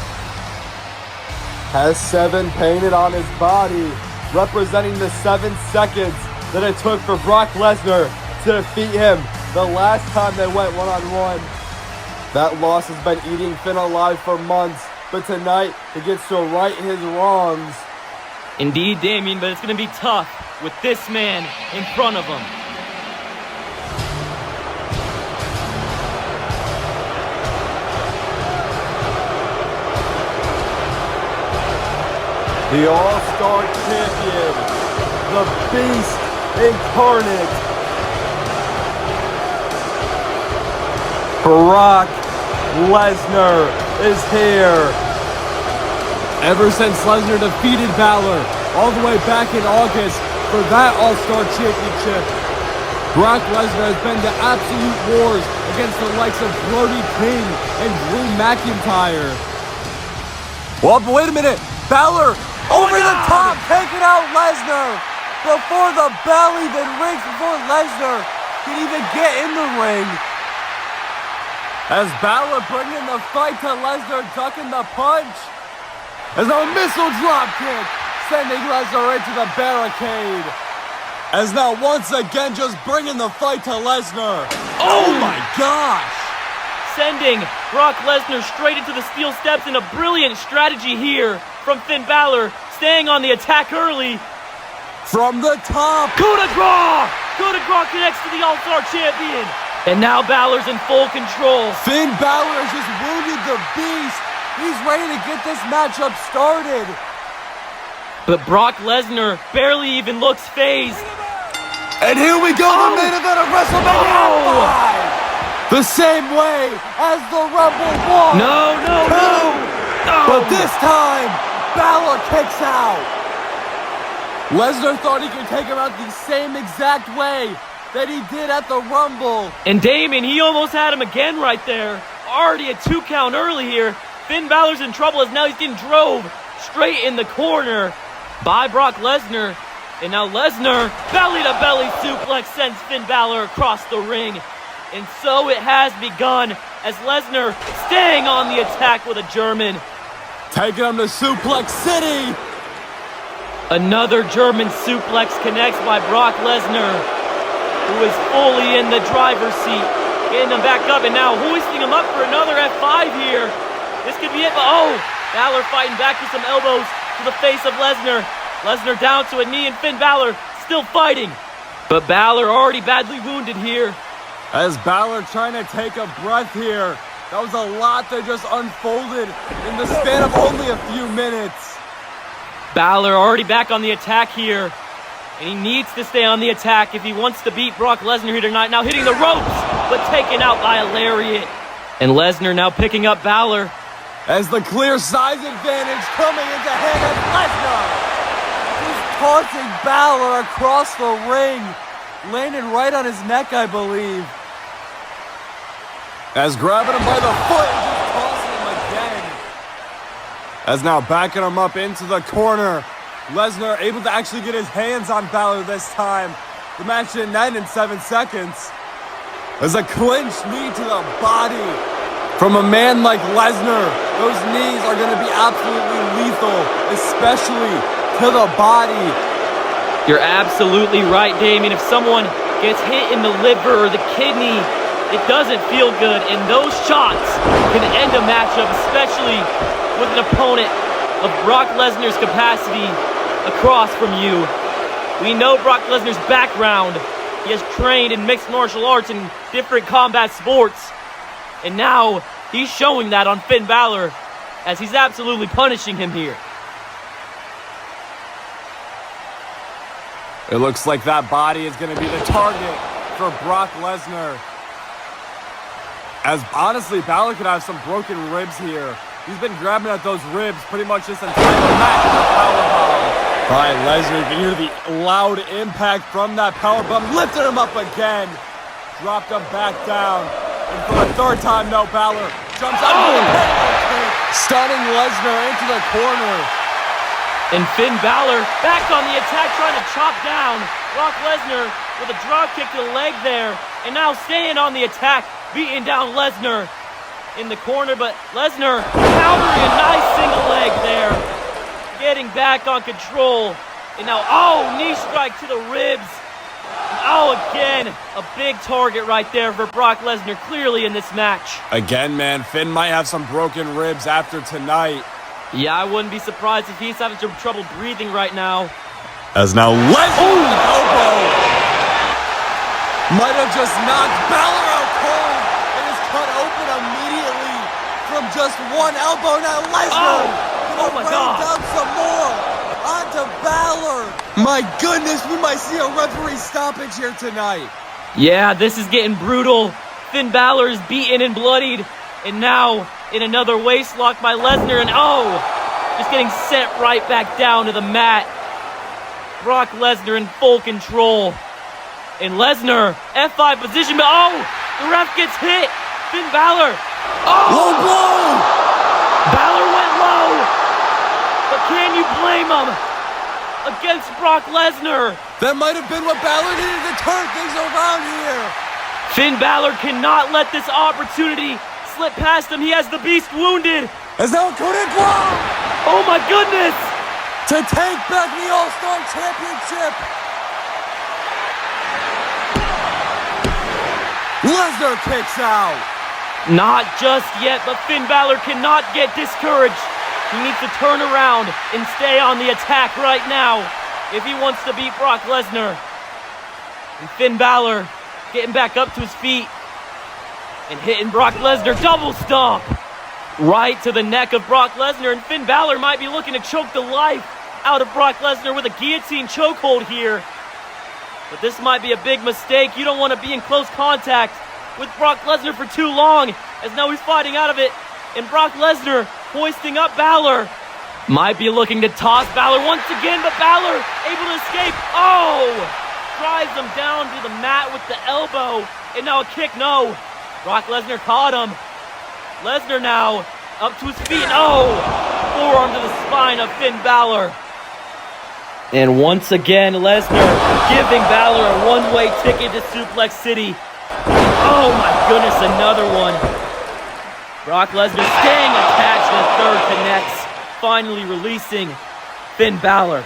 Has 7 painted on his body, representing the 7 seconds that it took for Brock Lesnar to defeat him the last time they went one-on-one. That loss has been eating Finn alive for months, but tonight he gets to right his wrongs. Indeed, Damian, but it's going to be tough with this man in front of him. The All-Star Champion, the Beast Incarnate, Brock Lesnar is here. Ever since Lesnar defeated Balor all the way back in August for that All-Star Championship, Brock Lesnar has been to absolute wars against the likes of Brody King and Drew McIntyre. Well, but wait a minute. Balor over the top, taking out Lesnar before the bell even rings, before Lesnar can even get in the ring. As Balor bringing the fight to Lesnar, ducking the punch. As a missile drop kick, sending Lesnar into the barricade. As now once again just bringing the fight to Lesnar. Oh my gosh! Sending Brock Lesnar straight into the steel steps in a brilliant strategy here from Finn Balor, staying on the attack early. From the top. Coup de grace! Coup de grace connects to the All-Star Champion. And now Balor's in full control. Finn Balor has just wounded the beast. He's ready to get this matchup started. But Brock Lesnar barely even looks phased. And here we go, the main event of Wrestlemania 5. The same way as the Rumble 1. No. But this time, Balor kicks out. Lesnar thought he could take him out the same exact way that he did at the Rumble. And Damon, he almost had him again right there. Already a 2 count early here. Finn Balor's in trouble as now he's getting drove straight in the corner by Brock Lesnar. And now Lesnar, belly-to-belly suplex, sends Finn Balor across the ring. And so it has begun as Lesnar staying on the attack with a German. Taking him to Suplex City. Another German suplex connects by Brock Lesnar, who is fully in the driver's seat. Getting him back up and now hoisting him up for another F5 here. This could be it, but Balor fighting back with some elbows to the face of Lesnar. Lesnar down to a knee and Finn Balor still fighting. But Balor already badly wounded here. As Balor trying to take a breath here. That was a lot that just unfolded in the span of only a few minutes. Balor already back on the attack here. And he needs to stay on the attack if he wants to beat Brock Lesnar here tonight. Now hitting the ropes, but taken out by a lariat. And Lesnar now picking up Balor. As the clear size advantage coming into hand of Lesnar. He's taunting Balor across the ring. Landed right on his neck, I believe. As grabbing him by the foot and just tossing him again. As now backing him up into the corner. Lesnar able to actually get his hands on Balor this time. The match didn't end in 7 seconds. As a clinched knee to the body. From a man like Lesnar, those knees are going to be absolutely lethal, especially to the body. You're absolutely right, Damien. If someone gets hit in the liver or the kidney, it doesn't feel good, and those shots can end a matchup, especially with an opponent of Brock Lesnar's capacity across from you. We know Brock Lesnar's background. He has trained in mixed martial arts and different combat sports. And now he's showing that on Finn Balor as he's absolutely punishing him here. It looks like that body is going to be the target for Brock Lesnar. As honestly, Balor could have some broken ribs here. He's been grabbing at those ribs pretty much this entire match with a powerbomb. All right, Lesnar, you can hear the loud impact from that powerbomb. Lifted him up again. Dropped him back down. And for the third time, no, Balor jumps up. Stunning Lesnar into the corner. And Finn Balor back on the attack, trying to chop down Brock Lesnar with a drop kick to the leg there. And now staying on the attack, beating down Lesnar in the corner. But Lesnar countering a nice single leg there. Getting back on control. And now, knee strike to the ribs. And again, a big target right there for Brock Lesnar, clearly in this match. Again, man, Finn might have some broken ribs after tonight. Yeah, I wouldn't be surprised if he's having some trouble breathing right now. As now Lesnar elbow might have just knocked Balor out cold and is cut open immediately from just one elbow. Now Lesnar gonna rain down some more onto Balor. My goodness, we might see a referee stoppage here tonight. Yeah, this is getting brutal. Finn Balor is beaten and bloodied. And now, in another waist lock by Lesnar, and just getting sent right back down to the mat. Brock Lesnar in full control. And Lesnar, F5 position, but the ref gets hit. Finn Balor. Low blow! Balor went low. But can you blame him? Against Brock Lesnar. That might have been what Balor needed to turn things around here. Finn Balor cannot let this opportunity slip past him. He has the Beast wounded. As now Cody Bron Oh my goodness! to take back the All-Star Championship. Lesnar kicks out. Not just yet, but Finn Balor cannot get discouraged. He needs to turn around and stay on the attack right now if he wants to beat Brock Lesnar. And Finn Balor getting back up to his feet and hitting Brock Lesnar. Double stomp right to the neck of Brock Lesnar. And Finn Balor might be looking to choke the life out of Brock Lesnar with a guillotine chokehold here. But this might be a big mistake. You don't want to be in close contact with Brock Lesnar for too long, as now he's fighting out of it. And Brock Lesnar hoisting up Balor. Might be looking to toss Balor once again, but Balor able to escape. Drives him down to the mat with the elbow. And now a kick, no. Brock Lesnar caught him. Lesnar now up to his feet. Forearm to the spine of Finn Balor. And once again, Lesnar giving Balor a one-way ticket to Suplex City. Oh my goodness, another one. Brock Lesnar staying attached to the third connects, finally releasing Finn Balor.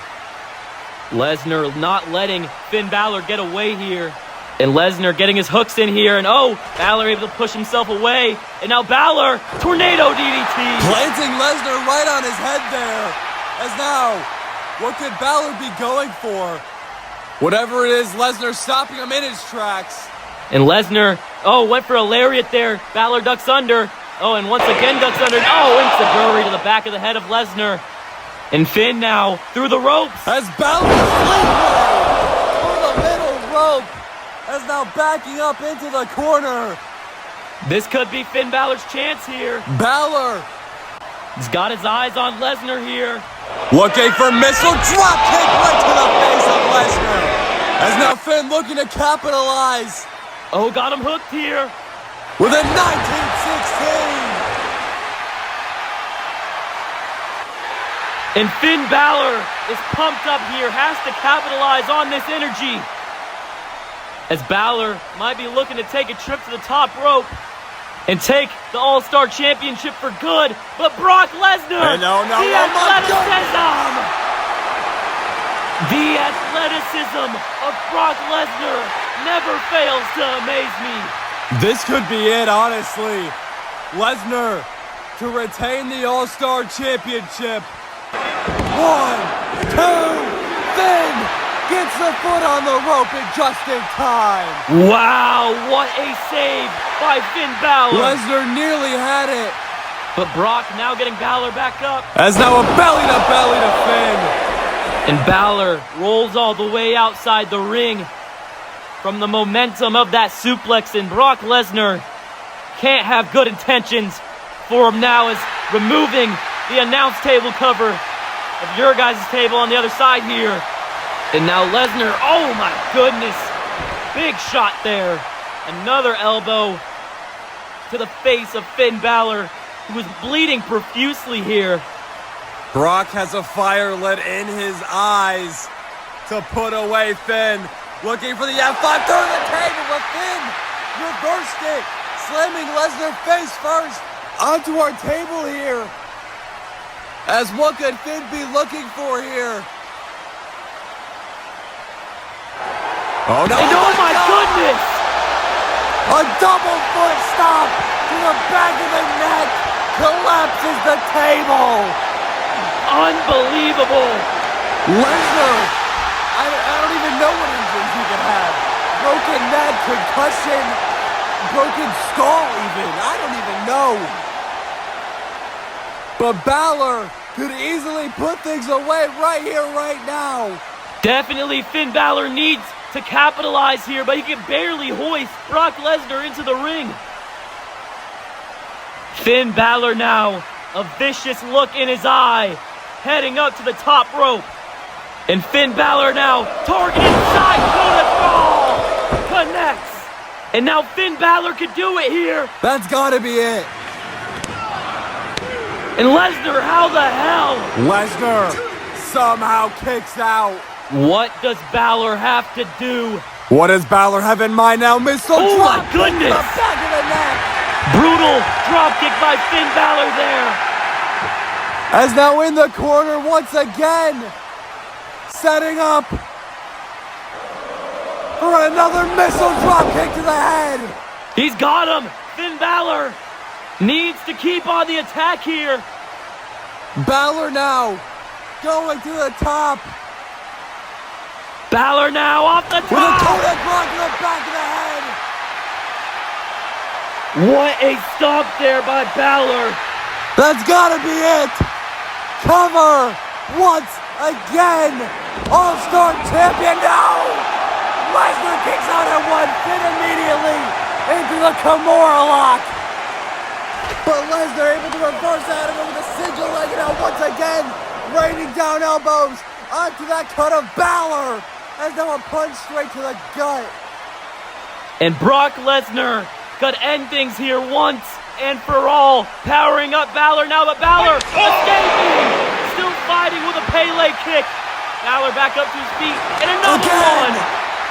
Lesnar not letting Finn Balor get away here. And Lesnar getting his hooks in here, and Balor able to push himself away. And now Balor, tornado DDT. Planting Lesnar right on his head there. As now, what could Balor be going for? Whatever it is, Lesnar stopping him in his tracks. And Lesnar, went for a lariat there. Balor ducks under. And once again ducks under. Enziguri to the back of the head of Lesnar. And Finn now through the ropes. As Balor sleepway through the middle rope. As now backing up into the corner. This could be Finn Balor's chance here. Balor. He's got his eyes on Lesnar here. Looking for missile drop kick right to the face of Lesnar. As now Finn looking to capitalize. Got him hooked here. With a 1916. And Finn Balor is pumped up here, has to capitalize on this energy. As Balor might be looking to take a trip to the top rope and take the All-Star Championship for good. But Brock Lesnar, the athleticism! The athleticism of Brock Lesnar never fails to amaze me. This could be it, honestly. Lesnar to retain the All-Star Championship. 1, 2, Finn gets the foot on the rope and just in time. Wow, what a save by Finn Balor. Lesnar nearly had it. But Brock now getting Balor back up. As now a belly to Finn. And Balor rolls all the way outside the ring from the momentum of that suplex. And Brock Lesnar can't have good intentions for him now, as removing the announce table cover of your guys' table on the other side here. And now Lesnar, oh my goodness, big shot there. Another elbow to the face of Finn Balor, who was bleeding profusely here. Brock has a fire lit in his eyes to put away Finn. Looking for the F5 through the table, but Finn reversed it, slamming Lesnar face first onto our table here. As what could Finn be looking for here? Oh no! And oh my goodness! A double foot stop to the back of the neck, collapses the table. Unbelievable! Lesnar, I don't even know what injuries he could have. Broken neck, concussion, broken skull even. I don't even know. But Balor could easily put things away right here, right now. Definitely Finn Balor needs to capitalize here, but he can barely hoist Brock Lesnar into the ring. Finn Balor now, a vicious look in his eye, heading up to the top rope. And Finn Balor now, targeting side, Cody connects. And now Finn Balor could do it here. That's gotta be it. And Lesnar, how the hell? Lesnar somehow kicks out. What does Balor have to do? What does Balor have in mind now? Missile Oh drop my goodness! to the back of the neck. Brutal dropkick by Finn Balor there. As now in the corner once again. Setting up for another missile drop kick to the head. He's got him. Finn Balor needs to keep on the attack here. Balor now going to the top. Balor now off the top. With a Cody block to the back of the head. What a stop there by Balor. That's gotta be it. Cover once again. All-Star champion now. Lesnar kicks out at one, Finn immediately into the Kimura lock. But Lesnar able to reverse out of it with a sigil leg and out once again, raining down elbows onto that cut of Balor. As now a punch straight to the gut. And Brock Lesnar could end things here once and for all. Powering up Balor now, but Balor escaping. Still fighting with a Pele kick. Balor back up to his feet, and another one.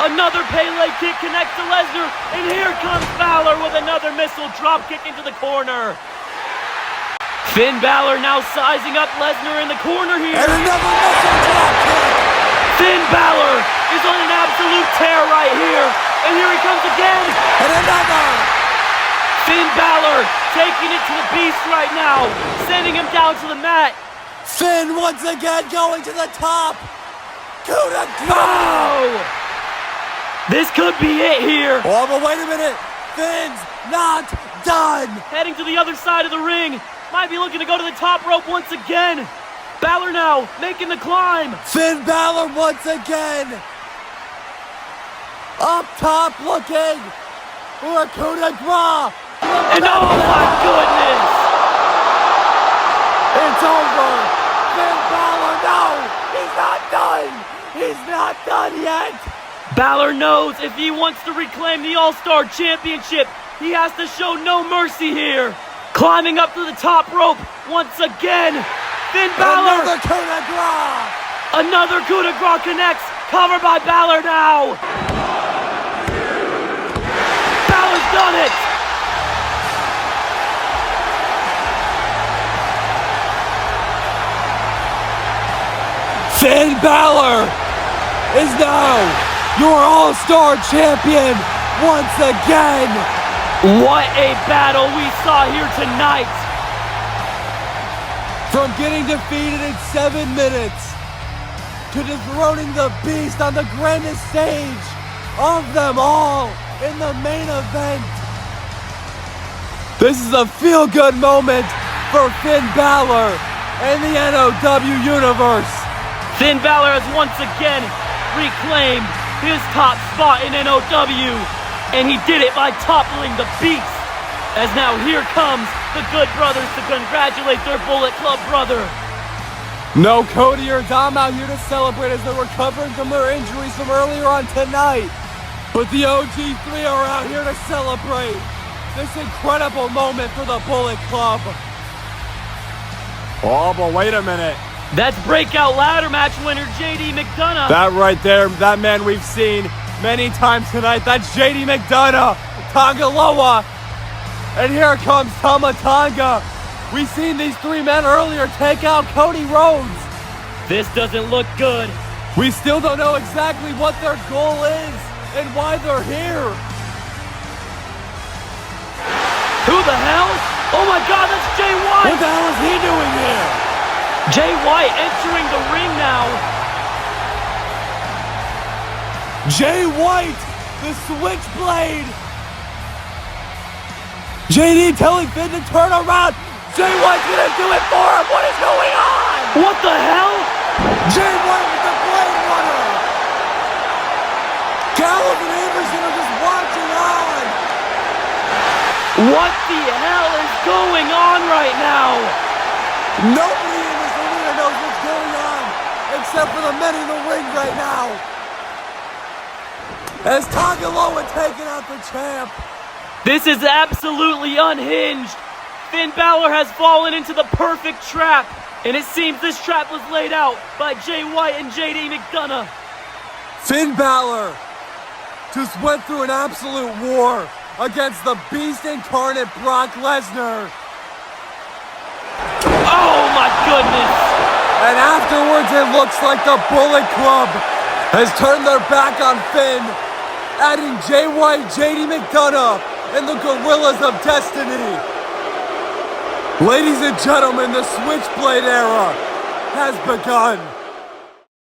Another Pele kick connects to Lesnar, and here comes Balor with another missile drop kick into the corner. Finn Balor now sizing up Lesnar in the corner here. And another missile drop kick. Finn Balor is on an absolute tear right here, and here he comes again. And another. Finn Balor taking it to the beast right now, sending him down to the mat. Finn once again going to the top. Oh! This could be it here. Oh, but wait a minute. Finn's not done. Heading to the other side of the ring. Might be looking to go to the top rope once again. Balor now making the climb. Finn Balor once again. Up top looking for a coup de grace. And oh my goodness. It's over. Finn Balor, no. He's not done. He's not done yet. Balor knows if he wants to reclaim the All-Star Championship, he has to show no mercy here. Climbing up to the top rope once again. Finn Balor. Another coup de grace. Another coup de grace connects. Covered by Balor now. Balor's done it. Finn Balor is now your All-Star Champion once again. What a battle we saw here tonight. From getting defeated in 7 minutes to dethroning the Beast on the grandest stage of them all in the main event. This is a feel-good moment for Finn Balor and the NoW Universe. Finn Balor has once again reclaimed his top spot in NoW, and he did it by toppling the Beast. As now here comes the Good Brothers to congratulate their Bullet Club brother. No Cody or Dom out here to celebrate as they're recovering from their injuries from earlier on tonight. But the OG3 are out here to celebrate this incredible moment for the Bullet Club. Oh, but wait a minute. That's Breakout ladder match winner JD McDonough. That right there, that man we've seen many times tonight. That's JD McDonough, Tongaloa. And here comes Tama Tonga. We've seen these three men earlier take out Cody Rhodes. This doesn't look good. We still don't know exactly what their goal is and why they're here. Who the hell? Oh my God, that's Jay White. What the hell is he doing here? Jay White entering the ring now. Jay White, the Switchblade. JD telling Finn to turn around. Jay White's gonna do it for him. What is going on? What the hell? Jay White with the Blade Runner. Gallows and Anderson are just watching on. What the hell is going on right now? Nobody in this arena knows what's going on except for the men in the ring right now. As Tagaloa taking out the champ. This is absolutely unhinged. Finn Balor has fallen into the perfect trap, and it seems this trap was laid out by Jay White and JD McDonough. Finn Balor just went through an absolute war against the beast incarnate Brock Lesnar. Oh my goodness! And afterwards it looks like the Bullet Club has turned their back on Finn, adding Jay White, JD McDonough, and the Gorillas of Destiny. Ladies and gentlemen, the Switchblade era has begun.